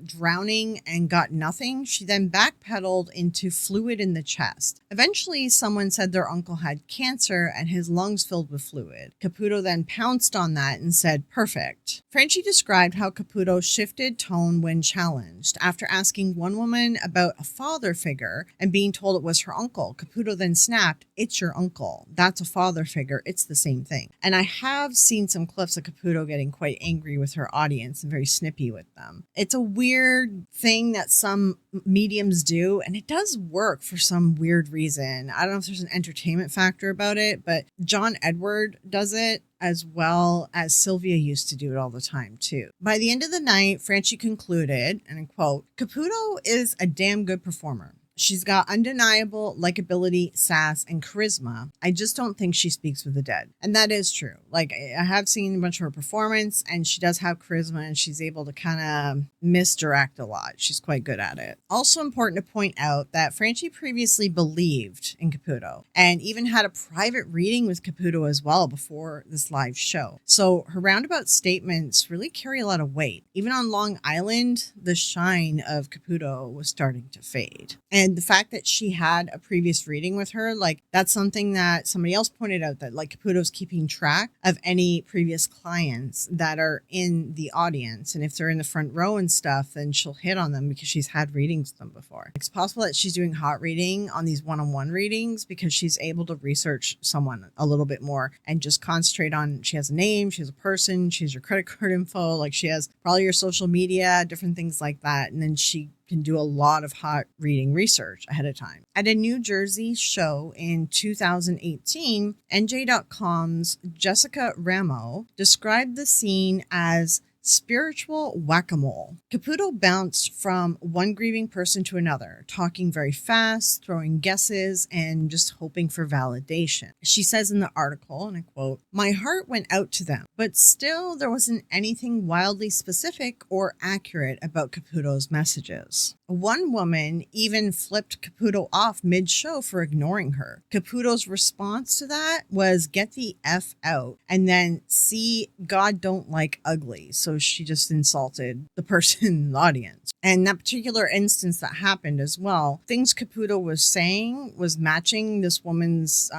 drowning and got nothing, she then backpedaled into fluid in the chest. Eventually, someone said their uncle had cancer and his lungs filled with fluid. Caputo then pounced on that and said, perfect. Franchi described how Caputo shifted tone when challenged. After asking one woman about a father figure and being told it was her uncle, Caputo then snapped, it's your uncle. That's a father figure. It's the same thing. And I have seen some clips of Caputo getting quite angry with her audience and very snippy with them. It's a weird thing that some mediums do, and it does work for some weird reason. I don't know if there's an entertainment factor about it, but John Edward does it, as well as Sylvia used to do it all the time too. By the end of the night, Franchi concluded, and I quote, Caputo is a damn good performer. She's got undeniable likability, sass, and charisma. I just don't think she speaks for the dead. And that is true. Like, I have seen a bunch of her performance, and she does have charisma, and she's able to kind of misdirect a lot. She's quite good at it. Also important to point out that Franchi previously believed in Caputo, and even had a private reading with Caputo as well before this live show. So her roundabout statements really carry a lot of weight. Even on Long Island, the shine of Caputo was starting to fade. And the fact that she had a previous reading with her, like, that's something that somebody else pointed out, that like Caputo's keeping track of any previous clients that are in the audience. And if they're in the front row and stuff, then she'll hit on them because she's had readings with them before. It's possible that she's doing hot reading on these one-on-one readings because she's able to research someone a little bit more and just concentrate on, she has a name, she has a person, she has your credit card info, like she has probably your social media, different things like that. And then she can do a lot of hot reading research ahead of time. At a New Jersey show in 2018, NJ.com's Jessica Ramo described the scene as spiritual whack-a-mole. Caputo bounced from one grieving person to another, talking very fast, throwing guesses, and just hoping for validation. She says in the article, and I quote, "My heart went out to them, but still there wasn't anything wildly specific or accurate about Caputo's messages. One woman even flipped Caputo off mid-show for ignoring her. Caputo's response to that was, get the F out, and then see, God don't like ugly. So she just insulted the person in the audience. And that particular instance that happened as well, things Caputo was saying was matching this woman's,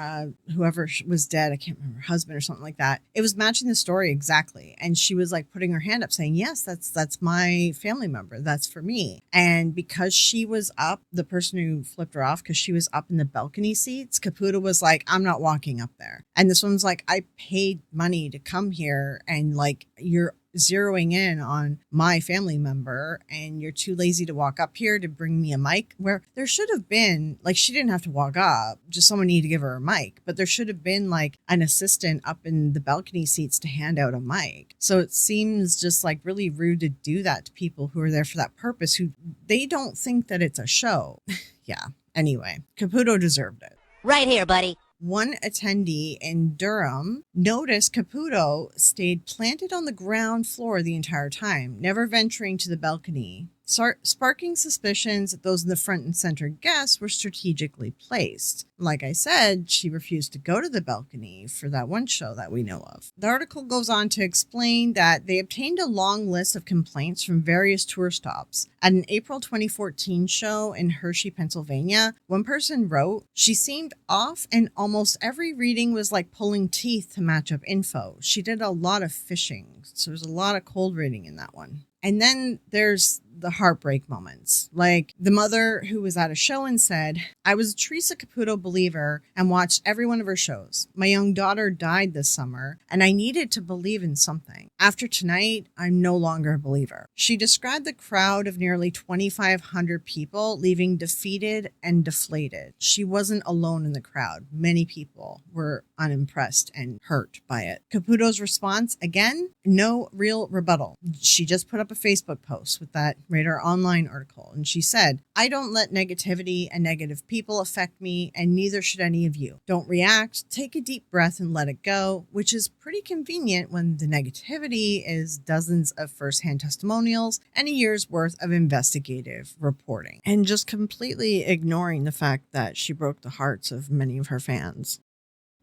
whoever was dead, I can't remember, her husband or something like that. It was matching the story exactly. And she was like putting her hand up saying, yes, that's my family member. That's for me. And because she was up, the person who flipped her off, because she was up in the balcony seats, Caputo was like, I'm not walking up there. And this woman's like, I paid money to come here, and like, you're zeroing in on my family member and you're too lazy to walk up here to bring me a mic, where there should have been, like, she didn't have to walk up, just someone needed to give her a mic, but there should have been like an assistant up in the balcony seats to hand out a mic. So it seems just like really rude to do that to people who are there for that purpose, who they don't think that it's a show. Yeah. Anyway, Caputo deserved it. Right here, buddy. One attendee in Durham noticed Caputo stayed planted on the ground floor the entire time, never venturing to the balcony, sparking suspicions that those in the front and center guests were strategically placed. Like I said, she refused to go to the balcony for that one show that we know of. The article goes on to explain that they obtained a long list of complaints from various tour stops. At an April 2014 show in Hershey, Pennsylvania, one person wrote, "She seemed off and almost every reading was like pulling teeth to match up info. She did a lot of fishing." So there's a lot of cold reading in that one. And then there's the heartbreak moments. Like the mother who was at a show and said, "I was a Theresa Caputo believer and watched every one of her shows. My young daughter died this summer and I needed to believe in something. After tonight, I'm no longer a believer." She described the crowd of nearly 2,500 people leaving defeated and deflated. She wasn't alone in the crowd. Many people were unimpressed and hurt by it. Caputo's response, again, no real rebuttal. She just put up a Facebook post with that Radar Online article, and she said, "I don't let negativity and negative people affect me, and neither should any of you. Don't react, take a deep breath and let it go," which is pretty convenient when the negativity is dozens of first-hand testimonials and a year's worth of investigative reporting, and just completely ignoring the fact that she broke the hearts of many of her fans.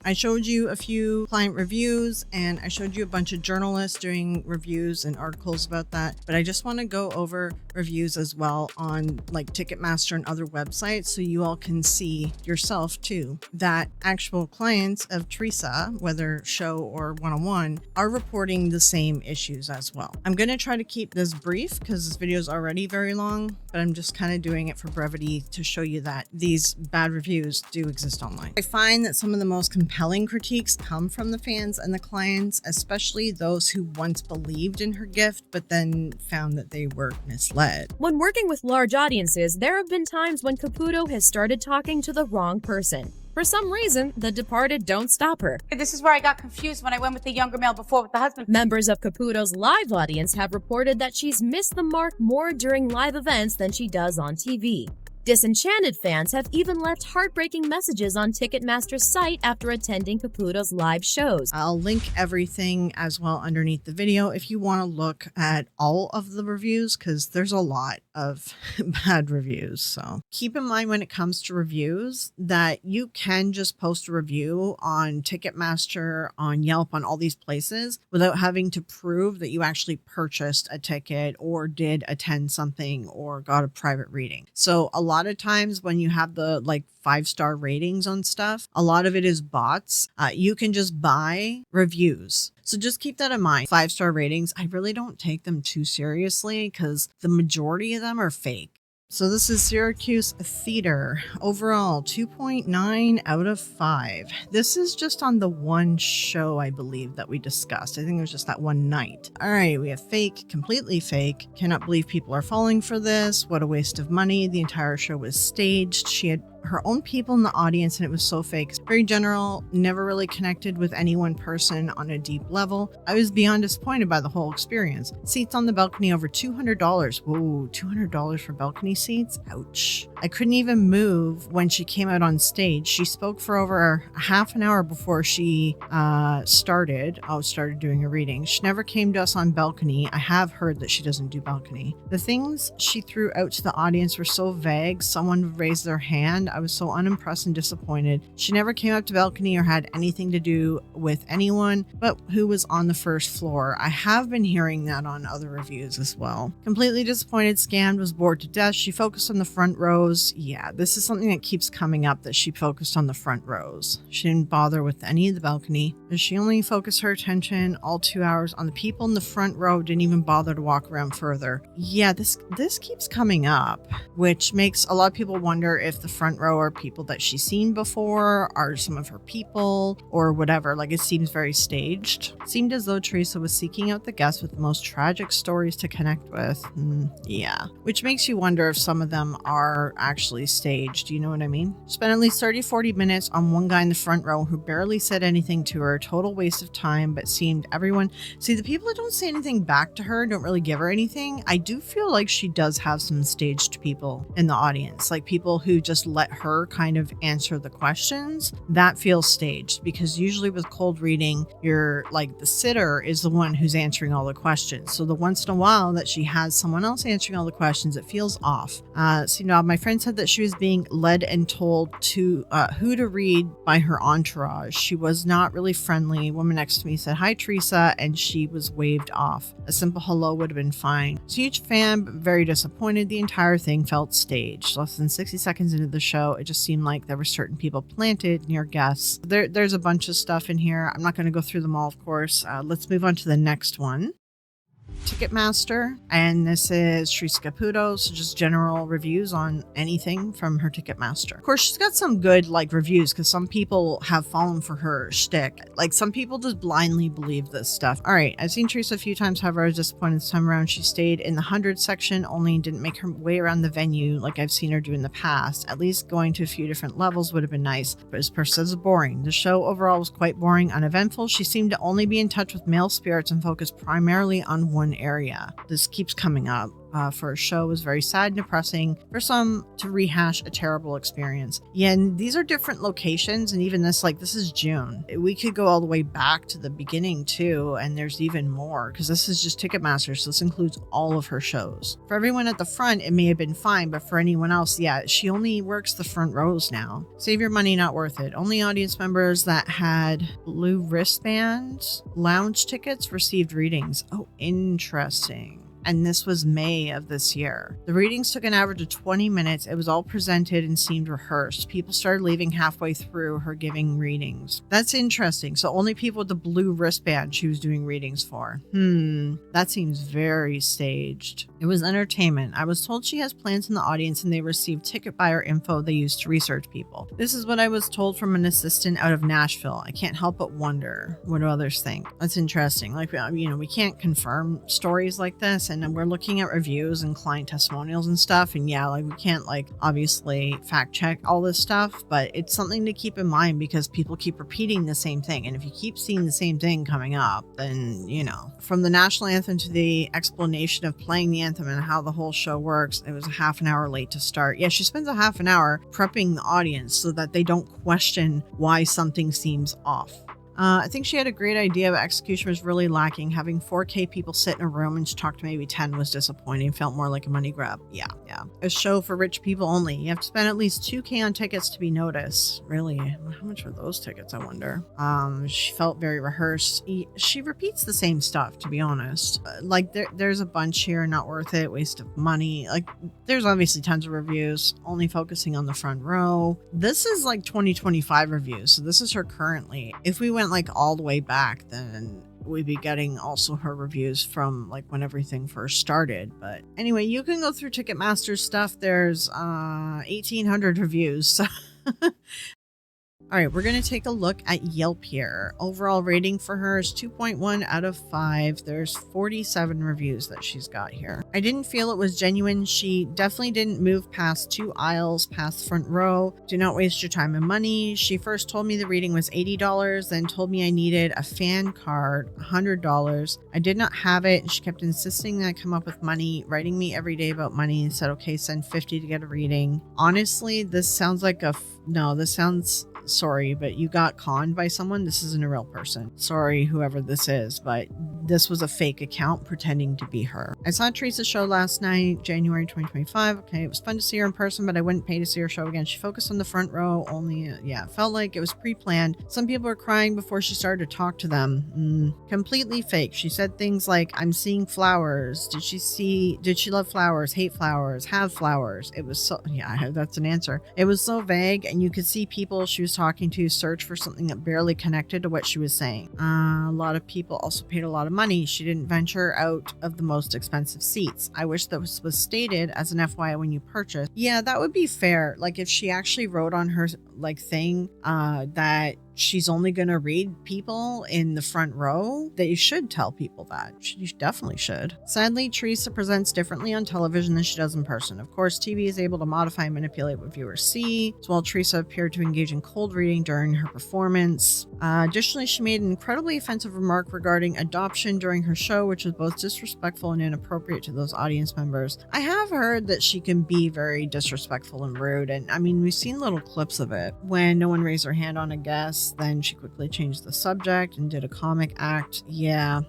I showed you a few client reviews and I showed you a bunch of journalists doing reviews and articles about that, but I just want to go over reviews as well on like Ticketmaster and other websites so you all can see yourself too that actual clients of Theresa, whether show or one-on-one, are reporting the same issues as well. I'm going to try to keep this brief because this video is already very long, but I'm just kind of doing it for brevity to show you that these bad reviews do exist online. I find that some of the most compelling critiques come from the fans and the clients, especially those who once believed in her gift but then found that they were misled. When working with large audiences, there have been times when Caputo has started talking to the wrong person. For some reason, the departed don't stop her. This is where I got confused when I went with the younger male before with the husband. Members of Caputo's live audience have reported that she's missed the mark more during live events than she does on TV. Disenchanted fans have even left heartbreaking messages on Ticketmaster's site after attending Caputo's live shows. I'll link everything as well underneath the video if you want to look at all of the reviews, because there's a lot of bad reviews. So keep in mind when it comes to reviews that you can just post a review on Ticketmaster, on Yelp, on all these places without having to prove that you actually purchased a ticket or did attend something or got a private reading. So a lot of times when you have the like 5-star ratings on stuff, a lot of it is bots. You can just buy reviews. So just keep that in mind. 5-star ratings, I really don't take them too seriously because the majority of them are fake. So this is Syracuse Theater. Overall, 2.9 out of 5. This is just on the one show, I believe, that we discussed. I think it was just that one night. All right, we have fake, completely fake. Cannot believe people are falling for this. What a waste of money. The entire show was staged. She had her own people in the audience and it was so fake. Very general, never really connected with any one person on a deep level. I was beyond disappointed by the whole experience. Seats on the balcony over $200. Whoa, $200 for balcony seats? Ouch. I couldn't even move when she came out on stage. She spoke for over a half an hour before she started doing a reading. She never came to us on balcony. I have heard that she doesn't do balcony. The things she threw out to the audience were so vague. Someone would raise their hand. I was so unimpressed and disappointed. She never came up to balcony or had anything to do with anyone but who was on the first floor. I have been hearing that on other reviews as well. Completely disappointed, scammed, was bored to death. She focused on the front rows. Yeah, this is something that keeps coming up, that she focused on the front rows. She didn't bother with any of the balcony. She only focused her attention all 2 hours on the people in the front row, didn't even bother to walk around further. Yeah, this keeps coming up, which makes a lot of people wonder if the front row are people that she's seen before, are some of her people, or whatever. Like, it seems very staged. It seemed as though Theresa was seeking out the guests with the most tragic stories to connect with. Yeah, which makes you wonder if some of them are actually staged. You know what I mean? Spent at least 30-40 minutes on one guy in the front row who barely said anything to her. Total waste of time, but seemed everyone... See, the people that don't say anything back to her, don't really give her anything, I do feel like she does have some staged people in the audience, like people who just let let her kind of answer the questions, that feels staged, because usually with cold reading, you're like the sitter is the one who's answering all the questions. So the once in a while that she has someone else answering all the questions, it feels off. So my friend said that she was being led and told to who to read by her entourage. She was not really friendly. A woman next to me said, "Hi, Theresa," and she was waved off. A simple hello would have been fine. So huge fan, but very disappointed. The entire thing felt staged. Less than 60 seconds into the show, it just seemed like there were certain people planted near guests. There's a bunch of stuff in here. I'm not going to go through them all, of course. Let's move on to the next one. Ticketmaster, and this is Theresa Caputo, so just general reviews on anything from her Ticketmaster. Of course, she's got some good reviews, because some people have fallen for her shtick. Some people just blindly believe this stuff. All right, I've seen Theresa a few times. However, I was disappointed this time around. She stayed in the 100 section, only didn't make her way around the venue like I've seen her do in the past. At least going to a few different levels would have been nice, but this person says boring. The show overall was quite boring, uneventful. She seemed to only be in touch with male spirits and focus primarily on one area. This keeps coming up. For a show was very sad and depressing. For some to rehash a terrible experience. Yeah, and these are different locations, and even this is June. We could go all the way back to the beginning too, and there's even more, because this is just Ticketmaster, so this includes all of her shows. For everyone at the front, it may have been fine, but for anyone else, yeah, she only works the front rows now. Save your money, not worth it. Only audience members that had blue wristbands, lounge tickets received readings. Oh, interesting. And this was May of this year. The readings took an average of 20 minutes. It was all presented and seemed rehearsed. People started leaving halfway through her giving readings. That's interesting. So only people with the blue wristband she was doing readings for. That seems very staged. It was entertainment. I was told she has plants in the audience and they received ticket buyer info they use to research people. This is what I was told from an assistant out of Nashville. I can't help but wonder, what do others think? That's interesting. We can't confirm stories like this, and we're looking at reviews and client testimonials and stuff, and we can't obviously fact check all this stuff, but it's something to keep in mind, because people keep repeating the same thing, and if you keep seeing the same thing coming up, then from the national anthem to the explanation of playing the anthem and how the whole show works, it was a half an hour late to start. Yeah, she spends a half an hour prepping the audience so that they don't question why something seems off. I think she had a great idea, but execution was really lacking. Having 4K people sit in a room and she talked to maybe 10 was disappointing. Felt more like a money grab. Yeah. A show for rich people only. You have to spend at least $2K on tickets to be noticed. Really? How much were those tickets, I wonder? She felt very rehearsed. She repeats the same stuff, to be honest. There's a bunch here, not worth it, waste of money. There's obviously tons of reviews, only focusing on the front row. This is 2025 reviews, so this is her currently. If we went all the way back, then we'd be getting also her reviews from when everything first started. But anyway, you can go through Ticketmaster's stuff. There's 1,800 reviews. So all right, we're going to take a look at Yelp here. Overall rating for her is 2.1 out of 5. There's 47 reviews that she's got here. I didn't feel it was genuine. She definitely didn't move past 2 aisles, past front row. Do not waste your time and money. She first told me the reading was $80, then told me I needed a fan card, $100. I did not have it, and she kept insisting that I come up with money, writing me every day about money, and said, okay, send $50 to get a reading. Honestly, this sounds like sorry, but you got conned by someone. This isn't a real person. Sorry, whoever this is, but this was a fake account pretending to be her. I saw Theresa's show last night, January 2025. Okay, it was fun to see her in person, but I wouldn't pay to see her show again. She focused on the front row only. It felt like it was pre-planned. Some people were crying before she started to talk to them. Completely fake. She said things like, I'm seeing flowers. Did she love flowers, hate flowers, have flowers? It was so, that's an answer. It was so vague, and you could see people she was talking to search for something that barely connected to what she was saying. A lot of people also paid a lot of money. She didn't venture out of the most expensive seats. I wish that was stated as an FYI when you purchase. Yeah, that would be fair. If she actually wrote on her thing that she's only going to read people in the front row, that you should tell people that. You definitely should. Sadly, Theresa presents differently on television than she does in person. Of course, TV is able to modify and manipulate what viewers see. As well, Theresa appeared to engage in cold reading during her performance. Additionally, she made an incredibly offensive remark regarding adoption during her show, which was both disrespectful and inappropriate to those audience members. I have heard that she can be very disrespectful and rude, and I mean, we've seen little clips of it. When no one raised their hand on a guest, then she quickly changed the subject and did a comic act. Yeah,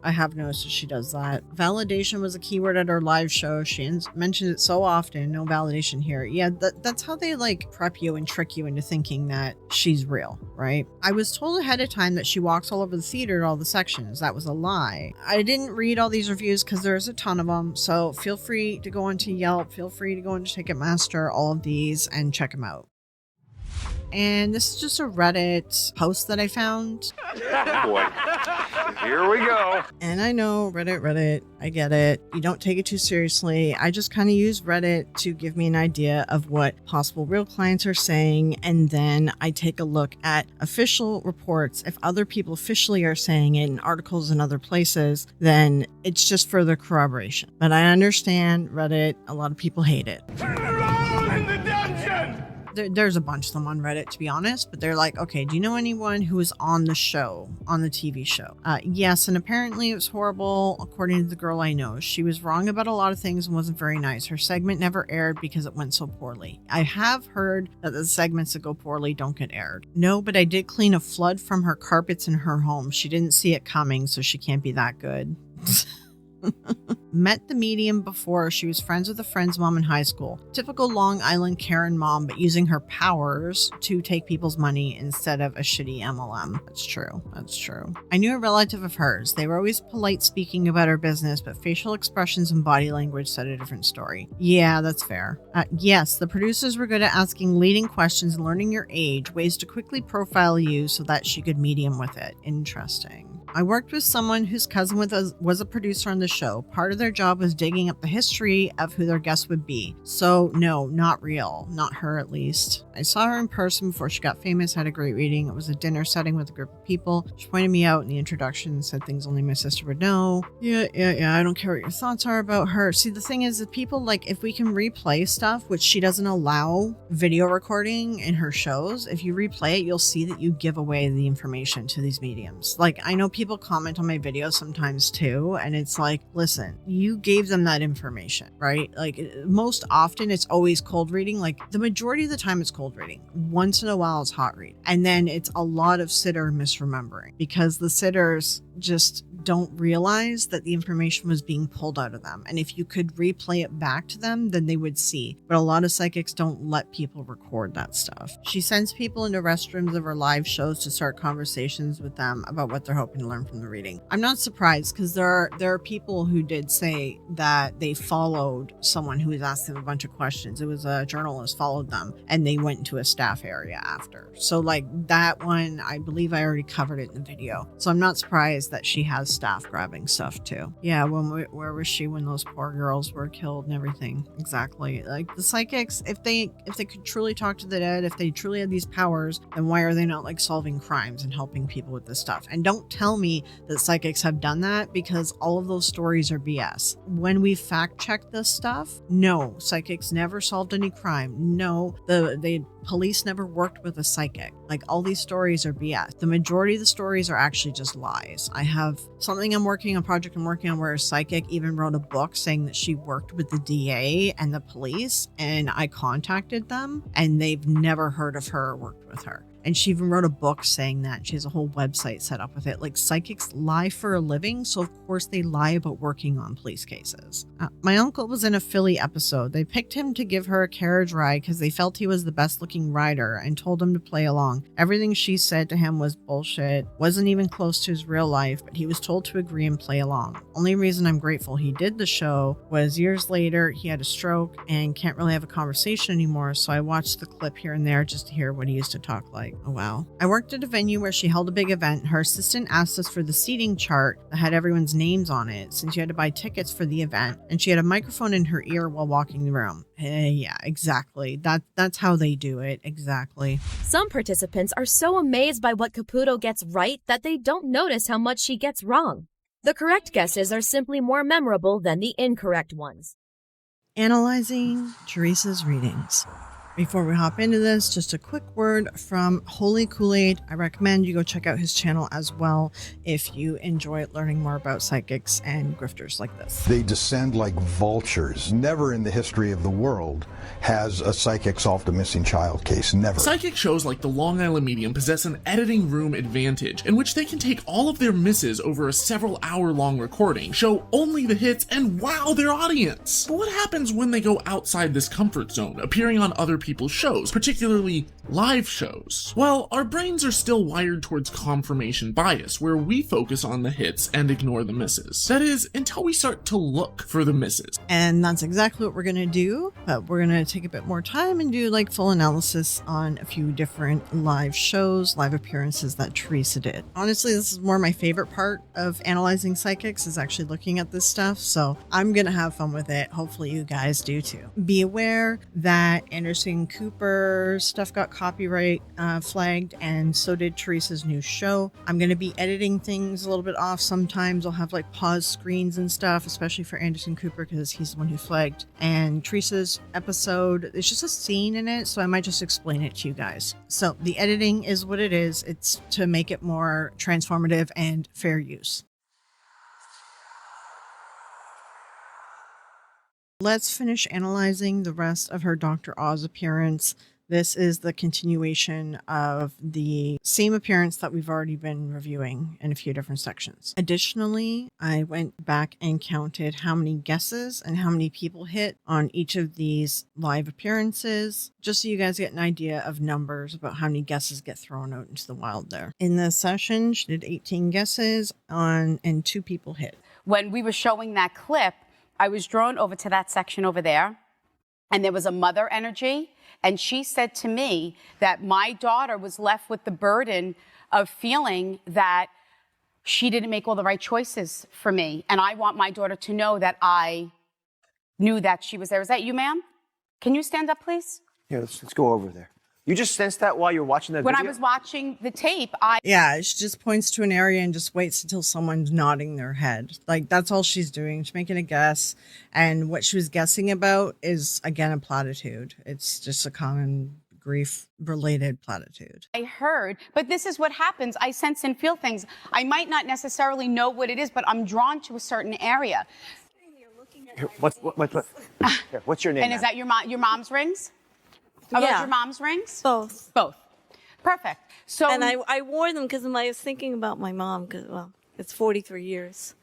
I have noticed that she does that. Validation was a keyword at her live show. She mentioned it so often. No validation here. Yeah, that's how they like prep you and trick you into thinking that she's real, right? I was told ahead of time that she walks all over the theater at all the sections. That was a lie. I didn't read all these reviews because there's a ton of them, so feel free to go onto Yelp, feel free to go into Ticketmaster, all of these, and check them out. And this is just a Reddit post that I found. Boy, here we go. And I know Reddit, I get it. You don't take it too seriously. I just kind of use Reddit to give me an idea of what possible real clients are saying. And then I take a look at official reports. If other people officially are saying it in articles and other places, then it's just further corroboration. But I understand Reddit. A lot of people hate it. Turn around in the dungeon! There's a bunch of them on Reddit, to be honest, but they're like, okay, do you know anyone who was on the show, on the TV show? Yes, and apparently it was horrible, according to the girl I know. She was wrong about a lot of things and wasn't very nice. Her segment never aired because it went so poorly. I have heard that the segments that go poorly don't get aired. No, but I did clean a flood from her carpets in her home. She didn't see it coming, so she can't be that good. Met the medium before. She was friends with a friend's mom in high school. Typical Long Island Karen mom, but using her powers to take people's money instead of a shitty MLM. That's true. I knew a relative of hers. They were always polite speaking about her business, but facial expressions and body language said a different story. Yeah, that's fair. Yes, the producers were good at asking leading questions and learning your age, ways to quickly profile you so that she could medium with it. Interesting. I worked with someone whose cousin was a producer on the show. Part of their job was digging up the history of who their guests would be. So no, not real. Not her, at least. I saw her in person before she got famous, had a great reading. It was a dinner setting with a group of people. She pointed me out in the introduction, said things only my sister would know. Yeah, I don't care what your thoughts are about her. See, the thing is that people, like, if we can replay stuff, which she doesn't allow video recording in her shows, if you replay it, you'll see that you give away the information to these mediums. Like, I know people comment on my videos sometimes too, and it's like, listen, you gave them that information, right? Like, most often it's always cold reading. Like, the majority of the time it's cold reading. Once in a while it's hot reading, and then it's a lot of sitter misremembering because the sitters just don't realize that the information was being pulled out of them. And if you could replay it back to them, then they would see. But a lot of psychics don't let people record that stuff. She sends people into restrooms of her live shows to start conversations with them about what they're hoping to learn from the reading. I'm not surprised because there are people who did say that they followed someone who was asking them a bunch of questions. It was a journalist followed them and they went into a staff area after. So like that one, I believe I already covered it in the video. So I'm not surprised that she has staff grabbing stuff too. Yeah, where was she when those poor girls were killed and everything? Exactly. Like the psychics, if they could truly talk to the dead, if they truly had these powers, then why are they not like solving crimes and helping people with this stuff? And don't tell me that psychics have done that, because all of those stories are BS. When we fact check this stuff, no, psychics never solved any crime. No, the police never worked with a psychic. Like, all these stories are BS. The majority of the stories are actually just lies. I have project I'm working on where a psychic even wrote a book saying that she worked with the DA and the police, and I contacted them and they've never heard of her or worked with her. And she even wrote a book saying that. She has a whole website set up with it. Like, psychics lie for a living, so of course they lie about working on police cases. My uncle was in a Philly episode. They picked him to give her a carriage ride because they felt he was the best looking rider and told him to play along. Everything she said to him was bullshit, wasn't even close to his real life, but he was told to agree and play along. Only reason I'm grateful he did the show was years later he had a stroke and can't really have a conversation anymore, so I watched the clip here and there just to hear what he used to talk like. Oh wow. I worked at a venue where she held a big event. Her assistant asked us for the seating chart that had everyone's names on it, since you had to buy tickets for the event, and she had a microphone in her ear while walking the room. Yeah, exactly. That's how they do it. Exactly. Some participants are so amazed by what Caputo gets right that they don't notice how much she gets wrong. The correct guesses are simply more memorable than the incorrect ones. Analyzing Theresa's readings. Before we hop into this, just a quick word from Holy Kool-Aid. I recommend you go check out his channel as well if you enjoy learning more about psychics and grifters like this. They descend like vultures. Never in the history of the world has a psychic solved a missing child case. Never. Psychic shows like the Long Island Medium possess an editing room advantage in which they can take all of their misses over a several hour-long recording, show only the hits, and wow their audience. But what happens when they go outside this comfort zone, appearing on other people's shows, particularly live shows? Well, our brains are still wired towards confirmation bias, where we focus on the hits and ignore the misses. That is, until we start to look for the misses. And that's exactly what we're going to do, but we're going to take a bit more time and do like full analysis on a few different live shows, live appearances that Theresa did. Honestly, this is more my favorite part of analyzing psychics, is actually looking at this stuff, so I'm going to have fun with it. Hopefully you guys do too. Be aware that Anderson Cooper stuff got copyright flagged, and so did Theresa's new show. I'm going to be editing things a little bit off. Sometimes I'll have like pause screens and stuff, especially for Anderson Cooper because he's the one who flagged. And Theresa's episode, there's just a scene in it, so I might just explain it to you guys. So the editing is what it is. It's to make it more transformative and fair use. Let's finish analyzing the rest of her Dr. Oz appearance. This is the continuation of the same appearance that we've already been reviewing in a few different sections. Additionally, I went back and counted how many guesses and how many people hit on each of these live appearances, just so you guys get an idea of numbers about how many guesses get thrown out into the wild there. In this session, she did 18 guesses and 2 people hit. When we were showing that clip, I was drawn over to that section over there, and there was a mother energy, and she said to me that my daughter was left with the burden of feeling that she didn't make all the right choices for me, and I want my daughter to know that I knew that she was there. Is that you, ma'am? Can you stand up, please? Here, let's go over there. You just sensed that while you're watching that When video? I was watching the tape, Yeah, she just points to an area and just waits until someone's nodding their head. Like, that's all she's doing. She's making a guess. And what she was guessing about is, again, a platitude. It's just a common grief-related platitude. I heard, but this is what happens. I sense and feel things. I might not necessarily know what it is, but I'm drawn to a certain area. Here, what's your name? And is that your mom's rings? Are those your mom's rings? Both. Both. Perfect. So, and I wore them because I was thinking about my mom, because, well, it's 43 years.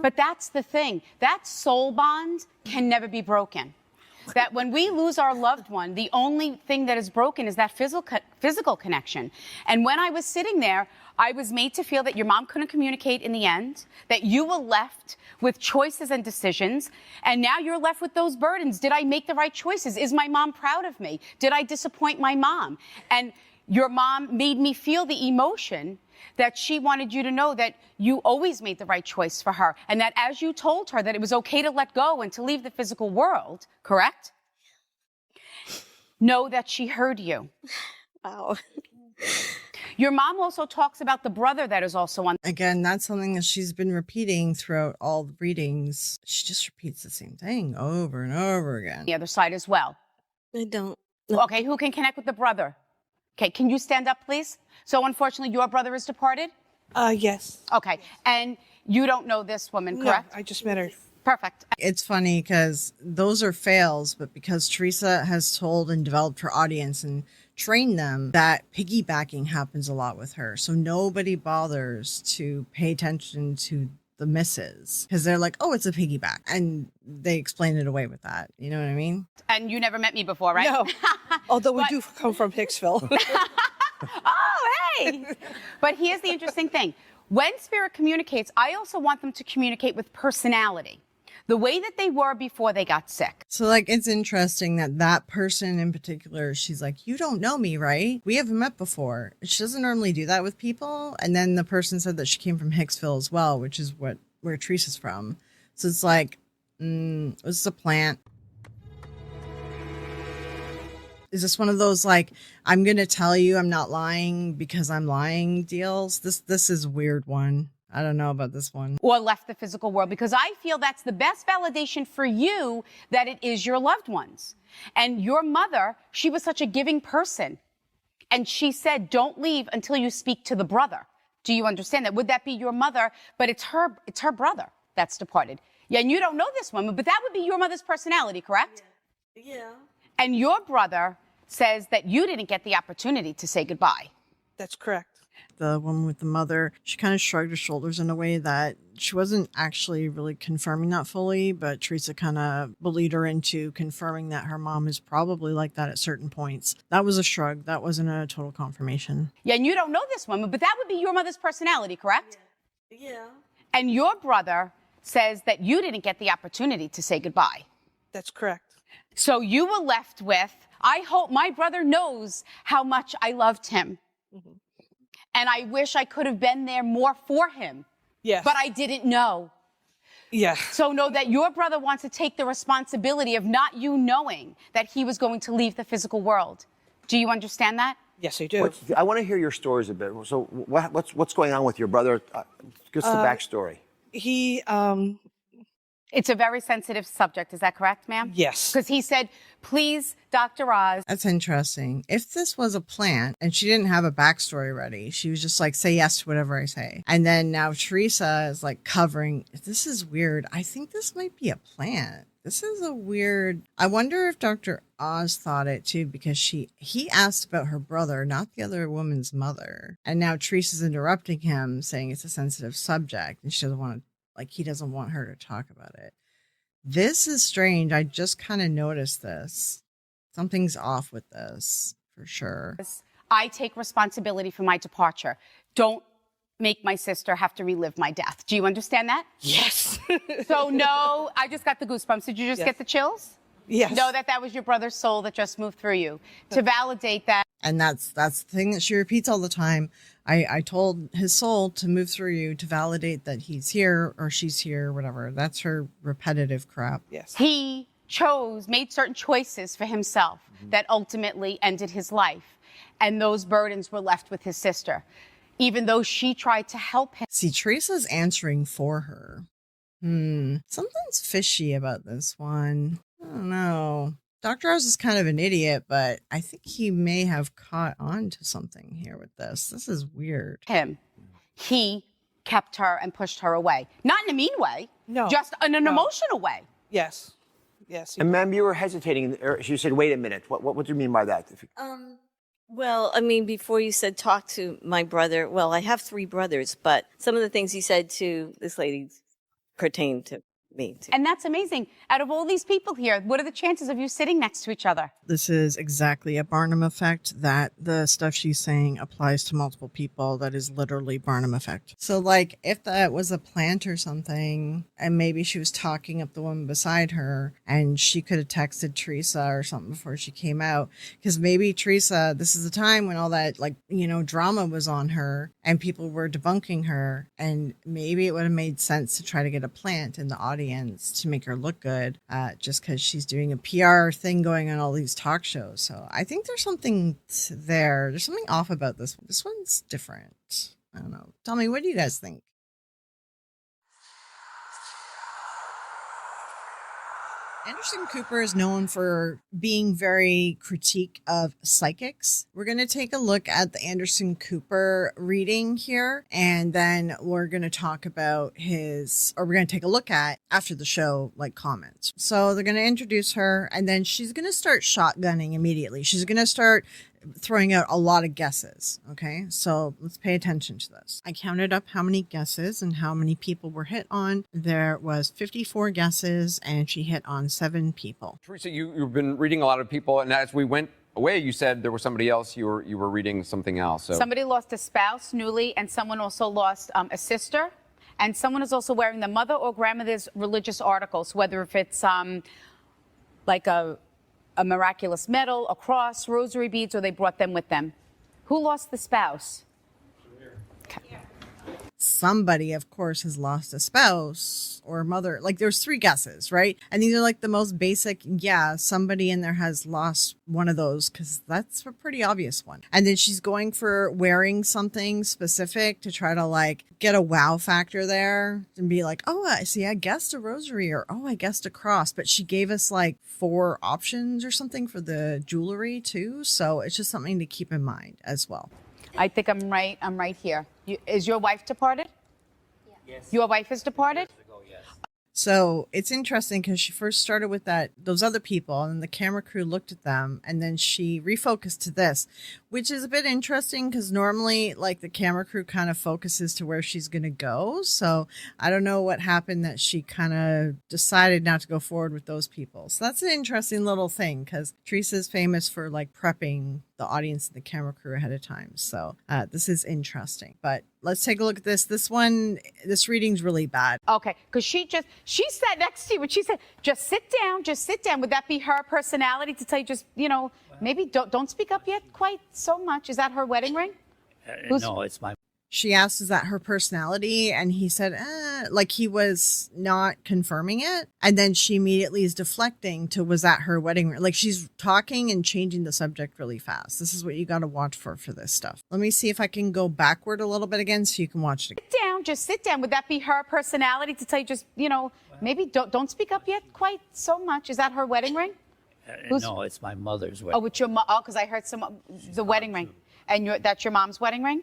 But that's the thing. That soul bond can never be broken. That when we lose our loved one, the only thing that is broken is that physical connection. And when I was sitting there, I was made to feel that your mom couldn't communicate in the end, that you were left with choices and decisions, and now you're left with those burdens. Did I make the right choices? Is my mom proud of me? Did I disappoint my mom? And your mom made me feel the emotion that she wanted you to know that you always made the right choice for her, and that as you told her that it was okay to let go and to leave the physical world, correct? Know that she heard you. Wow. Your mom also talks about the brother that is also on. Again, that's something that she's been repeating throughout all the readings. She just repeats the same thing over and over again. The other side as well. I don't. No. Okay, who can connect with the brother? Okay, can you stand up, please? So unfortunately, your brother is departed? Yes. Okay, and you don't know this woman, correct? No, I just met her. Perfect. It's funny because those are fails, but because Theresa has told and developed her audience and trained them, that piggybacking happens a lot with her. So nobody bothers to pay attention to the misses because they're like, oh, it's a piggyback. And they explain it away with that. You know what I mean? And you never met me before, right? No. Although we do come from Hicksville. Oh, hey! But here's the interesting thing. When spirit communicates, I also want them to communicate with personality. The way that they were before they got sick. So, like, it's interesting that that person in particular, she's like, you don't know me, right? We haven't met before. She doesn't normally do that with people. And then the person said that she came from Hicksville as well, which is where Theresa's from. So it's like, this is a plant. Is this one of those like, I'm going to tell you I'm not lying because I'm lying deals? This is a weird one. I don't know about this one. Or left the physical world, because I feel that's the best validation for you that it is your loved ones. And your mother, she was such a giving person. And she said, don't leave until you speak to the brother. Do you understand that? Would that be your mother? But it's her brother that's departed. Yeah, and you don't know this woman, but that would be your mother's personality, correct? Yeah. And your brother says that you didn't get the opportunity to say goodbye. That's correct. The woman with the mother, she kind of shrugged her shoulders in a way that she wasn't actually really confirming that fully, but Theresa kind of bullied her into confirming that her mom is probably like that at certain points. That was a shrug. That wasn't a total confirmation. Yeah, and you don't know this woman, but that would be your mother's personality, correct? Yeah. And your brother says that you didn't get the opportunity to say goodbye. That's correct. So you were left with, I hope my brother knows how much I loved him. Mm-hmm. And I wish I could have been there more for him. Yes. But I didn't know. Yeah. So know that your brother wants to take the responsibility of not you knowing that he was going to leave the physical world. Do you understand that? Yes, I do. I want to hear your stories a bit. So what's going on with your brother? What's the backstory? It's a very sensitive subject. Is that correct, ma'am? Yes. Because he said, please, Dr. Oz. That's interesting. If this was a plant and she didn't have a backstory ready, she was just like, say yes to whatever I say. And then now Theresa is like covering. This is weird. I think this might be a plant. This is a weird. I wonder if Dr. Oz thought it too, because he asked about her brother, not the other woman's mother. And now Theresa's interrupting him, saying it's a sensitive subject and she doesn't want to. Like, he doesn't want her to talk about it. This is strange. I just kind of noticed this. Something's off with this, for sure. I take responsibility for my departure. Don't make my sister have to relive my death. Do you understand that? Yes. So, no, I just got the goosebumps. Did you just get the chills? Yes. Know that was your brother's soul that just moved through you. To validate that. And that's the thing that she repeats all the time. I told his soul to move through you to validate that he's here or she's here, whatever. That's her repetitive crap. Yes. He made certain choices for himself that ultimately ended his life. And those burdens were left with his sister, even though she tried to help him. See, Theresa's answering for her. Something's fishy about this one. I don't know. Dr. Oz is kind of an idiot, but I think he may have caught on to something here with this. This is weird. He kept her and pushed her away. Not in a mean way. No. Just in an emotional way. Yes. Yes. And ma'am, you were hesitating. You said, wait a minute. What do you mean by that? Well, I mean, before you said talk to my brother, well, I have 3 brothers, but some of the things he said to this lady pertain to me too. And that's amazing. Out of all these people here, what are the chances of you sitting next to each other? This is exactly a Barnum effect, that the stuff she's saying applies to multiple people. That is literally Barnum effect. So like if that was a plant or something and maybe she was talking up the woman beside her and she could have texted Theresa or something before she came out, because maybe Theresa, this is the time when all that drama was on her and people were debunking her, and maybe it would have made sense to try to get a plant in the audience to make her look good, just because she's doing a PR thing going on all these talk shows. So I think there's something there. There's something off about this one. This one's different. I don't know. Tell me, what do you guys think? Anderson Cooper is known for being very critique of psychics. We're going to take a look at the Anderson Cooper reading here, and then we're going to talk about we're going to take a look at, after the show, comments. So they're going to introduce her, and then she's going to start shotgunning immediately. She's going to start throwing out a lot of guesses. Okay, so let's pay attention to this. I counted up how many guesses and how many people were hit on. There was 54 guesses, and she hit on 7 people. Theresa, you've been reading a lot of people, and as we went away, you said there was somebody else you were reading something else. So. Somebody lost a spouse newly, and someone also lost a sister, and someone is also wearing the mother or grandmother's religious articles, whether if it's like a miraculous medal, a cross, rosary beads, or they brought them with them. Who lost the spouse? Okay. somebody, of course, has lost a spouse or a mother. Like there's 3 guesses, right? And these are like the most basic. Yeah, somebody in there has lost one of those because that's a pretty obvious one. And then she's going for wearing something specific to try to like get a wow factor there and be like, oh, I see, I guessed a rosary, or oh, I guessed a cross. But she gave us like 4 options or something for the jewelry too. So it's just something to keep in mind as well. I think I'm right. I'm right here. Is your wife departed? Yes. Your wife is departed? So it's interesting because she first started with those other people, and the camera crew looked at them, and then she refocused to this, which is a bit interesting because normally like the camera crew kind of focuses to where she's going to go. So I don't know what happened that she kind of decided not to go forward with those people. So that's an interesting little thing because Theresa's famous for like prepping the audience and the camera crew ahead of time. So this is interesting, but let's take a look at this. This reading's really bad. Okay, because she sat next to you and she said, just sit down. Would that be her personality to tell you maybe don't speak up yet quite so much? Is that her wedding ring? No, it's my. She asked, is that her personality? And he said, like he was not confirming it. And then she immediately is deflecting to, was that her wedding ring? Like she's talking and changing the subject really fast. This is what you got to watch for this stuff. Let me see if I can go backward a little bit again so you can watch it again. Just sit down. Would that be her personality to tell you maybe don't speak up yet quite so much? Is that her wedding ring? No, it's my mother's wedding. Oh, it's your mom. Oh, because I heard the wedding ring. And that's your mom's wedding ring?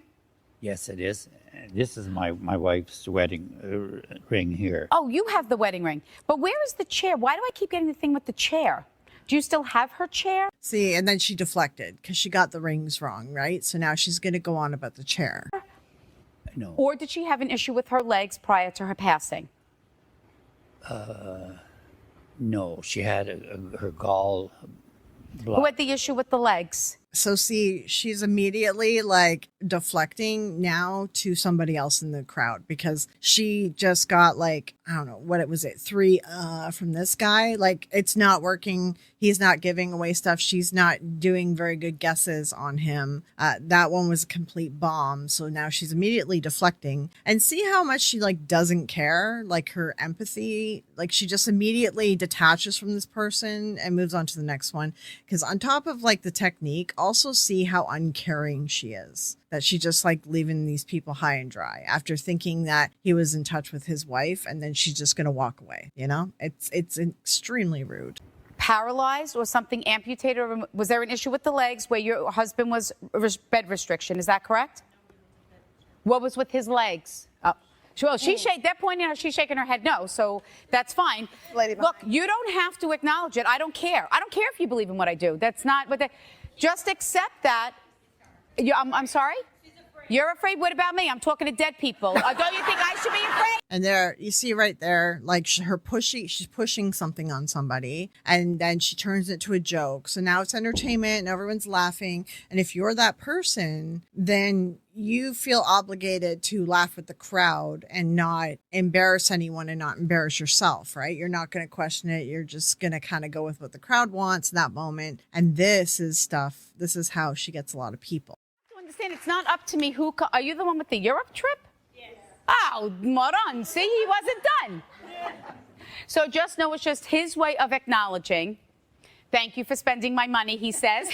Yes, it is. This is my wife's wedding ring here. Oh, you have the wedding ring. But where is the chair? Why do I keep getting the thing with the chair? Do you still have her chair? See, and then she deflected because she got the rings wrong, right? So now she's going to go on about the chair. No. Or did she have an issue with her legs prior to her passing? No, she had her gall blocked. Who had the issue with the legs? So see, she's immediately like deflecting now to somebody else in the crowd because she just got like, I don't know, what was it, 3 from this guy. Like it's not working. He's not giving away stuff. She's not doing very good guesses on him. That one was a complete bomb. So now she's immediately deflecting, and see how much she like doesn't care, like her empathy, like she just immediately detaches from this person and moves on to the next one. Because on top of like the technique, also see how uncaring she is, that she just like leaving these people high and dry after thinking that he was in touch with his wife, and then she's just going to walk away. It's extremely rude. Paralyzed or something amputated, or was there an issue with the legs where your husband was bed restriction? Is that correct? What was with his legs? Well, they're pointing out, she's shaking her head no, so that's fine. Look, you don't have to acknowledge it. I don't care. I don't care if you believe in what I do. That's not what just accept that. I'm sorry? You're afraid? What about me? I'm talking to dead people. Don't you think I should be afraid? And there, you see right there, like she's pushing something on somebody, and then she turns it to a joke. So now it's entertainment and everyone's laughing. And if you're that person, then you feel obligated to laugh with the crowd and not embarrass anyone and not embarrass yourself, right? You're not going to question it. You're just going to kind of go with what the crowd wants in that moment. And this is how she gets a lot of people. Understand, it's not up to me. Are you the one with the Europe trip? Yes. Oh, moron. See, he wasn't done. So just know it's just his way of acknowledging, thank you for spending my money, he says.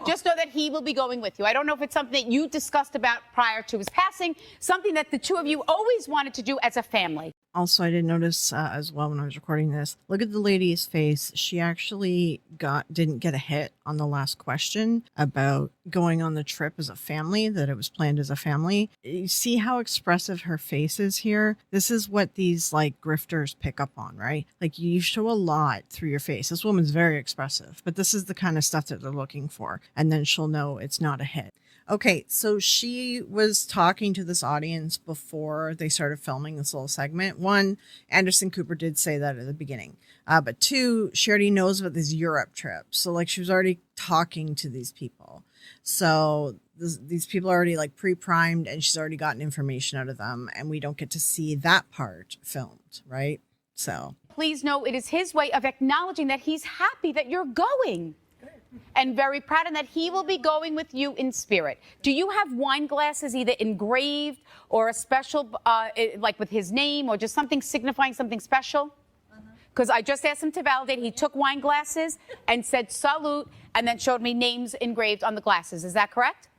Just know that he will be going with you. I don't know if it's something that you discussed about prior to his passing, something that the two of you always wanted to do as a family. Also, I did notice as well when I was recording this, look at the lady's face. She actually didn't get a hit on the last question about going on the trip as a family, that it was planned as a family. You see how expressive her face is here? This is what these like grifters pick up on, right? Like you show a lot through your face. This woman's very expressive, but this is the kind of stuff that they're looking for. And then she'll know it's not a hit. Okay, so she was talking to this audience before they started filming this little segment. 1, Anderson Cooper did say that at the beginning. But 2, she already knows about this Europe trip. So like she was already talking to these people. So these people are already like pre-primed, and she's already gotten information out of them. And we don't get to see that part filmed, right? So please know it is his way of acknowledging that he's happy that you're going. and very proud, and that he will be going with you in spirit. Do you have wine glasses either engraved or a special, like with his name, or just something signifying something special? Because I just asked him to validate. He took wine glasses and said salute, and then showed me names engraved on the glasses. Is that correct?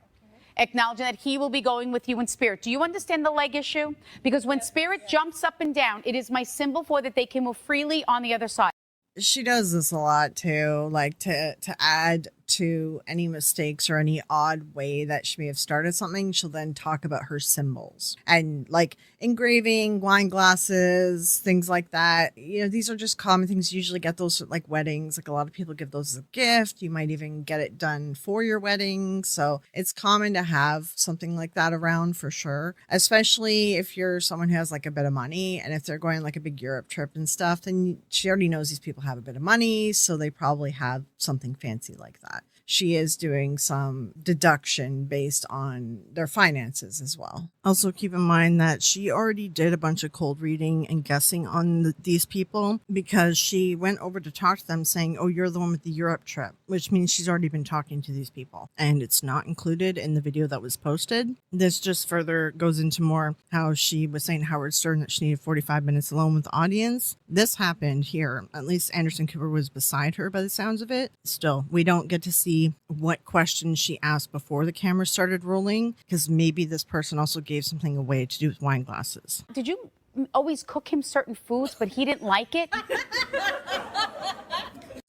Acknowledging that he will be going with you in spirit. Do you understand the leg issue? Because when spirit jumps up and down, it is my symbol for that they can move freely on the other side. She does this a lot too, like to add to any mistakes or any odd way that she may have started something. She'll then talk about her symbols and like engraving, wine glasses, things like that. You know, these are just common things. You usually get those at like weddings. Like a lot of people give those as a gift. You might even get it done for your wedding. So it's common to have something like that around for sure, especially if you're someone who has like a bit of money, and if they're going like a big Europe trip and stuff, then she already knows these people have a bit of money. So they probably have something fancy like that. She is doing some deduction based on their finances as well. Also, keep in mind that she already did a bunch of cold reading and guessing on these people, because she went over to talk to them saying, oh, you're the one with the Europe trip, which means she's already been talking to these people. And it's not included in the video that was posted. This just further goes into more how she was saying to Howard Stern that she needed 45 minutes alone with the audience. This happened here. At least Anderson Cooper was beside her by the sounds of it. Still, we don't get to see what questions she asked before the camera started rolling, because maybe this person also gave something away to do with wine glasses. Did you always cook him certain foods, but he didn't like it?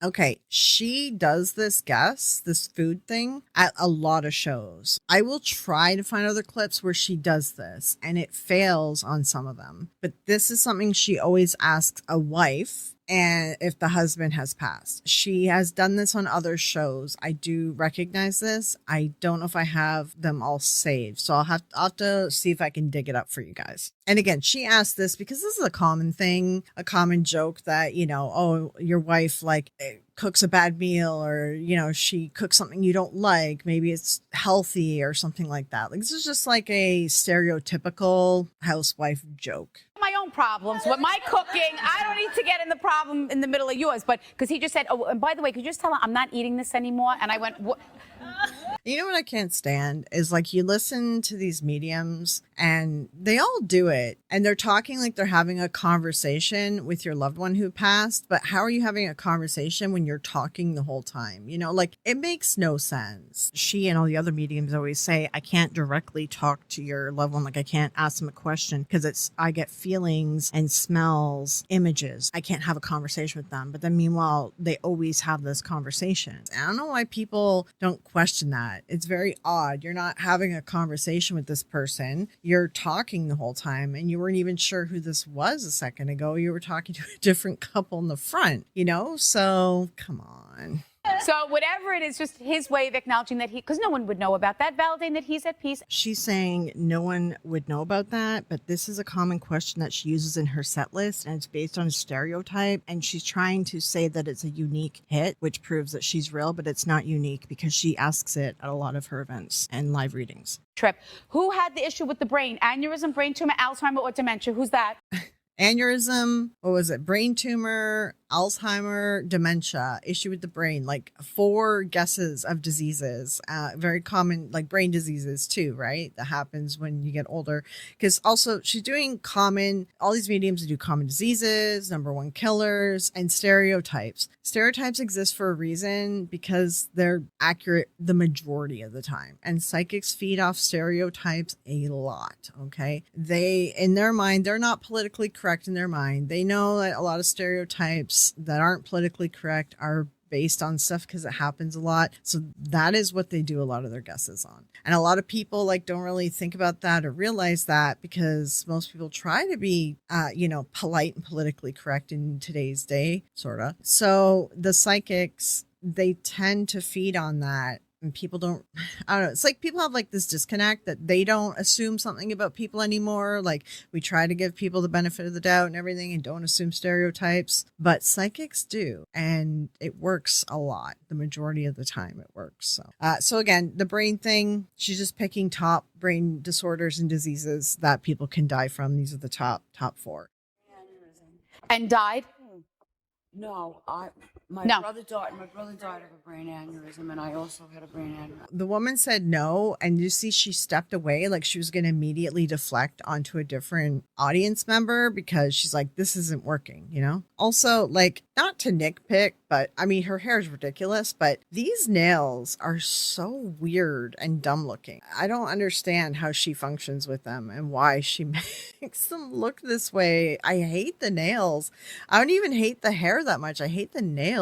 Okay, she does this food thing at a lot of shows. I will try to find other clips where she does this, and it fails on some of them. But this is something she always asks a wife, and if the husband has passed. She has done this on other shows. I do recognize this. I don't know if I have them all saved, so I'll have to see if I can dig it up for you guys. And again, she asked this because this is a common thing, a common joke that, you know, oh, your wife like cooks a bad meal, or, you know, she cooks something you don't like. Maybe it's healthy or something like that. Like, this is just like a stereotypical housewife joke. My own problems with my cooking. I don't need to get in the problem in the middle of yours, but because he just said, oh, and by the way, could you just tell her I'm not eating this anymore? And I went, what? You know what I can't stand is like you listen to these mediums and they all do it and they're talking like they're having a conversation with your loved one who passed. But how are you having a conversation when you're talking the whole time? You know, like it makes no sense. She and all the other mediums always say, I can't directly talk to your loved one. Like I can't ask them a question because I get feelings and smells, images. I can't have a conversation with them. But then meanwhile, they always have this conversation. I don't know why people don't question that. It's very odd. You're not having a conversation with this person. You're talking the whole time and you weren't even sure who this was a second ago. You were talking to a different couple in the front, you know? So come on. So whatever it is, just his way of acknowledging that because no one would know about that, validating that he's at peace. She's saying no one would know about that, but this is a common question that she uses in her set list, and it's based on a stereotype, and she's trying to say that it's a unique hit, which proves that she's real, but it's not unique because she asks it at a lot of her events and live readings. Trip. Who had the issue with the brain? Aneurysm, brain tumor, Alzheimer, or dementia? Who's that? Aneurysm, what was it? Brain tumor, Alzheimer, dementia, issue with the brain, like 4 guesses of diseases, very common, like brain diseases too, right? That happens when you get older. Because also she's doing all these mediums do common diseases, number 1 killers, and stereotypes. Stereotypes exist for a reason because they're accurate the majority of the time. And psychics feed off stereotypes a lot, okay? In their mind, they're not politically correct in their mind. They know that a lot of stereotypes that aren't politically correct are based on stuff because it happens a lot. So that is what they do a lot of their guesses on. And a lot of people don't really think about that or realize that because most people try to be, polite and politically correct in today's day, sort of. So the psychics, they tend to feed on that. And people don't, I don't know. It's like people have this disconnect that they don't assume something about people anymore. Like we try to give people the benefit of the doubt and everything and don't assume stereotypes, but psychics do. And it works a lot. The majority of the time it works. So again, the brain thing, she's just picking top brain disorders and diseases that people can die from. These are the top 4. And died? No, My No. brother died. My brother died of a brain aneurysm, and I also had a brain aneurysm. The woman said no, and you see she stepped away like she was going to immediately deflect onto a different audience member because she's like, this isn't working, you know? Also, like, not to nitpick, but I mean, her hair is ridiculous, but these nails are so weird and dumb looking. I don't understand how she functions with them and why she makes them look this way. I hate the nails. I don't even hate the hair that much. I hate the nails.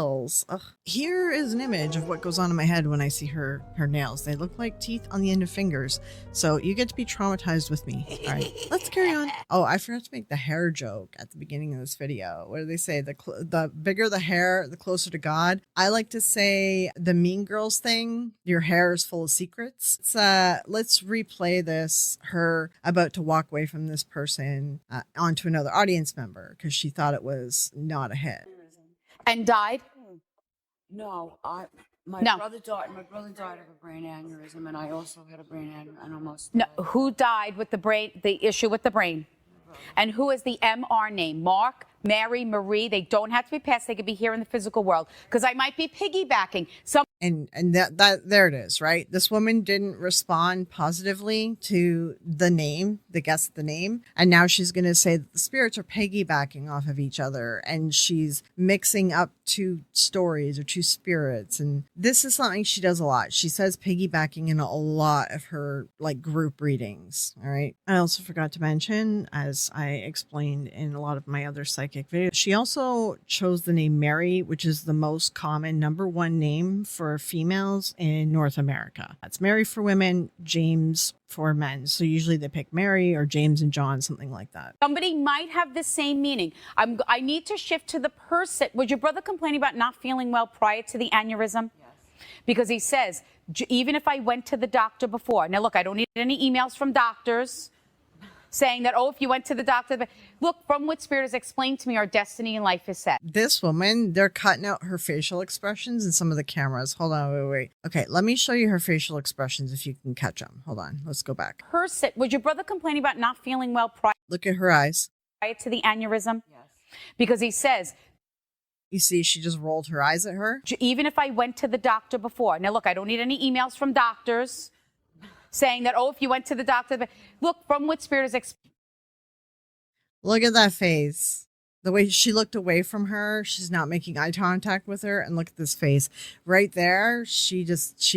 Ugh. Here is an image of what goes on in my head when I see her nails. They look like teeth on the end of fingers. So you get to be traumatized with me. All right, let's carry on. Oh, I forgot to make the hair joke at the beginning of this video. What do they say? The bigger the hair, the closer to God. I like to say the Mean Girls thing. Your hair is full of secrets. Let's replay this. Her about to walk away from this person onto another audience member because she thought it was not a hit. And died? No, my No. brother died. My brother died of a brain aneurysm, and I also had a brain aneurysm, and almost. No. Who died with the brain? The issue with the brain. And who is the MR name? Mark, Mary, Marie. They don't have to be passed. They could be here in the physical world because I might be piggybacking. And that there it is, right? This woman didn't respond positively to the name, the guess of the name, and now she's going to say that the spirits are piggybacking off of each other, and she's mixing up two stories or two spirits, and this is something she does a lot. She says piggybacking in a lot of her like group readings. All right. I also forgot to mention, as I explained in a lot of my other psychic videos, she also chose the name Mary, which is the most common #1 name for females in North America. That's Mary for women, James for men. So usually they pick Mary or James and John, something like that. Somebody might have the same meaning. I need to shift to the person. Was your brother complaining about not feeling well prior to the aneurysm? Yes. Because he says, even if I went to the doctor before. Now, look, I don't need any emails from doctors saying that, oh, if you went to the doctor. Look, from what Spirit has explained to me, our destiny in life is set. This woman, they're cutting out her facial expressions in some of the cameras. Hold on, wait. Okay, let me show you her facial expressions if you can catch them. Hold on, let's go back. Was your brother complaining about not feeling well prior? Look at her eyes. Prior to the aneurysm? Yes. Because he says, you see, she just rolled her eyes at her. Even if I went to the doctor before. Now, look, I don't need any emails from doctors saying that, oh, if you went to the doctor. Look, from what Spirit is. Look at that face. The way she looked away from her, she's not making eye contact with her. And look at this face right there. She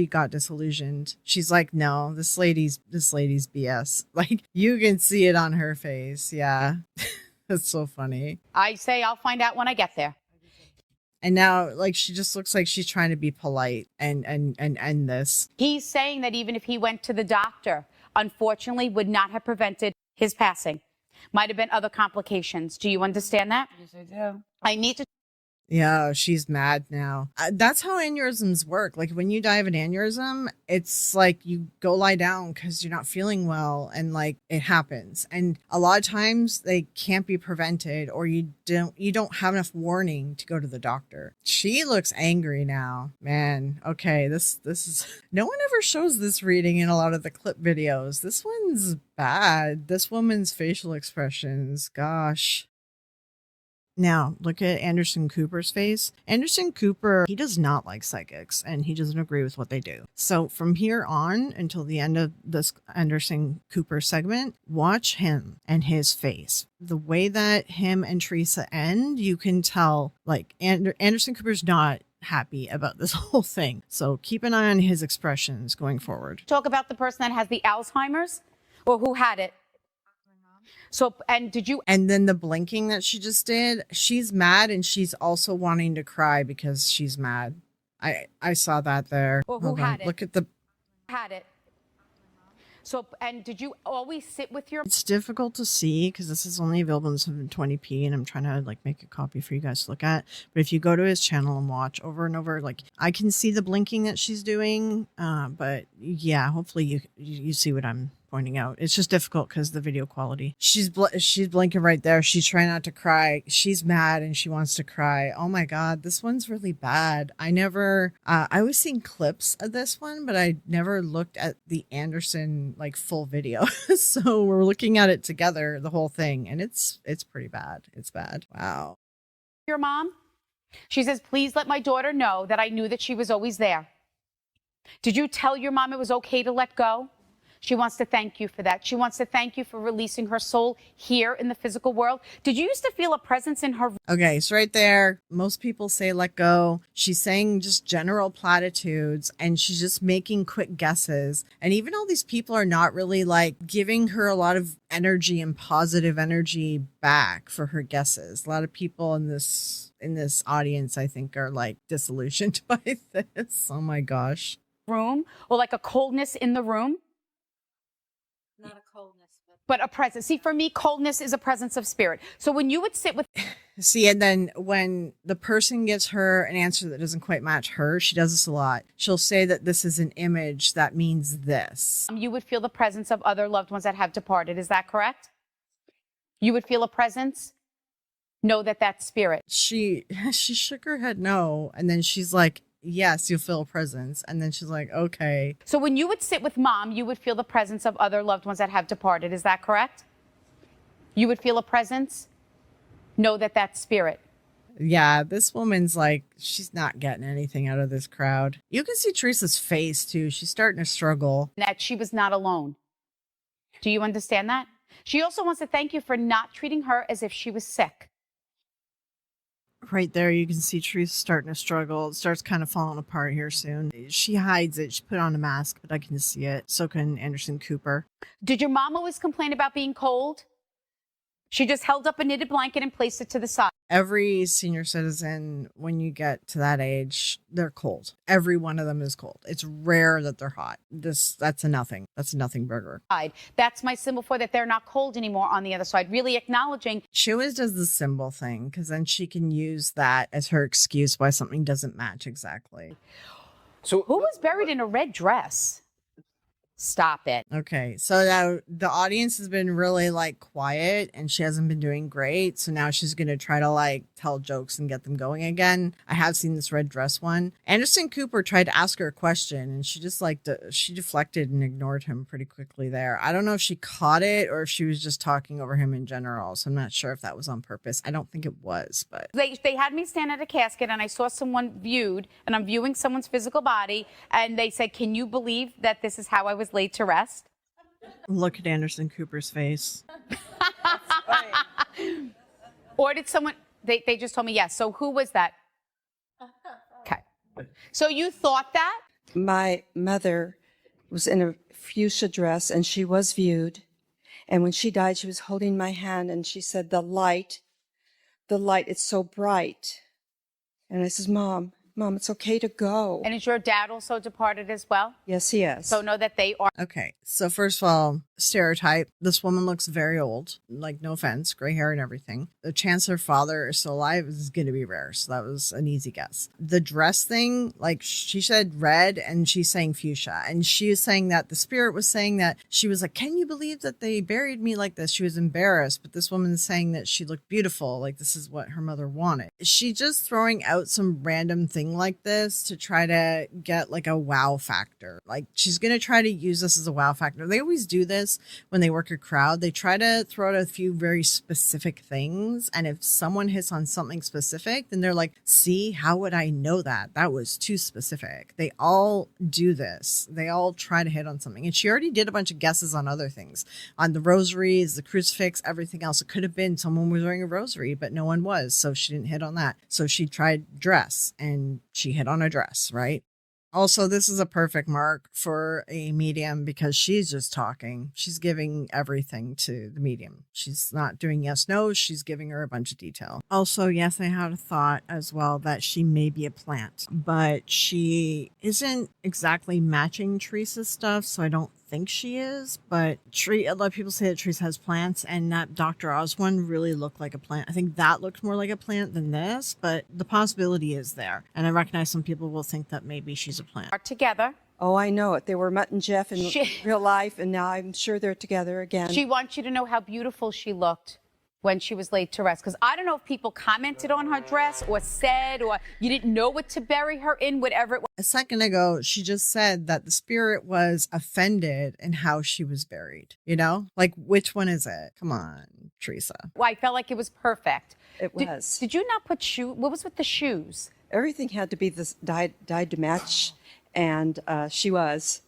got disillusioned. She's like, no, this lady's BS. Like, you can see it on her face. Yeah. That's so funny. I say I'll find out when I get there. And now, like, she just looks like she's trying to be polite and end this. He's saying that even if he went to the doctor, unfortunately, would not have prevented his passing. Might have been other complications. Do you understand that? Yes, I do. I need to. Yeah, she's mad now. That's how aneurysms work. Like when you die of an aneurysm, it's like you go lie down because you're not feeling well and like it happens. And a lot of times they can't be prevented or you don't have enough warning to go to the doctor. She looks angry now. Man, okay, this is no one ever shows this reading in a lot of the clip videos. This one's bad. This woman's facial expressions, gosh. Now, look at Anderson Cooper's face. Anderson Cooper, he does not like psychics, and he doesn't agree with what they do. So from here on until the end of this Anderson Cooper segment, watch him and his face. The way that him and Theresa end, you can tell, like, Anderson Cooper's not happy about this whole thing. So keep an eye on his expressions going forward. Talk about the person that has the Alzheimer's or who had it. So, and did you? And then the blinking that she just did, she's mad and she's also wanting to cry because she's mad. I saw that there. Or who had it? Look at the. Had it. So, and did you always sit with your? It's difficult to see because this is only available in 720p and I'm trying to like make a copy for you guys to look at. But if you go to his channel and watch over and over, like I can see the blinking that she's doing. But yeah, hopefully you see what I'm pointing out. It's just difficult because the video quality. She's blinking right there. She's trying not to cry. She's mad and she wants to cry. Oh my God, this one's really bad. I was seeing clips of this one, but I never looked at the Anderson like full video. So we're looking at it together, the whole thing, and it's pretty bad. It's bad. Wow. Your mom? She says, please let my daughter know that I knew that she was always there. Did you tell your mom it was okay to let go? She wants to thank you for that. She wants to thank you for releasing her soul here in the physical world. Did you used to feel a presence in her? Okay, so right there, most people say let go. She's saying just general platitudes and she's just making quick guesses. And even all these people are not really like giving her a lot of energy and positive energy back for her guesses. A lot of people in this audience, I think, are like disillusioned by this. Oh my gosh. Room, or like a coldness in the room? Not a coldness, but a presence. See, for me, coldness is a presence of spirit. So when you would sit with... See, and then when the person gives her an answer that doesn't quite match her, she does this a lot. She'll say that this is an image that means this. You would feel the presence of other loved ones that have departed. Is that correct? You would feel a presence? Know that that's spirit. She shook her head no, and then she's like, yes, you'll feel a presence. And then she's like, okay. So when you would sit with mom, you would feel the presence of other loved ones that have departed. Is that correct? You would feel a presence? Know that that's spirit. Yeah, this woman's like, she's not getting anything out of this crowd. You can see Theresa's face too. She's starting to struggle. That she was not alone. Do you understand that? She also wants to thank you for not treating her as if she was sick. Right there, you can see Theresa starting to struggle. It starts kind of falling apart here soon. She hides it. She put on a mask, but I can see it. So can Anderson Cooper. Did your mom always complain about being cold? She just held up a knitted blanket and placed it to the side. Every senior citizen, when you get to that age, they're cold. Every one of them is cold. It's rare that they're hot. That's a nothing. That's a nothing burger. That's my symbol for that they're not cold anymore on the other side. Really acknowledging. She always does the symbol thing because then she can use that as her excuse why something doesn't match exactly. So who was buried in a red dress? Stop it. Okay, so now the audience has been really like quiet and she hasn't been doing great. So now she's going to try to like tell jokes and get them going again. I have seen this red dress one. Anderson Cooper tried to ask her a question and she just like, she deflected and ignored him pretty quickly there. I don't know if she caught it or if she was just talking over him in general. So I'm not sure if that was on purpose. I don't think it was, but. They had me stand at a casket and I saw someone viewed and I'm viewing someone's physical body and they said, can you believe that this is how I was laid to rest? Look at Anderson Cooper's face. Or did someone, they just told me yes. So who was that? Okay. So you thought that? My mother was in a fuchsia dress and she was viewed. And when she died, she was holding my hand and she said, the light, it's so bright. And I says, Mom, it's okay to go. And is your dad also departed as well? Yes, he is. So know that they are. Okay, so first of all, stereotype. This woman looks very old. Like, no offense, gray hair and everything. The chance her father is still alive is going to be rare. So that was an easy guess. The dress thing, like she said red and she's saying fuchsia. And she is saying that the spirit was saying that she was like, can you believe that they buried me like this? She was embarrassed. But this woman is saying that she looked beautiful. Like this is what her mother wanted. Is she just throwing out some random thing like this to try to get like a wow factor? Like she's going to try to use this as a wow factor. They always do this when they work a crowd. They try to throw out a few very specific things. And if someone hits on something specific, then they're like, see, how would I know that? That was too specific. They all do this. They all try to hit on something. And she already did a bunch of guesses on other things, on the rosaries, the crucifix, everything else. It could have been someone was wearing a rosary, but no one was. So she didn't hit on that. So she tried dress and she hit on a dress, right? Also, this is a perfect mark for a medium because she's just talking. She's giving everything to the medium. She's not doing yes, no. She's giving her a bunch of detail. Also, yes, I had a thought as well that she may be a plant, but she isn't exactly matching Theresa's stuff, so I don't think she is. But a lot of people say that Theresa has plants, and that Dr. Oz one really looked like a plant. I think that looked more like a plant than this, but the possibility is there. And I recognize some people will think that maybe she's a plant. Are together. Oh, I know it. They were Mutt and Jeff in real life, and now I'm sure they're together again. She wants you to know how beautiful she looked when she was laid to rest? Because I don't know if people commented on her dress or said, or you didn't know what to bury her in, whatever it was. A second ago, she just said that the spirit was offended in how she was buried. You know, like, which one is it? Come on, Theresa. Well, I felt like it was perfect. It was. Did you not put what was with the shoes? Everything had to be this dyed to match, and she was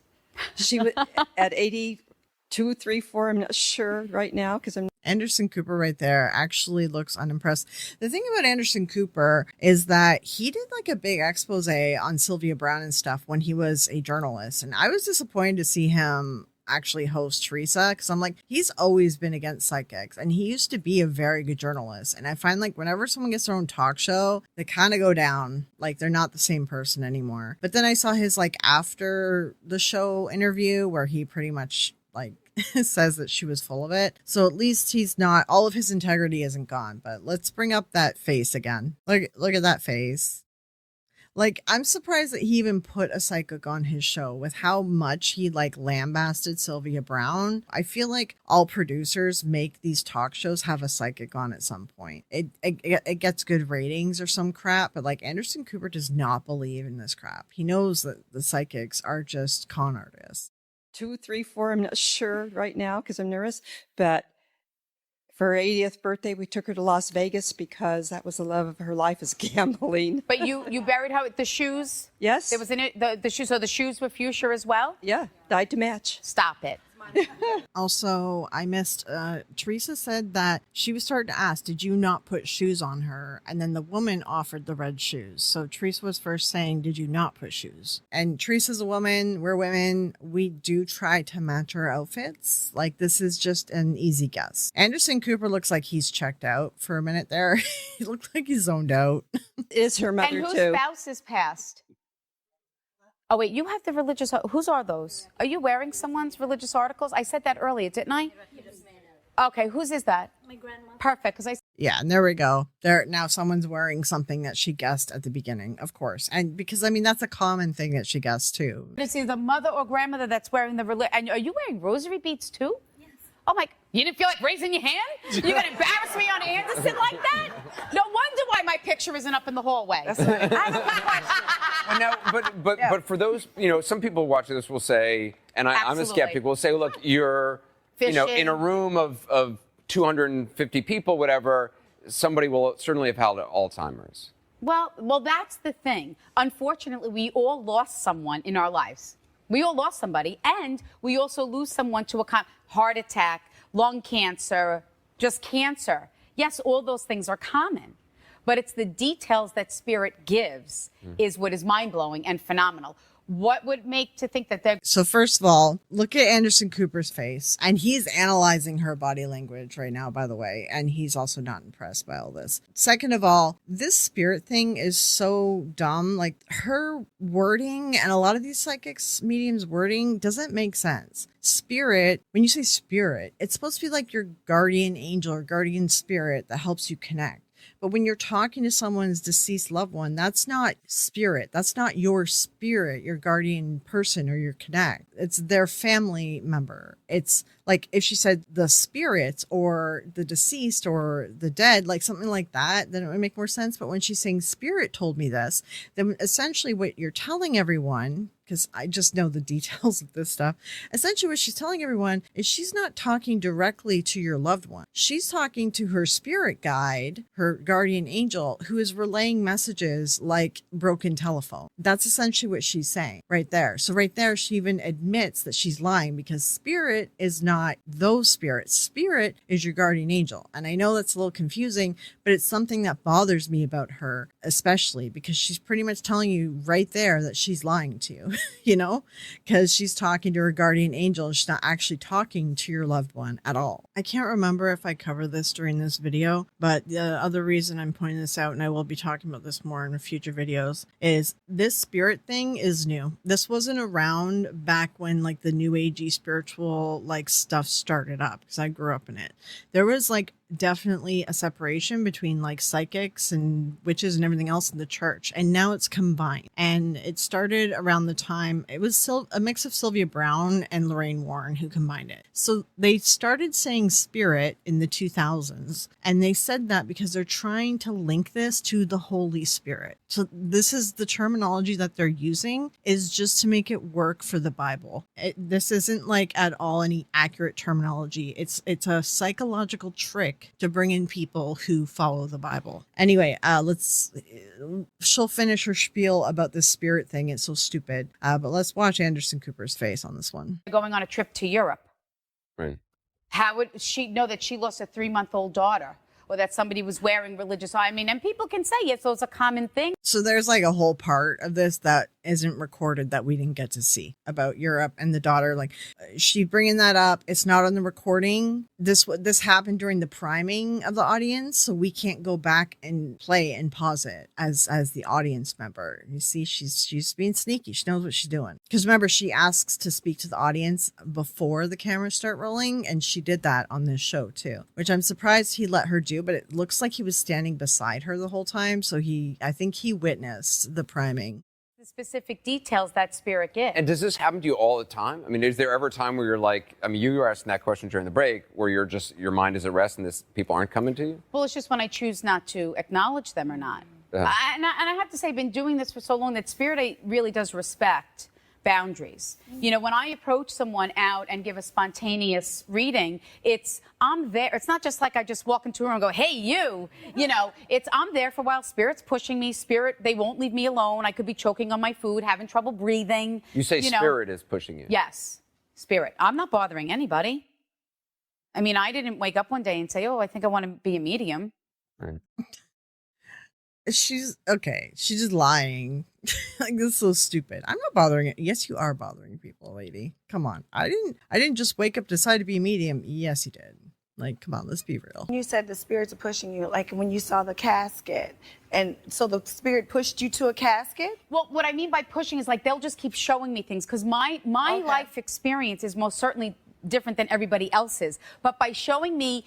at 82, 3, 4. I'm not sure right now because I'm. Anderson Cooper right there actually looks unimpressed. The thing about Anderson Cooper is that he did like a big expose on Sylvia Browne and stuff when he was a journalist. And I was disappointed to see him actually host Theresa, because I'm like, he's always been against psychics and he used to be a very good journalist. And I find like whenever someone gets their own talk show, they kind of go down, like they're not the same person anymore. But then I saw his like after the show interview where he pretty much like says that she was full of it. So at least he's not, all of his integrity isn't gone. But let's bring up that face again. Look at that face. Like, I'm surprised that he even put a psychic on his show with how much he like lambasted Sylvia Browne. I feel like all producers make these talk shows have a psychic on at some point. It gets good ratings or some crap, but like Anderson Cooper does not believe in this crap. He knows that the psychics are just con artists. 2, 3, 4. I'm not sure right now because I'm nervous. But for her 80th birthday, we took her to Las Vegas because that was the love of her life is gambling. But you buried her with the shoes? Yes. There was in it the shoes. So the shoes were fuchsia as well? Yeah, dyed to match. Stop it. Also, I missed, Theresa said that she was starting to ask, did you not put shoes on her? And then the woman offered the red shoes. So Theresa was first saying, did you not put shoes? And Theresa's a woman, we're women, we do try to match our outfits. Like, this is just an easy guess. Anderson Cooper looks like he's checked out for a minute there. He looked like he's zoned out. Is her mother and whose too. spouse is passed? Oh, wait, you have the religious... Whose are those? Are you wearing someone's religious articles? I said that earlier, didn't I? Okay, whose is that? My grandma. Perfect, because I... Yeah, and there we go. There now someone's wearing something that she guessed at the beginning, of course. And because, I mean, that's a common thing that she guessed, too. It's either mother or grandmother that's wearing the... And are you wearing rosary beads, too? Yes. Oh, my... You didn't feel like raising your hand? You're going to embarrass me on Anderson like that? No wonder why my picture isn't up in the hallway. That's right. Well, now, but for those, you know, some people watching this will say, and I'm a skeptic, will say, look, you're, you know, in a room of 250 people, whatever, somebody will certainly have had Alzheimer's. Well, that's the thing. Unfortunately, we all lost someone in our lives. We all lost somebody, and we also lose someone to a heart attack, lung cancer, just cancer. Yes, all those things are common. But it's the details that spirit gives is what is mind-blowing and phenomenal. What would make to think that they're... So first of all, look at Anderson Cooper's face. And he's analyzing her body language right now, by the way. And he's also not impressed by all this. Second of all, this spirit thing is so dumb. Like, her wording and a lot of these psychics, mediums wording doesn't make sense. Spirit, when you say spirit, it's supposed to be like your guardian angel or guardian spirit that helps you connect. But when you're talking to someone's deceased loved one, that's not spirit. That's not your spirit, your guardian person or your connect. It's their family member. It's like if she said the spirits or the deceased or the dead, like something like that, then it would make more sense. But when she's saying spirit told me this, then essentially what you're telling everyone, because I just know the details of this stuff. Essentially what she's telling everyone is she's not talking directly to your loved one. She's talking to her spirit guide, her guardian angel, who is relaying messages like broken telephone. That's essentially what she's saying right there. So right there, she even admits that she's lying because spirit is not those spirits. Spirit is your guardian angel. And I know that's a little confusing, but it's something that bothers me about her, especially because she's pretty much telling you right there that she's lying to you. You know, because she's talking to her guardian angel. She's not actually talking to your loved one at all. I can't remember if I covered this during this video, but the other reason I'm pointing this out, and I will be talking about this more in future videos, is this spirit thing is new. This wasn't around back when like the new agey spiritual like stuff started up, because I grew up in it. There was like definitely a separation between like psychics and witches and everything else in the church. And now it's combined. And it started around the time, it was a mix of Sylvia Browne and Lorraine Warren who combined it. So they started saying spirit in the 2000s. And they said that because they're trying to link this to the Holy Spirit. So this is the terminology that they're using, is just to make it work for the Bible. This isn't like at all any accurate terminology. It's a psychological trick to bring in people who follow the Bible. Anyway, she'll finish her spiel about this spirit thing. It's so stupid. But let's watch Anderson Cooper's face on this one. Going on a trip to Europe. Right. How would she know that she lost a 3-month-old daughter? Or that somebody was wearing religious, I mean, and people can say, yes, those are common things. So there's like a whole part of this that isn't recorded that we didn't get to see about Europe and the daughter. Like, she's bringing that up. It's not on the recording. This happened during the priming of the audience, so we can't go back and play and pause it as the audience member. You see, she's being sneaky. She knows what she's doing. Because remember, she asks to speak to the audience before the cameras start rolling, and she did that on this show too, which I'm surprised he let her do. But it looks like he was standing beside her the whole time, so I think he witnessed the priming. The specific details that spirit gives. And does this happen to you all the time? I mean, is there ever a time where you're like, I mean, you were asking that question during the break, where your mind is at rest and people aren't coming to you? Well, it's just when I choose not to acknowledge them or not. And I have to say, I've been doing this for so long that spirit really does respect boundaries. You know, when I approach someone out and give a spontaneous reading, I'm there. It's not just like I just walk into a room and go, hey, you know, I'm there for a while. Spirit's pushing me. Spirit, they won't leave me alone. I could be choking on my food, having trouble breathing. You say spirit is pushing you. Yes, spirit. I'm not bothering anybody. I mean, I didn't wake up one day and say, oh, I think I want to be a medium. Right. She's just lying. Like, this is so stupid. I'm not bothering it. Yes, you are bothering people, lady. Come on. I didn't just wake up, decide to be a medium. Yes, you did. Like, come on, let's be real. You said the spirits are pushing you, like when you saw the casket. And so the spirit pushed you to a casket? Well, what I mean by pushing is like they'll just keep showing me things because my life experience is most certainly different than everybody else's. But by showing me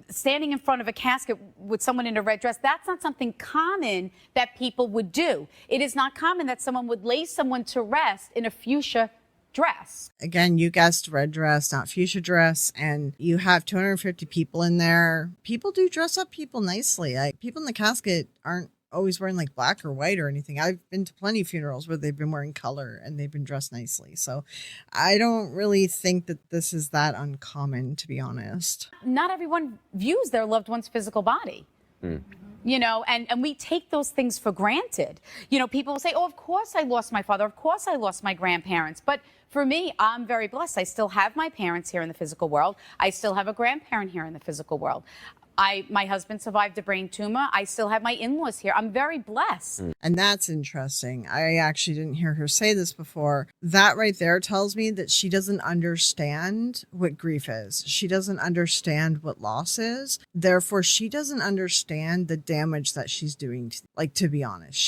standing in front of a casket with someone in a red dress, that's not something common that people would do. It is not common that someone would lay someone to rest in a fuchsia dress. Again, you guessed red dress, not fuchsia dress, and you have 250 people in there. People do dress up people nicely. Like, people in the casket aren't always wearing like black or white or anything. I've been to plenty of funerals where they've been wearing color and they've been dressed nicely. So I don't really think that this is that uncommon, to be honest. Not everyone views their loved one's physical body. You know, and we take those things for granted. You know, people will say, oh, of course I lost my father. Of course I lost my grandparents. But for me, I'm very blessed. I still have my parents here in the physical world. I still have a grandparent here in the physical world. My husband survived a brain tumor. I still have my in-laws here. I'm very blessed. And that's interesting. I actually didn't hear her say this before. That right there tells me that she doesn't understand what grief is. She doesn't understand what loss is. Therefore, she doesn't understand the damage that she's doing. To be honest,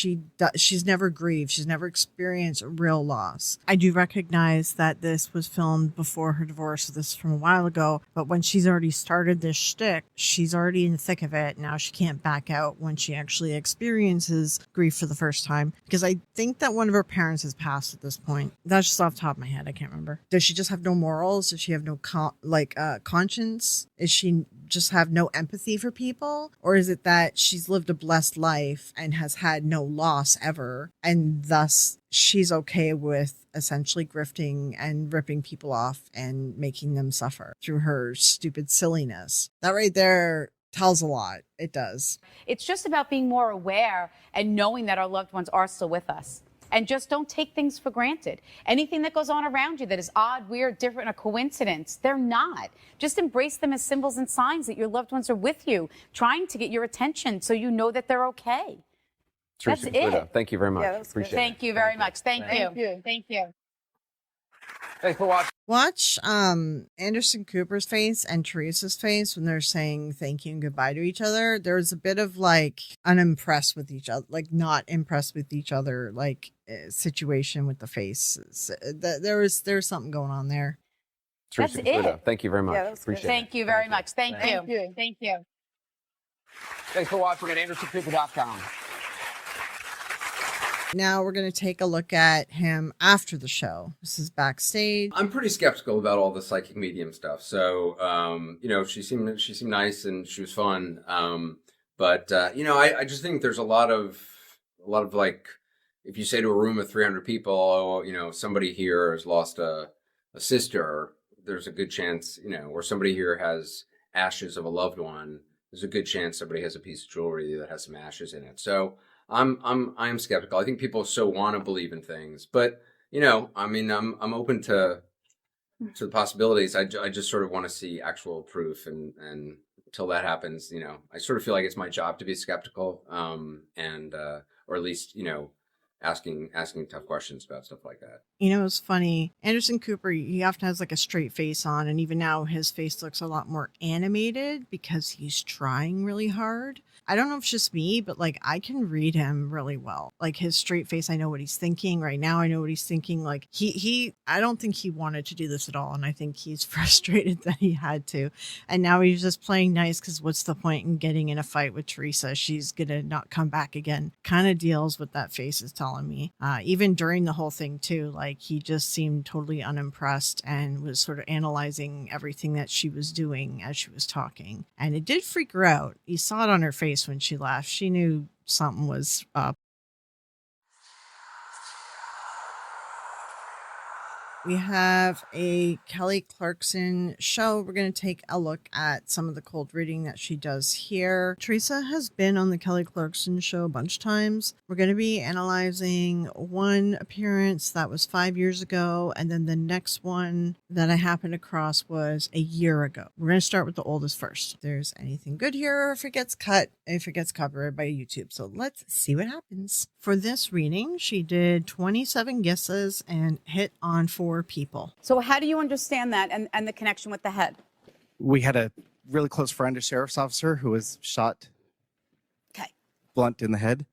she's never grieved. She's never experienced a real loss. I do recognize that this was filmed before her divorce. So this is from a while ago. But when she's already started this shtick, she's already in the thick of it. Now she can't back out when she actually experiences grief for the first time, because I think that one of her parents has passed at this point. That's just off the top of my head. I can't remember. Does she just have no morals? Does she have no conscience? Is she just have no empathy for people? Or is it that she's lived a blessed life and has had no loss ever, and thus she's okay with essentially grifting and ripping people off and making them suffer through her stupid silliness? That right there tells a lot. It does. It's just about being more aware and knowing that our loved ones are still with us. And just don't take things for granted. Anything that goes on around you that is odd, weird, different, a coincidence, they're not. Just embrace them as symbols and signs that your loved ones are with you, trying to get your attention so you know that they're okay. Theresa That's Caputo, it. thank you very much. Appreciate it. Thank you very much. Thank you. Thank you. Thanks for watching. Watch Anderson Cooper's face and Theresa's face when they're saying thank you and goodbye to each other. There's a bit of like unimpressed with each other, like not impressed with each other, like situation with the faces. There's something going on there. Theresa That's Caputo. it. Thank you very much. Yeah, Appreciate it. Thank you very much. Thank you. Thank you. Thank you. Thanks for watching at AndersonCooper.com. Now we're going to take a look at him after the show. This is backstage. I'm pretty skeptical about all the psychic medium stuff. So, she seemed nice and she was fun. I just think there's a lot of like, if you say to a room of 300 people, oh, somebody here has lost a sister, there's a good chance, or somebody here has ashes of a loved one, there's a good chance somebody has a piece of jewelry that has some ashes in it. So I'm skeptical. I think people so want to believe in things, but I'm open to the possibilities. I just sort of want to see actual proof, and until that happens, I sort of feel like it's my job to be skeptical, or at least asking tough questions about stuff like that. It's funny. Anderson Cooper, he often has like a straight face on, and even now his face looks a lot more animated because he's trying really hard. I don't know if it's just me, but like I can read him really well. Like his straight face, I know what he's thinking right now. I know what he's thinking. Like I don't think he wanted to do this at all, and I think he's frustrated that he had to. And now he's just playing nice because what's the point in getting in a fight with Theresa? She's gonna not come back again. Kind of deals with that face is telling me. Even during the whole thing too, like he just seemed totally unimpressed and was sort of analyzing everything that she was doing as she was talking. And it did freak her out. You saw it on her face when she laughed. She knew something was up. We have a Kelly Clarkson show. We're going to take a look at some of the cold reading that she does here. Theresa has been on the Kelly Clarkson show a bunch of times. We're going to be analyzing one appearance that was 5 years ago, and then the next one that I happened across was a year ago. We're going to start with the oldest first. If there's anything good here, or if it gets cut, if it gets covered by YouTube. So let's see what happens. For this reading, she did 27 guesses and hit on 4 people. So how do you understand that and the connection with the head? We had a really close friend, a sheriff's officer, who was shot blunt in the head,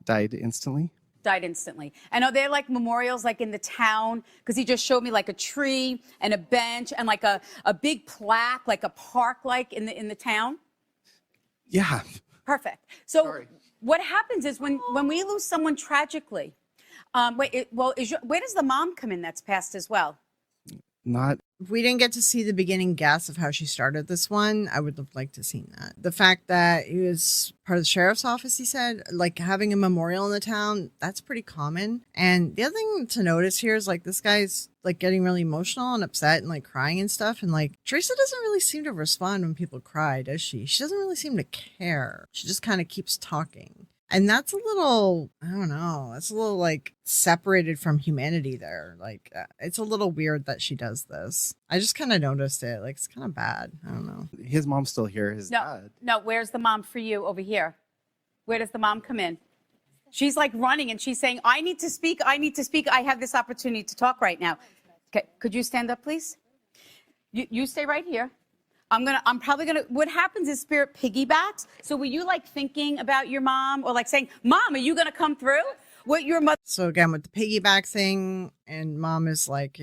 died instantly. Died instantly. And are there like memorials like in the town? Because he just showed me like a tree and a bench and like a big plaque, like a park like in the town? Yeah. Perfect. So what happens is when we lose someone tragically, where does the mom come in that's passed as well? Not. We didn't get to see the beginning guess of how she started this one. I would have liked to have seen that. The fact that he was part of the sheriff's office, he said, like having a memorial in the town, that's pretty common. And the other thing to notice here is like this guy's like getting really emotional and upset and like crying and stuff. And like Theresa doesn't really seem to respond when people cry, does she? She doesn't really seem to care. She just kind of keeps talking. And that's a little, I don't know, that's a little like separated from humanity there. Like it's a little weird that she does this. I just kind of noticed it. Like it's kind of bad. I don't know. His mom's still here. His dad. No, where's the mom for you over here? Where does the mom come in? She's like running and she's saying, I need to speak. I need to speak. I have this opportunity to talk right now. Okay, could you stand up, please? You stay right here. I'm probably gonna, what happens is spirit piggybacks. So were you like thinking about your mom or like saying, Mom, are you gonna come through? What your mother? So again, with the piggyback thing, and mom is like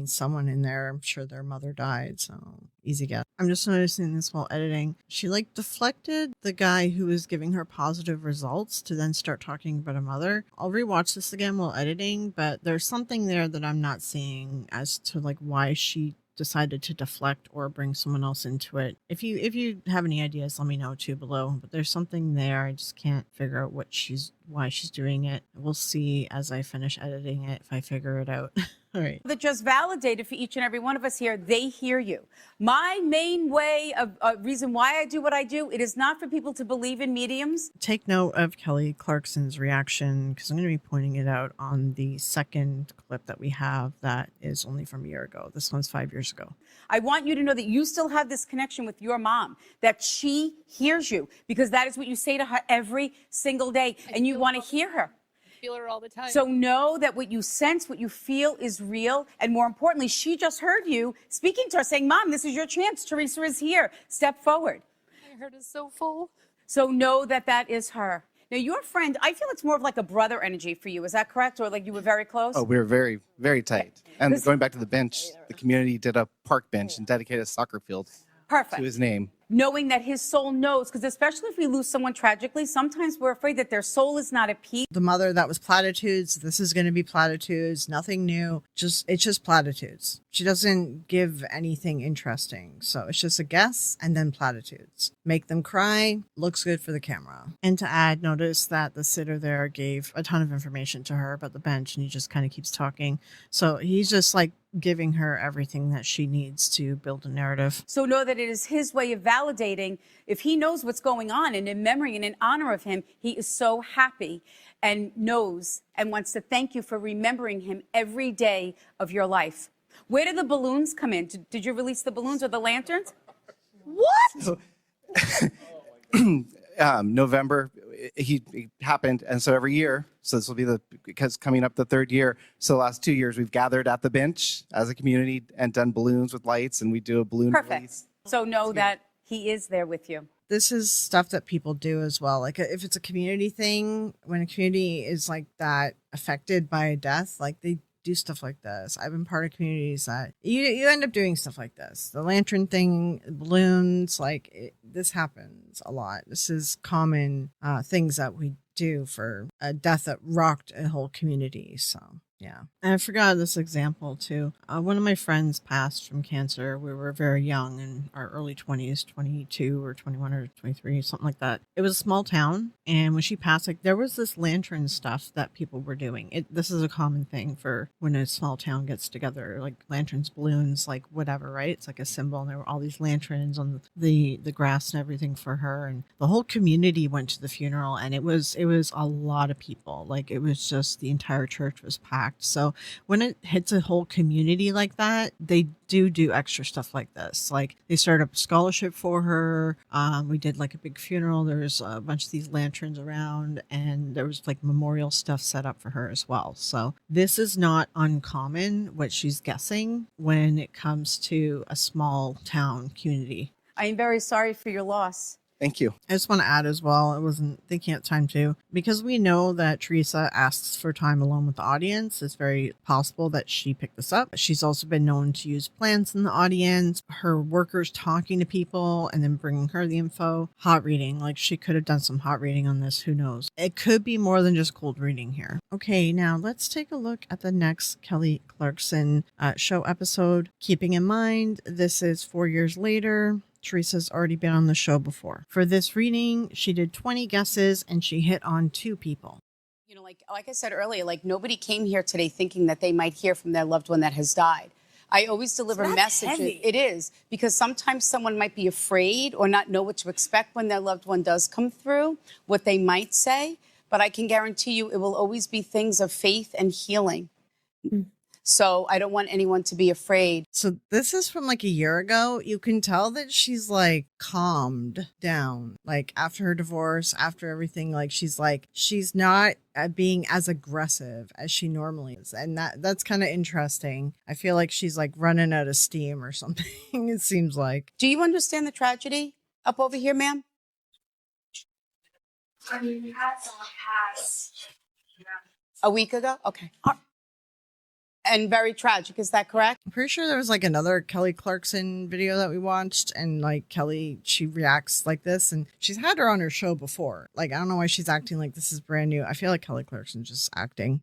someone in there, I'm sure their mother died. So easy guess. I'm just noticing this while editing. She like deflected the guy who was giving her positive results to then start talking about a mother. I'll rewatch this again while editing, but there's something there that I'm not seeing as to like why she decided to deflect or bring someone else into it. If you have any ideas, let me know too below. But there's something there. I just can't figure out why she's doing it. We'll see as I finish editing it if I figure it out. All right. That just validated for each and every one of us here, they hear you. My main way of reason why I do what I do, it is not for people to believe in mediums. Take note of Kelly Clarkson's reaction because I'm going to be pointing it out on the second clip that we have that is only from a year ago. This one's 5 years ago. I want you to know that you still have this connection with your mom, that she hears you because that is what you say to her every single day and you want to hear her. Feel her all the time. So know that what you sense, what you feel is real. And more importantly, she just heard you speaking to her saying, Mom, this is your chance. Theresa is here. Step forward. My heart is so full. So know that that is her. Now, your friend, I feel it's more of like a brother energy for you. Is that correct? Or like you were very close? Oh, we were very, very tight. And going back to the bench, the community did a park bench and dedicated a soccer field to his name. Knowing that his soul knows, because especially if we lose someone tragically, sometimes we're afraid that their soul is not at peace. The mother that was platitudes, this is going to be platitudes, nothing new. It's just platitudes. She doesn't give anything interesting. So it's just a guess and then platitudes. Make them cry, looks good for the camera. And to add, notice that the sitter there gave a ton of information to her about the bench and he just kind of keeps talking. So he's just like giving her everything that she needs to build a narrative. So know that it is his way of validating. If he knows what's going on, and in memory and in honor of him, he is so happy and knows and wants to thank you for remembering him every day of your life. Where did the balloons come in? Did you release the balloons or the lanterns? What? November, he happened. And so every year, so this will be because coming up the third year. So the last 2 years, we've gathered at the bench as a community and done balloons with lights, and we do a balloon release. So know that he is there with you. This is stuff that people do as well. Like if it's a community thing, when a community is like that affected by a death, like they do stuff like this. I've been part of communities that you end up doing stuff like this. The lantern thing, balloons, this happens a lot. This is common things that we do for a death that rocked a whole community. So yeah. And I forgot this example too. One of my friends passed from cancer. We were very young, in our early 20s, 22 or 21 or 23, something like that. It was a small town. And when she passed, there was this lantern stuff that people were doing. This is a common thing for when a small town gets together, like lanterns, balloons, like whatever, right? It's like a symbol. And there were all these lanterns on the grass and everything for her. And the whole community went to the funeral, and it was a lot of people. Like it was just the entire church was packed. So when it hits a whole community like that, they do extra stuff like this. Like they started up a scholarship for her. We did like a big funeral. There's a bunch of these lanterns around, and there was like memorial stuff set up for her as well. So this is not uncommon what she's guessing when it comes to a small town community. I am very sorry for your loss. Thank you. I just want to add as well, I wasn't thinking at the time too, because we know that Theresa asks for time alone with the audience. It's very possible that she picked this up. She's also been known to use plants in the audience, her workers talking to people and then bringing her the info. Hot reading, like she could have done some hot reading on this. Who knows? It could be more than just cold reading here. Okay, now let's take a look at the next Kelly Clarkson show episode. Keeping in mind, this is 4 years later. Theresa's already been on the show before. For this reading, she did 20 guesses and she hit on 2 people. You know, like I said earlier, like nobody came here today thinking that they might hear from their loved one that has died. I always deliver messages. Heavy. It is, because sometimes someone might be afraid or not know what to expect when their loved one does come through, what they might say. But I can guarantee you it will always be things of faith and healing. So I don't want anyone to be afraid. So this is from like a year ago. You can tell that she's like calmed down, like after her divorce, after everything, like she's not being as aggressive as she normally is. And that's kind of interesting. I feel like she's like running out of steam or something. It seems like. Do you understand the tragedy up over here, ma'am? I mean, we had someone pass. A week ago? Okay. And very tragic, is that correct? I'm pretty sure there was like another Kelly Clarkson video that we watched, and like Kelly, she reacts like this, and she's had her on her show before. Like, I don't know why she's acting like this is brand new. I feel like Kelly Clarkson's just acting.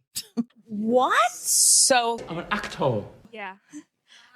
What? So I'm an actor. Yeah.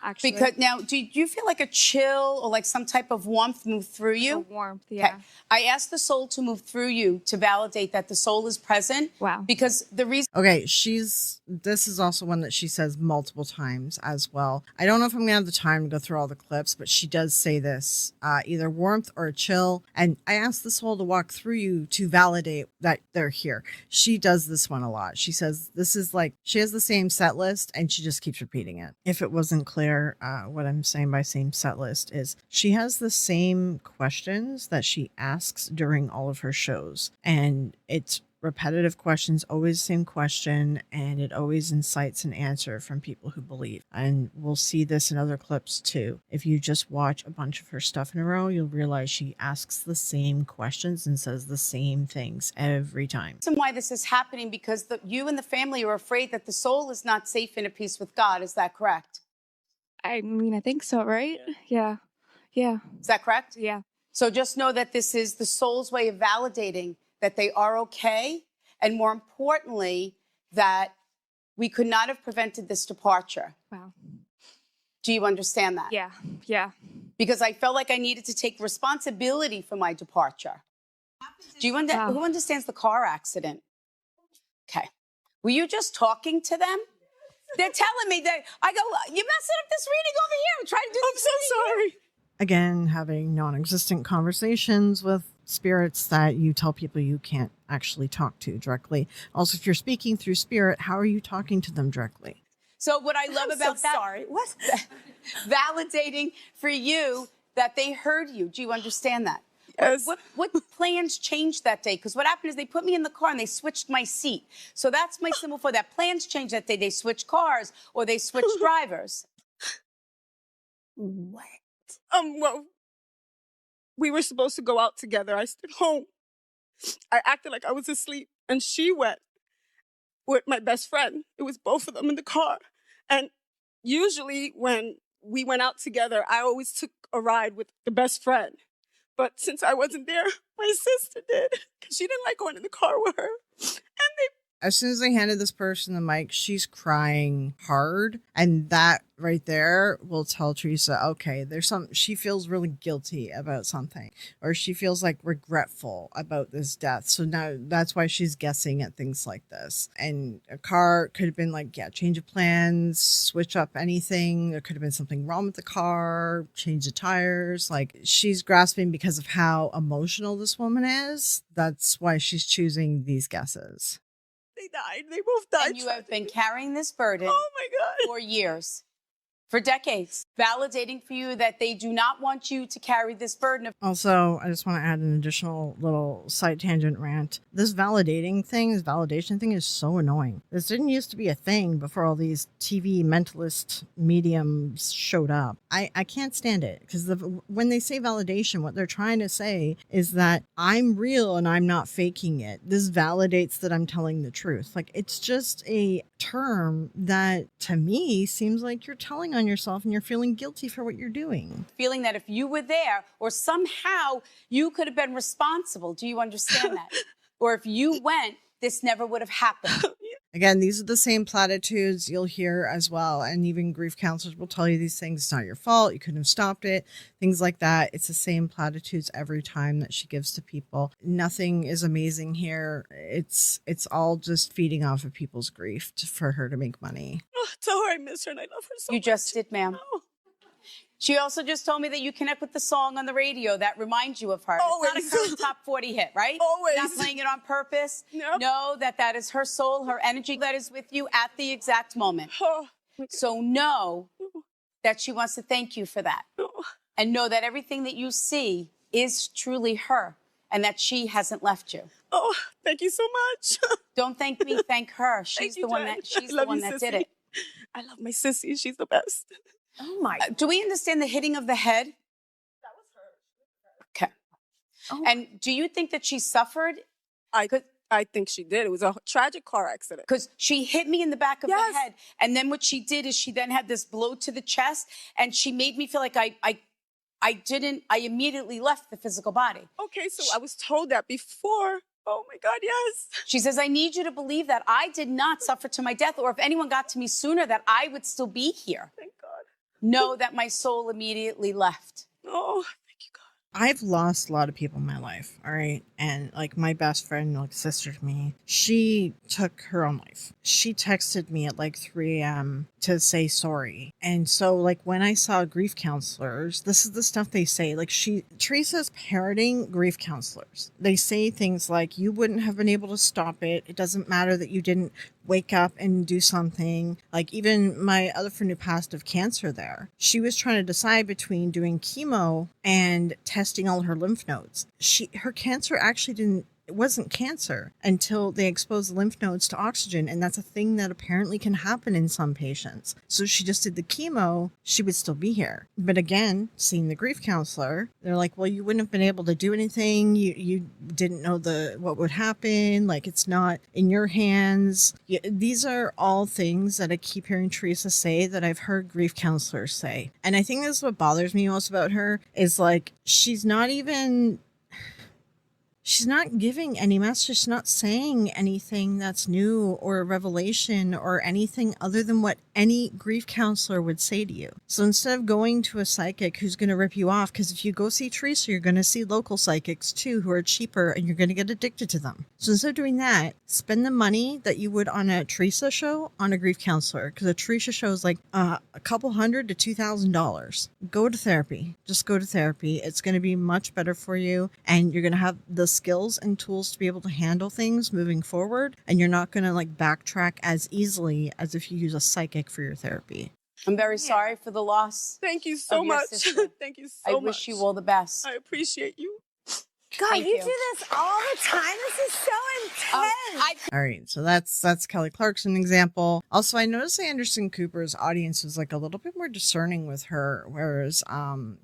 Actually. Because now, do you feel like a chill or like some type of warmth move through you? Warmth, yeah. Okay. I asked the soul to move through you to validate that the soul is present. Wow. Because the reason. Okay, this is also one that she says multiple times as well. I don't know if I'm gonna have the time to go through all the clips, but she does say this, either warmth or a chill. And I asked the soul to walk through you to validate that they're here. She does this one a lot. She says this is like, she has the same set list and she just keeps repeating it. If it wasn't clear, what I'm saying by same set list is she has the same questions that she asks during all of her shows, and it's repetitive questions, always the same question, and it always incites an answer from people who believe. And we'll see this in other clips too. If you just watch a bunch of her stuff in a row, you'll realize she asks the same questions and says the same things every time. The reason why this is happening because you and the family are afraid that the soul is not safe and at peace with God. Is that correct? I mean, I think so, right? Yeah. Yeah. Is that correct? Yeah. So just know that this is the soul's way of validating that they are okay, and more importantly, that we could not have prevented this departure. Wow. Do you understand that? Yeah. Yeah. Because I felt like I needed to take responsibility for my departure. Do you who understands the car accident? Okay. Were you just talking to them? They're telling me that I go, you're messing up this reading over here. I'm trying to do I'm so sorry. Again, having non-existent conversations with spirits that you tell people you can't actually talk to directly. Also, if you're speaking through spirit, how are you talking to them directly? So what I love about that, what? Validating for you that they heard you. Do you understand that? Yes. What plans changed that day? Because what happened is they put me in the car and they switched my seat. So that's my symbol for that. Plans changed that day. They switched cars or they switched drivers. What? Well, we were supposed to go out together. I stayed home. I acted like I was asleep, and she went with my best friend. It was both of them in the car. And usually when we went out together, I always took a ride with the best friend. But since I wasn't there, my sister did, because she didn't like going in the car with her. As soon as they handed this person the mic, she's crying hard. And that right there will tell Theresa, okay, she feels really guilty about something, or she feels like regretful about this death. So now that's why she's guessing at things like this. And a car could have been like, yeah, change of plans, switch up anything. There could have been something wrong with the car, change the tires. Like, she's grasping because of how emotional this woman is. That's why she's choosing these guesses. They died. They both died. And you have been carrying this burden for years, for decades, validating for you that they do not want you to carry this burden. Also, I just want to add an additional little side tangent rant. This validation thing is so annoying. This didn't used to be a thing before all these TV mentalist mediums showed up. I can't stand it, because when they say validation, what they're trying to say is that I'm real and I'm not faking it. This validates that I'm telling the truth. Like, it's just a term that to me seems like you're telling on yourself and you're feeling guilty for what you're doing. Feeling that if you were there or somehow you could have been responsible. Do you understand that? Or if you went, this never would have happened. Again, these are the same platitudes you'll hear as well. And even grief counselors will tell you these things. It's not your fault. You couldn't have stopped it. Things like that. It's the same platitudes every time that she gives to people. Nothing is amazing here. It's all just feeding off of people's grief for her to make money. Oh, tell her I miss her and I love her so much. You just did, ma'am. Oh. She also just told me that you connect with the song on the radio that reminds you of her. Always. It's not a current top 40 hit, right? Always. Not playing it on purpose. No. Know that is her soul, her energy that is with you at the exact moment. Oh. So know that she wants to thank you for that. Oh. And know that everything that you see is truly her and that she hasn't left you. Oh, thank you so much. Don't thank me, thank her. She's the one that did it. I love my sissy. She's the best. Oh my. Do we understand the hitting of the head? That was her. Okay. Oh. And do you think that she suffered? I think she did. It was a tragic car accident. Because she hit me in the back of the head. And then what she did is she then had this blow to the chest, and she made me feel like I immediately left the physical body. Okay, so I was told that before. Oh my God, yes. She says, I need you to believe that I did not suffer to my death, or if anyone got to me sooner, that I would still be here. Thank God. Know that my soul immediately left. Oh, thank you, God. I've lost a lot of people in my life, all right? And like my best friend, like sister to me, she took her own life. She texted me at like 3 a.m. to say sorry. And so like when I saw grief counselors, this is the stuff they say. Like Theresa's parroting grief counselors. They say things like, you wouldn't have been able to stop it. It doesn't matter that you didn't wake up and do something. Like even my other friend who passed of cancer there, she was trying to decide between doing chemo and testing all her lymph nodes. Her cancer actually it wasn't cancer until they exposed the lymph nodes to oxygen. And that's a thing that apparently can happen in some patients. So she just did the chemo, she would still be here. But again, seeing the grief counselor, they're like, well, you wouldn't have been able to do anything. You didn't know what would happen. Like, it's not in your hands. These are all things that I keep hearing Theresa say that I've heard grief counselors say. And I think this is what bothers me most about her is like, she's not giving any message. She's not saying anything that's new or a revelation or anything other than what any grief counselor would say to you. So instead of going to a psychic who's going to rip you off, because if you go see Theresa, you're going to see local psychics too who are cheaper and you're going to get addicted to them. So instead of doing that, spend the money that you would on a Theresa show on a grief counselor, because a Theresa show is like a couple $100 to $2,000. Go to therapy. Just go to therapy. It's going to be much better for you, and you're going to have the skills and tools to be able to handle things moving forward, and you're not going to like backtrack as easily as if you use a psychic for your therapy. I'm very sorry for the loss. Thank you so of your much. sister. Thank you so I much. wish you all the best. I appreciate you. God, Thank you you. do this all the time. This is so intense. All right, so that's Kelly Clarkson example. Also, I noticed Anderson Cooper's audience was like a little bit more discerning with her, whereas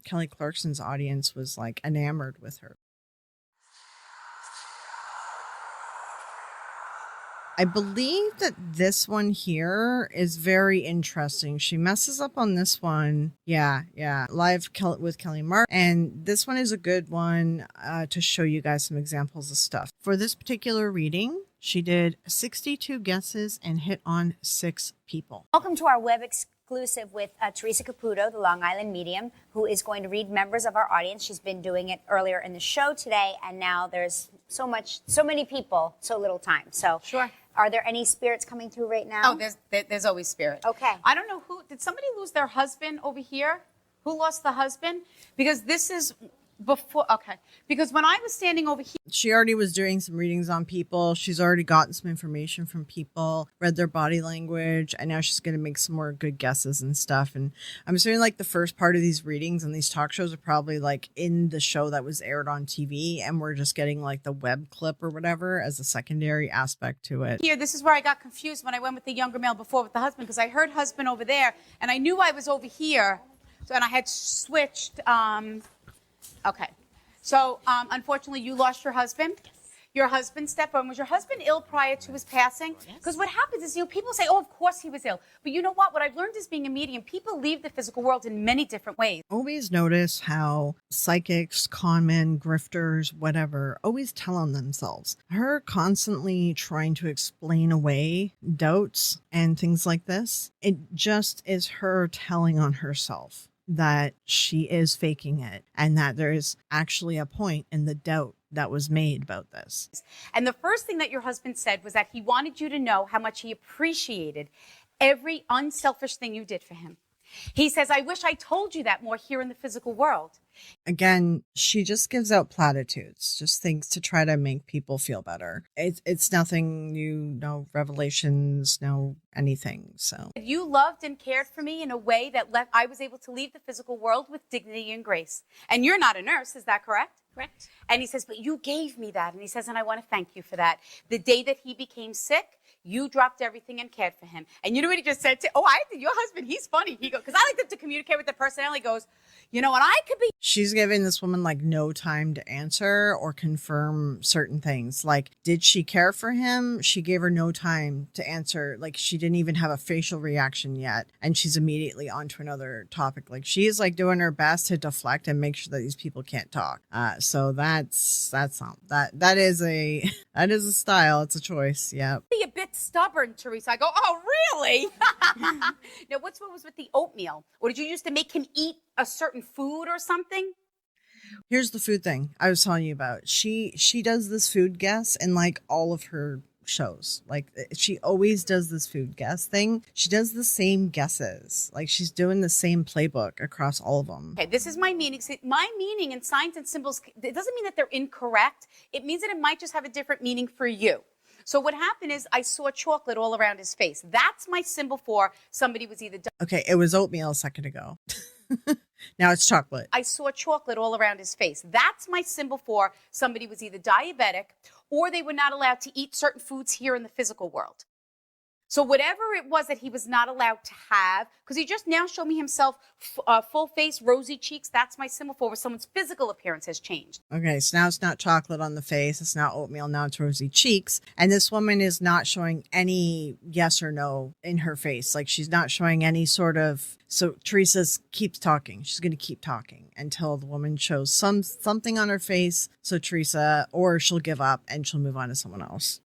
Kelly Clarkson's audience was like enamored with her. I believe that this one here is very interesting. She messes up on this one. Yeah. Live with Kelly Mark. And this one is a good one to show you guys some examples of stuff. For this particular reading, she did 62 guesses and hit on 6 people. Welcome to our web exclusive with Theresa Caputo, the Long Island medium, who is going to read members of our audience. She's been doing it earlier in the show today, and now there's so many people, so little time. So sure. Are there any spirits coming through right now? Oh, there's always spirit. Okay. I don't know did somebody lose their husband over here? Who lost the husband? Because this is before, okay. Because when I was standing over here. She already was doing some readings on people. She's already gotten some information from people, read their body language, and now she's going to make some more good guesses and stuff. And I'm assuming like the first part of these readings and these talk shows are probably like in the show that was aired on TV, and we're just getting like the web clip or whatever as a secondary aspect to it. Here, this is where I got confused when I went with the younger male before with the husband, because I heard husband over there, and I knew I was over here, and I had switched. Okay. So, unfortunately, you lost your husband. Your husband stepped on. Was your husband ill prior to his passing? Because what happens is, people say, oh, of course he was ill. But you know what? What I've learned is being a medium, people leave the physical world in many different ways. Always notice how psychics, con men, grifters, whatever, always tell on themselves. Her constantly trying to explain away doubts and things like this, it just is her telling on herself that she is faking it, and that there is actually a point in the doubt that was made about this. And the first thing that your husband said was that he wanted you to know how much he appreciated every unselfish thing you did for him. He says, I wish I told you that more here in the physical world. Again, she just gives out platitudes, just things to try to make people feel better. It's nothing new, no revelations, no anything. So you loved and cared for me in a way that I was able to leave the physical world with dignity and grace. And you're not a nurse, is that correct? Correct. And he says, but you gave me that. And he says, and I want to thank you for that. The day that he became sick, you dropped everything and cared for him. And you know what he just said? I think your husband, he's funny. He goes, because I like to communicate with the personality. He goes, you know what, I could be. She's giving this woman like no time to answer or confirm certain things. Like, did she care for him? She gave her no time to answer. Like, she didn't even have a facial reaction yet. And she's immediately on to another topic. Like, she's like doing her best to deflect and make sure that these people can't talk. So that is a style. It's a choice. Yeah. Be a bit stubborn, Theresa. I go, oh, really? Now, what was with the oatmeal? Or did you used to make him eat a certain food or something? Here's the food thing I was telling you about. She does this food guess in like all of her shows. Like, she always does this food guess thing. She does the same guesses. Like, she's doing the same playbook across all of them. Okay, this is my meaning. My meaning in signs and symbols, it doesn't mean that they're incorrect. It means that it might just have a different meaning for you. So what happened is I saw chocolate all around his face. That's my symbol for somebody was either. Okay, it was oatmeal a second ago. Now it's chocolate. I saw chocolate all around his face. That's my symbol for somebody was either diabetic or they were not allowed to eat certain foods here in the physical world. So whatever it was that he was not allowed to have, because he just now showed me himself full face, rosy cheeks. That's my symbol for where someone's physical appearance has changed. Okay, so now it's not chocolate on the face. It's not oatmeal. Now it's rosy cheeks. And this woman is not showing any yes or no in her face. Like she's not showing any sort of... So Theresa keeps talking. She's going to keep talking until the woman shows something on her face. So Theresa, or she'll give up and she'll move on to someone else.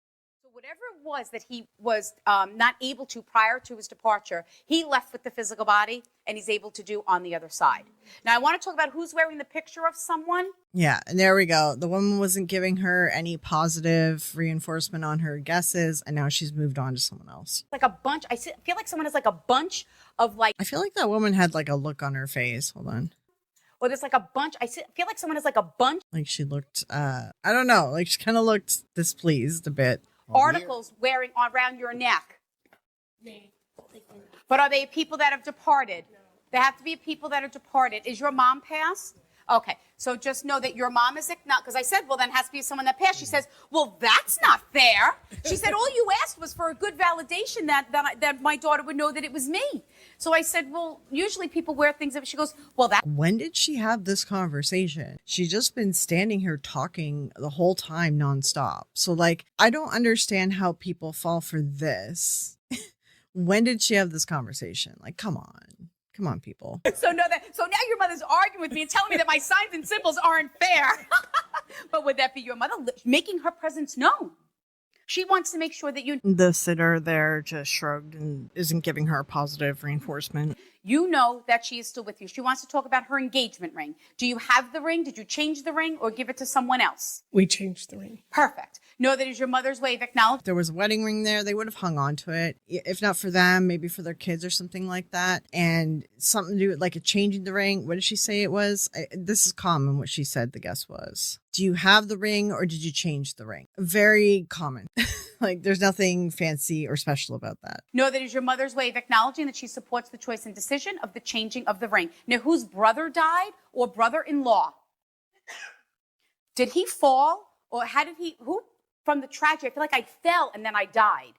Was that he was not able to prior to his departure, he left with the physical body and he's able to do on the other side. Now I want to talk about who's wearing the picture of someone. Yeah, and there we go. The woman wasn't giving her any positive reinforcement on her guesses, and now she's moved on to someone else. Like a bunch. I feel like someone has like a bunch of like. I feel like that woman had like a look on her face. Hold on. Or there's like a bunch. I feel like someone has like a bunch. Like she looked, I don't know. Like she kind of looked displeased a bit. Articles wearing around your neck. But are they people that have departed? They have to be people that are departed. Is your mom passed? Okay, so just know that your mom is not, because I said, well, then it has to be someone that passed. She says, well, that's not fair. She said, all you asked was for a good validation that my daughter would know that it was me. So I said, well, usually people wear things. She goes, well, that. When did she have this conversation? She's just been standing here talking the whole time nonstop. So like, I don't understand how people fall for this. When did she have this conversation? Like, come on. Come on, people. So now your mother's arguing with me and telling me that my signs and symbols aren't fair. But would that be your mother making her presence known? She wants to make sure that you... The sitter there just shrugged and isn't giving her positive reinforcement. You know that she is still with you. She wants to talk about her engagement ring. Do you have the ring? Did you change the ring or give it to someone else? We changed the ring. Perfect. Know that is your mother's way of acknowledging. If there was a wedding ring there, they would have hung on to it. If not for them, maybe for their kids or something like that. And something to do with like a changing the ring. What did she say it was? This is common what she said the guess was. Do you have the ring or did you change the ring? Very common. Like there's nothing fancy or special about that. Know that is your mother's way of acknowledging that she supports the choice and decision of the changing of the ring. Now, whose brother died or brother-in-law? Did he fall or who? From the tragedy, I feel like I fell and then I died.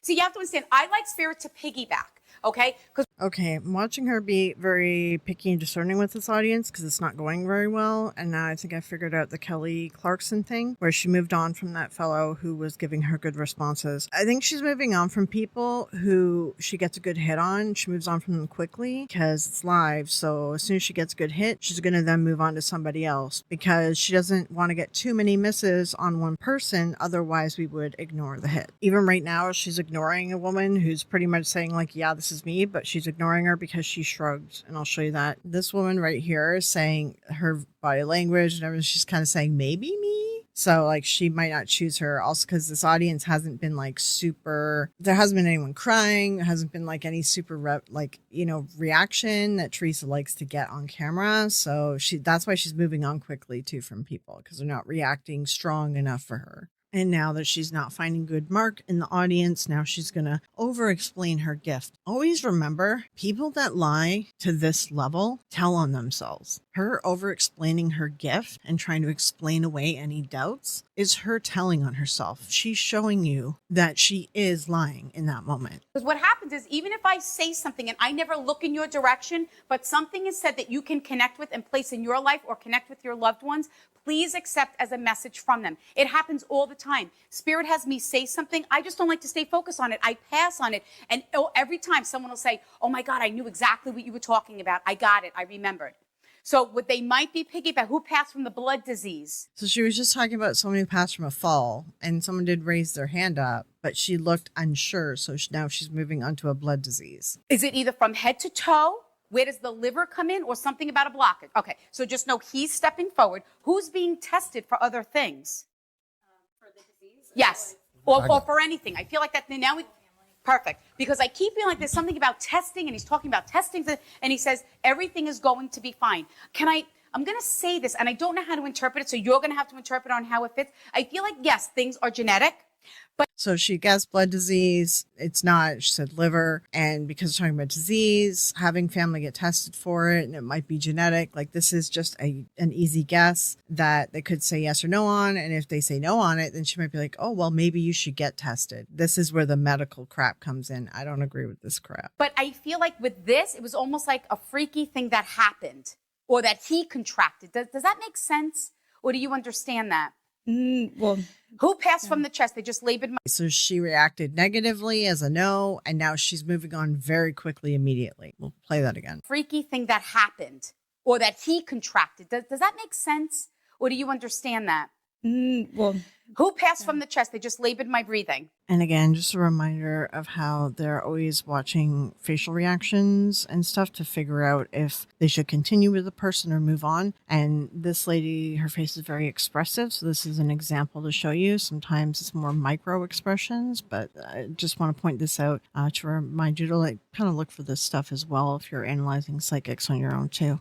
See, you have to understand, I like spirit to piggyback, okay? Okay, I'm watching her be very picky and discerning with this audience because it's not going very well. And now I think I figured out the Kelly Clarkson thing where she moved on from that fellow who was giving her good responses. I think she's moving on from people who she gets a good hit on. She moves on from them quickly because it's live. So as soon as she gets a good hit, she's going to then move on to somebody else because she doesn't want to get too many misses on one person. Otherwise, we would ignore the hit. Even right now, she's ignoring a woman who's pretty much saying like, yeah, this is me, but she's ignoring her because she shrugged, and I'll show you that. This woman right here is saying her body language and everything. She's kind of saying maybe me. So like she might not choose her also because this audience hasn't been like super, there hasn't been anyone crying. There hasn't been like any super reaction that Theresa likes to get on camera. So that's why she's moving on quickly too from people because they're not reacting strong enough for her. And now that she's not finding good mark in the audience, now she's going to over-explain her gift. Always remember, people that lie to this level tell on themselves. Her over-explaining her gift and trying to explain away any doubts is her telling on herself. She's showing you that she is lying in that moment. Because what happens is even if I say something and I never look in your direction, but something is said that you can connect with and place in your life or connect with your loved ones, please accept as a message from them. It happens all the time. Spirit has me say something. I just don't like to stay focused on it. I pass on it. And every time someone will say, oh my God, I knew exactly what you were talking about. I got it. I remembered. So what they might be piggyback, who passed from the blood disease? So she was just talking about someone who passed from a fall and someone did raise their hand up, but she looked unsure. So now she's moving on to a blood disease. Is it either from head to toe? Where does the liver come in or something about a blockage? Okay, so just know he's stepping forward. Who's being tested for other things? For the disease? Yes, or for anything. I feel like that now perfect. Because I keep feeling like there's something about testing and he's talking about testing and he says everything is going to be fine. I'm going to say this and I don't know how to interpret it, so you're going to have to interpret on how it fits. I feel like, yes, things are genetic. So she guessed blood disease. It's not. She said liver. And because it's talking about disease, having family get tested for it, and it might be genetic. Like, this is just an easy guess that they could say yes or no on. And if they say no on it, then she might be like, oh, well, maybe you should get tested. This is where the medical crap comes in. I don't agree with this crap. But I feel like with this, it was almost like a freaky thing that happened or that he contracted. Does that make sense? Or do you understand that? Well, who passed from the chest? They just labored my. So she reacted negatively as a no, and now she's moving on very quickly, immediately. We'll play that again. Freaky thing that happened or that he contracted. Does that make sense? Or do you understand that? Well, who passed from the chest? They just labored my breathing. And again, just a reminder of how they're always watching facial reactions and stuff to figure out if they should continue with the person or move on. And this lady, her face is very expressive. So this is an example to show you. Sometimes it's more micro expressions, but I just want to point this out to remind you to kind of look for this stuff as well if you're analyzing psychics on your own too.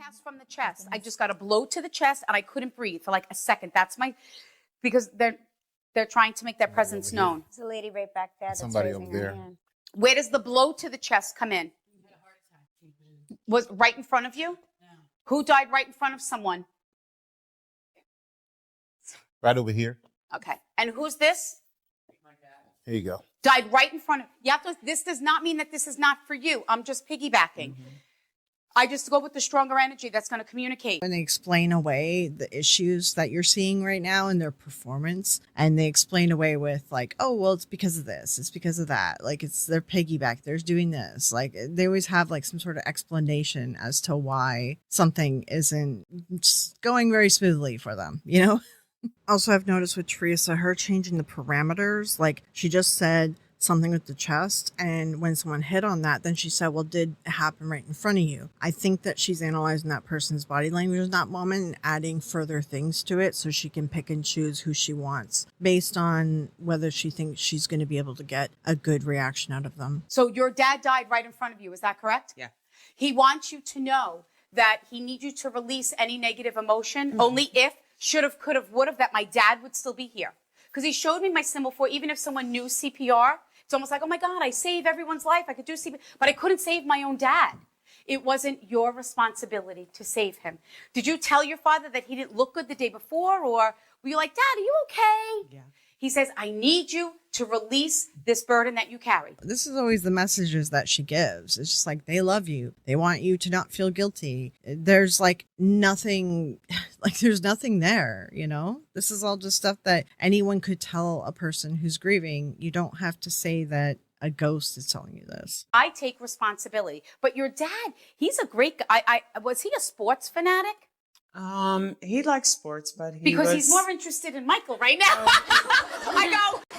Passed from the chest. I just got a blow to the chest and I couldn't breathe for like a second. Because they're trying to make their presence known. There's a lady right back there. That's Somebody raising over there. her hand. Where does the blow to the chest come in? Was right in front of you? Who died right in front of someone? Right over here. Okay. And who's this? Here you go. Died right in front of you. Have to, this does not mean that this is not for you. I'm just piggybacking. I just go with the stronger energy that's going to communicate. When they explain away the issues that you're seeing right now in their performance, and they explain away with like, oh, well, it's because of this, it's because of that. Like, it's their piggyback, they're doing this. Like, they always have like some sort of explanation as to why something isn't going very smoothly for them, you know? Also, I've noticed with Theresa, her changing the parameters. Like, she just said something with the chest, and when someone hit on that, then she said, well, did it happen right in front of you? I think that she's analyzing that person's body language in that moment and adding further things to it so she can pick and choose who she wants based on whether she thinks she's going to be able to get a good reaction out of them. So your dad died right in front of you, is that correct? Yeah. He wants you to know that he needs you to release any negative emotion, only if, should have, could have, would have, that my dad would still be here. Because he showed me my symbol for even if someone knew CPR, it's almost like, oh my God, I save everyone's life. I could do CPR, but I couldn't save my own dad. It wasn't your responsibility to save him. Did you tell your father that he didn't look good the day before? Or were you like, Dad, are you okay? Yeah. He says, I need you to release this burden that you carry. This is always the messages that she gives. It's just like, they love you. They want you to not feel guilty. There's like nothing, there's nothing there, you know? This is all just stuff that anyone could tell a person who's grieving. You don't have to say that a ghost is telling you this. I take responsibility. But your dad, he's a great guy. Was he a sports fanatic? He likes sports, but he's more interested in Michael right now.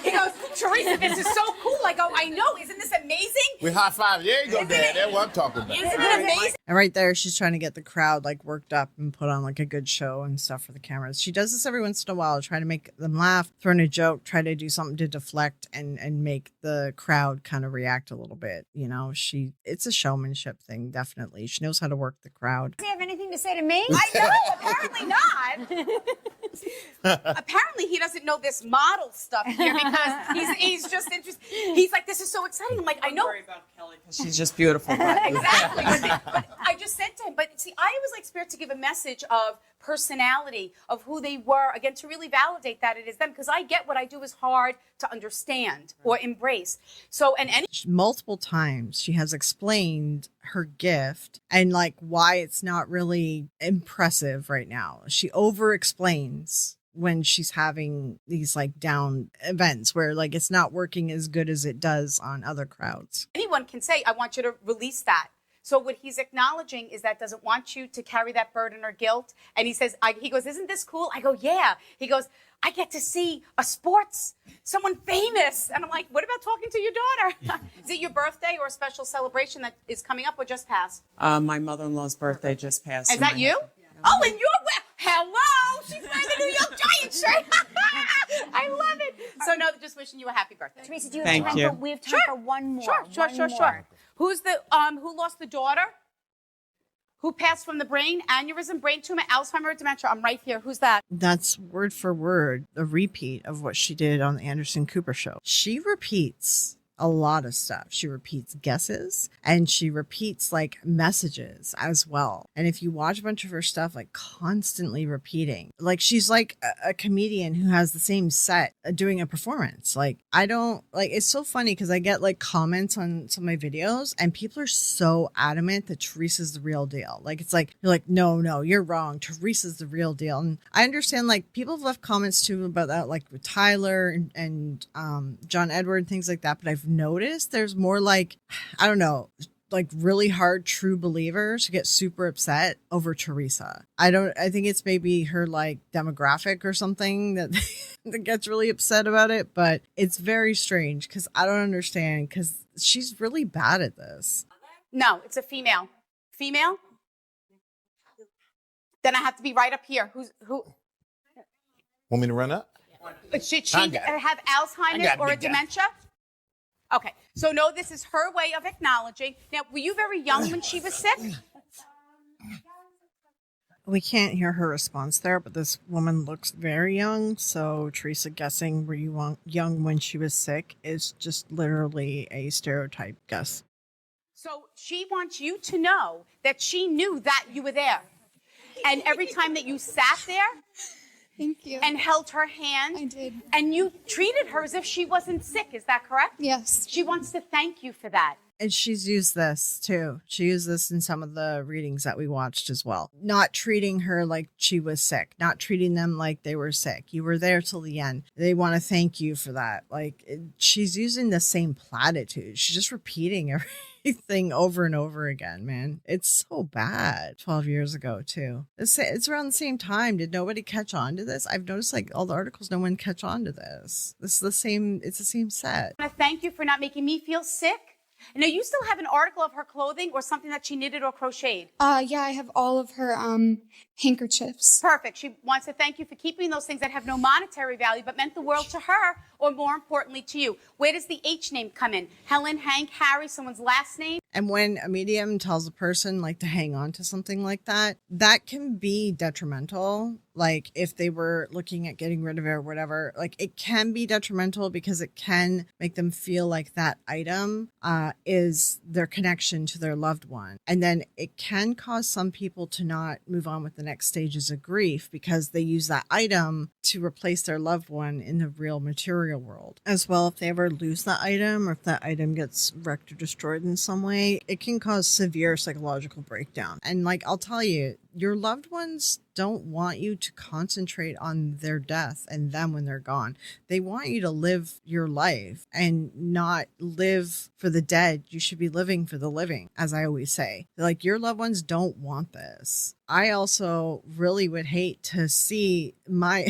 He goes, Theresa, this is so cool. I go, I know, isn't this amazing? We high five. There you go, Dad. That's what I'm talking about. Isn't it amazing? And right there, she's trying to get the crowd like worked up and put on like a good show and stuff for the cameras. She does this every once in a while, try to make them laugh, throw in a joke, try to do something to deflect and make the crowd kind of react a little bit. You know, it's a showmanship thing, definitely. She knows how to work the crowd. Does he have anything to say to me? I know, apparently not. Apparently he doesn't know this model stuff here because he's just interested. He's like, this is so exciting. I'm like, I know. she's just beautiful. Exactly. But I just said to him, but see, I always like Spirit to give a message of personality, of who they were, again, to really validate that it is them, because I get what I do is hard to understand or embrace. So, multiple times she has explained her gift and like why it's not really impressive right now. She over explains when she's having these like down events where like it's not working as good as it does on other crowds. Anyone can say, I want you to release that. So what he's acknowledging is that doesn't want you to carry that burden or guilt. And he says, he goes, isn't this cool? I go, yeah. He goes, I get to see someone famous. And I'm like, what about talking to your daughter? Is it your birthday or a special celebration that is coming up or just passed? My mother-in-law's birthday just passed. Is that you? Oh, and you're, hello. She's wearing the New York Giants shirt. I love it. So no, just wishing you a happy birthday. Theresa, do you have time we have time for one more. Sure. Who's the, who lost the daughter? Who passed from the brain? Aneurysm, brain tumor, Alzheimer, dementia. I'm right here. Who's that? That's word for word a repeat of what she did on the Anderson Cooper show. She repeats a lot of stuff. She repeats guesses and she repeats like messages as well. And if you watch a bunch of her stuff, like constantly repeating, like she's like a comedian who has the same set doing a performance. Like I don't like, it's so funny because I get like comments on some of my videos and people are so adamant that Theresa's the real deal. Like it's like, you're like, no, you're wrong. Teresa's the real deal. And I understand like people have left comments too about that, like with Tyler and John Edward and things like that. But I've noticed there's more like, I don't know, like really hard true believers who get super upset over Theresa. I think it's maybe her like demographic or something that that gets really upset about it, but it's very strange because I don't understand because she's really bad at this. No, it's a female. Female? Then I have to be right up here. Who? Want me to run up? Should she have Alzheimer's or a dementia? Okay, so no, this is her way of acknowledging. Now, were you very young when she was sick? We can't hear her response there, but this woman looks very young. So Theresa guessing were you young when she was sick is just literally a stereotype guess. So she wants you to know that she knew that you were there. And every time that you sat there, thank you, and held her hand, I did. And you treated her as if she wasn't sick. Is that correct? Yes. She wants to thank you for that. And she's used this too. She used this in some of the readings that we watched as well. Not treating her like she was sick, not treating them like they were sick. You were there till the end. They want to thank you for that. Like she's using the same platitude. She's just repeating everything over and over again, man. It's so bad. 12 years ago too. It's around the same time. Did nobody catch on to this? I've noticed like all the articles, no one catch on to this. It's the same set. I want to thank you for not making me feel sick. Now, you still have an article of her clothing or something that she knitted or crocheted? Yeah, I have all of her handkerchiefs. Perfect. She wants to thank you for keeping those things that have no monetary value but meant the world to her, or more importantly to you. Where does the H name come in? Helen, Hank, Harry, someone's last name? And when a medium tells a person like to hang on to something like that, that can be detrimental. Like if they were looking at getting rid of it or whatever, like it can be detrimental because it can make them feel like that item is their connection to their loved one. And then it can cause some people to not move on with the next stages of grief because they use that item to replace their loved one in the real material world. As well, if they ever lose that item or if that item gets wrecked or destroyed in some way, it can cause severe psychological breakdown. And like, I'll tell you, your loved ones don't want you to concentrate on their death and them when they're gone. They want you to live your life and not live for the dead. You should be living for the living, as I always say. Like, your loved ones don't want this. I also really would hate to see I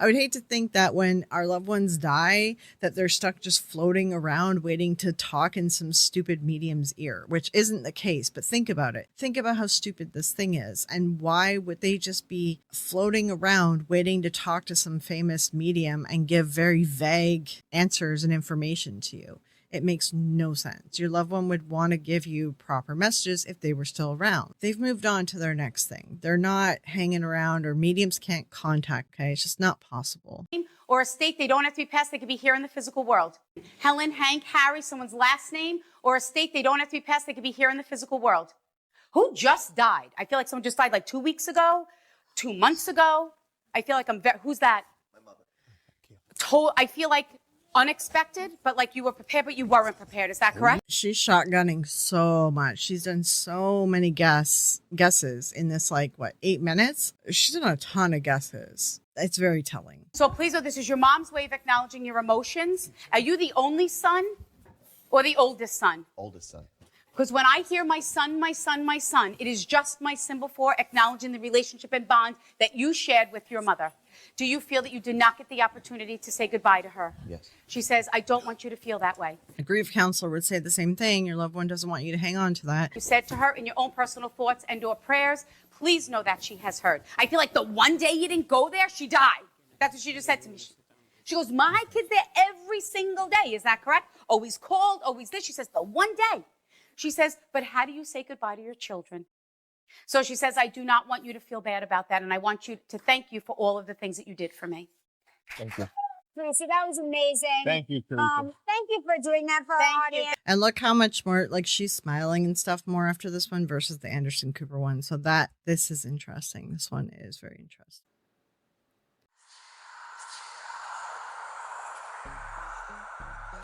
would hate to think that when our loved ones die, that they're stuck just floating around waiting to talk in some stupid medium's ear, which isn't the case. But think about it. Think about how stupid this thing is. And why would they just be floating around waiting to talk to some famous medium and give very vague answers and information to you? It makes no sense. Your loved one would want to give you proper messages if they were still around. They've moved on to their next thing. They're not hanging around, or mediums can't contact, okay? It's just not possible. Or a state they don't have to be passed, they could be here in the physical world. Helen, Hank, Harry, someone's last name, or a state they don't have to be passed, they could be here in the physical world. Who just died? I feel like someone just died like 2 weeks ago, 2 months ago. I feel like who's that? My mother. I feel like unexpected, but like you were prepared, but you weren't prepared. Is that correct? She's shotgunning so much. She's done so many guesses in this, 8 minutes. She's done a ton of guesses. It's very telling. So please know this is your mom's way of acknowledging your emotions. Are you the only son or the oldest son? Oldest son. Because when I hear my son, my son, my son, it is just my symbol for acknowledging the relationship and bond that you shared with your mother. Do you feel that you did not get the opportunity to say goodbye to her? Yes. She says, I don't want you to feel that way. A grief counselor would say the same thing. Your loved one doesn't want you to hang on to that. You said to her in your own personal thoughts and or prayers, please know that she has heard. I feel like the one day you didn't go there, she died. That's what she just said to me. She goes, my kid's there every single day. Is that correct? Always called, always this. She says, the one day. She says, but how do you say goodbye to your children? So she says, I do not want you to feel bad about that, and I want you to thank you for all of the things that you did for me. Thank you. Theresa, that was amazing. Thank you, Theresa. Thank you for doing that for our audience. And look how much more, like, she's smiling and stuff more after this one versus the Anderson Cooper one. So this is interesting. This one is very interesting.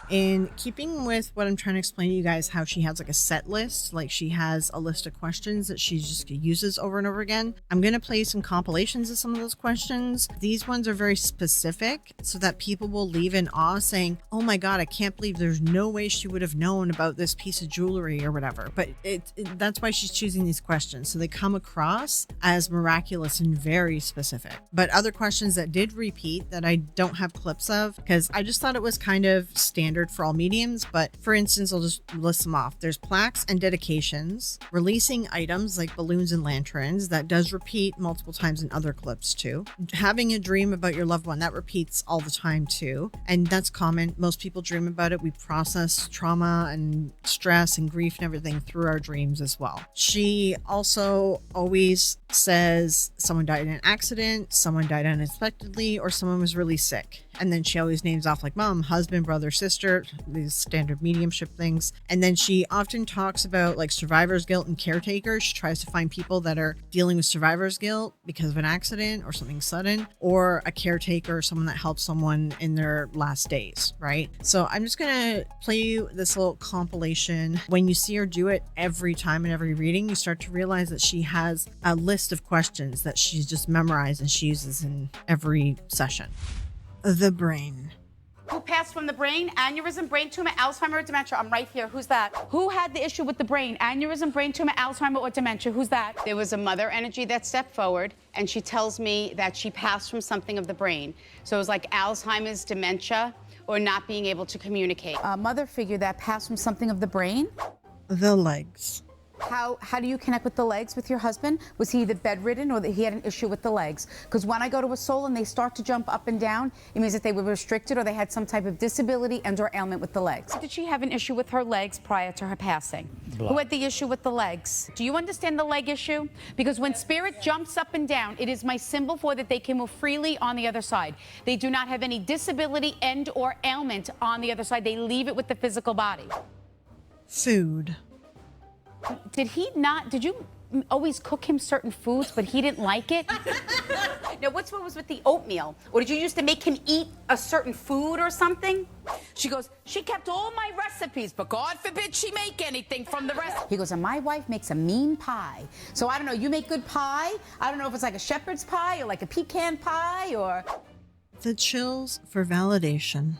In keeping with what I'm trying to explain to you guys, how she has like a set list, like she has a list of questions that she just uses over and over again. I'm going to play some compilations of some of those questions. These ones are very specific so that people will leave in awe saying, oh my God, I can't believe there's no way she would have known about this piece of jewelry or whatever. But that's why she's choosing these questions. So they come across as miraculous and very specific. But other questions that did repeat that I don't have clips of, because I just thought it was kind of standard for all mediums, but for instance, I'll just list them off. There's plaques and dedications, releasing items like balloons and lanterns, that does repeat multiple times in other clips too. Having a dream about your loved one, that repeats all the time too, and that's common. Most people dream about it. We process trauma and stress and grief and everything through our dreams as well. She also always says someone died in an accident, someone died unexpectedly, or someone was really sick. And then she always names off like mom, husband, brother, sister, these standard mediumship things. And then she often talks about like survivor's guilt and caretakers. She tries to find people that are dealing with survivor's guilt because of an accident or something sudden, or a caretaker, someone that helps someone in their last days, right? So I'm just gonna play you this little compilation. When you see her do it every time in every reading, you start to realize that she has a list of questions that she's just memorized and she uses in every session. The brain. Who passed from the brain? Aneurysm, brain tumor, Alzheimer, or dementia? I'm right here. Who's that? Who had the issue with the brain? Aneurysm, brain tumor, Alzheimer, or dementia? Who's that? There was a mother energy that stepped forward, and she tells me that she passed from something of the brain. So it was like Alzheimer's, dementia, or not being able to communicate. A mother figure that passed from something of the brain? The legs. How do you connect with the legs with your husband? Was he either bedridden or that he had an issue with the legs? Because when I go to a soul and they start to jump up and down, it means that they were restricted or they had some type of disability and or ailment with the legs. Did she have an issue with her legs prior to her passing? Who had the issue with the legs? Do you understand the leg issue? Because when spirit jumps up and down, it is my symbol for that they can move freely on the other side. They do not have any disability and or ailment on the other side. They leave it with the physical body. Food. Did you always cook him certain foods, but he didn't like it? Now, what was with the oatmeal? Or did you used to make him eat a certain food or something? She goes, she kept all my recipes, but God forbid she make anything from the rest. He goes, and my wife makes a mean pie. So I don't know, you make good pie? I don't know if it's like a shepherd's pie or like a pecan pie or... The chills for validation.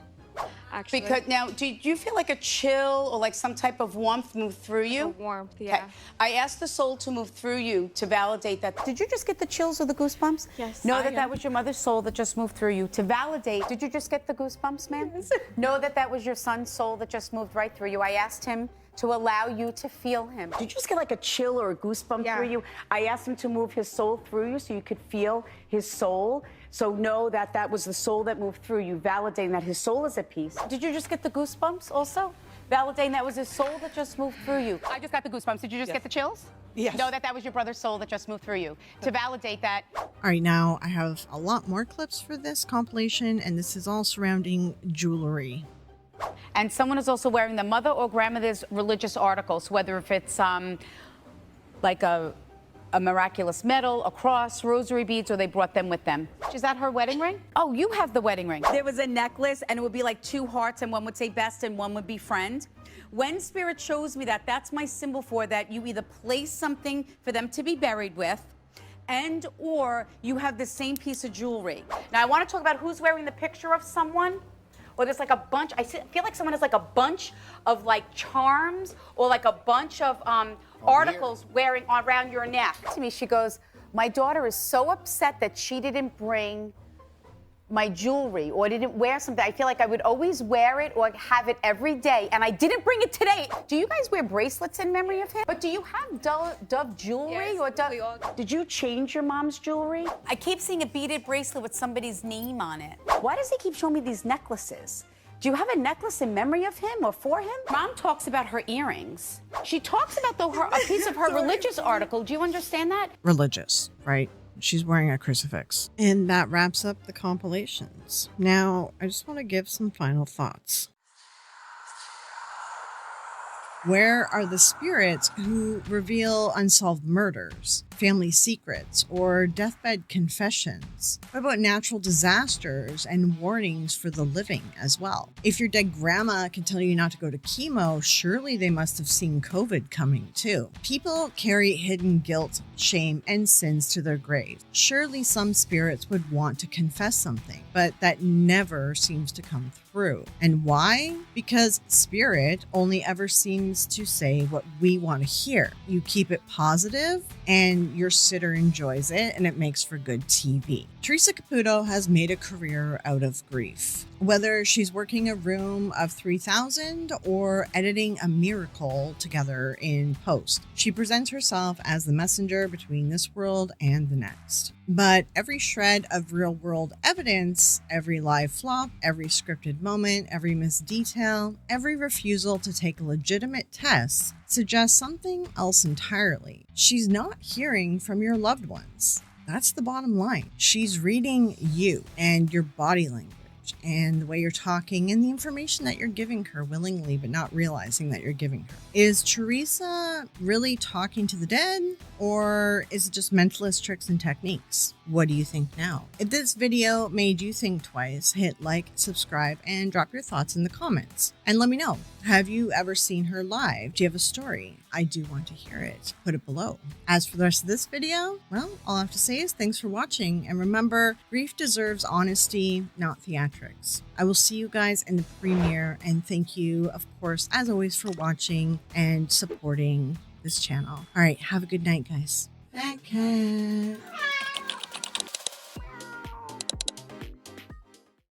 Actually. Because now, do you feel like a chill or like some type of warmth move through you? Warmth, yeah. Okay. I asked the soul to move through you to validate that. Did you just get the chills or the goosebumps? Yes. Know that was your mother's soul that just moved through you to validate. Did you just get the goosebumps, ma'am? Yes. Know that was your son's soul that just moved right through you. I asked him to allow you to feel him. Did you just get like a chill or a goosebump through you? I asked him to move his soul through you so you could feel his soul. So know that was the soul that moved through you, validating that his soul is at peace. Did you just get the goosebumps also? Validating that was his soul that just moved through you. I just got the goosebumps. Did you just get the chills? Yes. Know that was your brother's soul that just moved through you. To validate that. All right, now I have a lot more clips for this compilation, and this is all surrounding jewelry. And someone is also wearing the mother or grandmother's religious articles, whether if it's like a miraculous medal, a cross, rosary beads, or they brought them with them. Is that her wedding ring? Oh, you have the wedding ring. There was a necklace, and it would be like two hearts, and one would say best, and one would be friend. When Spirit shows me that, that's my symbol for that you either place something for them to be buried with, and or you have the same piece of jewelry. Now, I want to talk about who's wearing the picture of someone. Or there's like a bunch, I feel like someone has like a bunch of like charms or like a bunch of articles wearing around your neck. To me, she goes, my daughter is so upset that she didn't bring my jewelry or didn't wear something. I feel like I would always wear it or have it every day, and I didn't bring it today. Do you guys wear bracelets in memory of him? But do you have Dove jewelry? Yes, or Dove? We all... Did you change your mom's jewelry? I keep seeing a beaded bracelet with somebody's name on it. Why does he keep showing me these necklaces? Do you have a necklace in memory of him or for him? Mom talks about her earrings. She talks about a piece of her religious article. Do you understand that? Religious, right? She's wearing a crucifix. And that wraps up the compilations. Now, I just want to give some final thoughts. Where are the spirits who reveal unsolved murders, family secrets, or deathbed confessions? What about natural disasters and warnings for the living as well? If your dead grandma can tell you not to go to chemo, surely they must have seen COVID coming too. People carry hidden guilt, shame, and sins to their grave. Surely some spirits would want to confess something, but that never seems to come through. And why? Because spirit only ever seems to say what we want to hear. You keep it positive and your sitter enjoys it, and it makes for good TV. Theresa Caputo has made a career out of grief. Whether she's working a room of 3,000 or editing a miracle together in post, she presents herself as the messenger between this world and the next. But every shred of real-world evidence, every live flop, every scripted moment, every missed detail, every refusal to take legitimate tests suggests something else entirely. She's not hearing from your loved ones. That's the bottom line. She's reading you and your body language and the way you're talking and the information that you're giving her willingly but not realizing that you're giving her. Is Theresa really talking to the dead, or is it just mentalist tricks and techniques? What do you think now? If this video made you think twice, hit like, subscribe, and drop your thoughts in the comments. And let me know, have you ever seen her live? Do you have a story? I do want to hear it. Put it below. As for the rest of this video, well, all I have to say is thanks for watching. And remember, grief deserves honesty, not theatrics. I will see you guys in the premiere. And thank you, of course, as always, for watching and supporting this channel. All right, have a good night, guys. Bye, cat.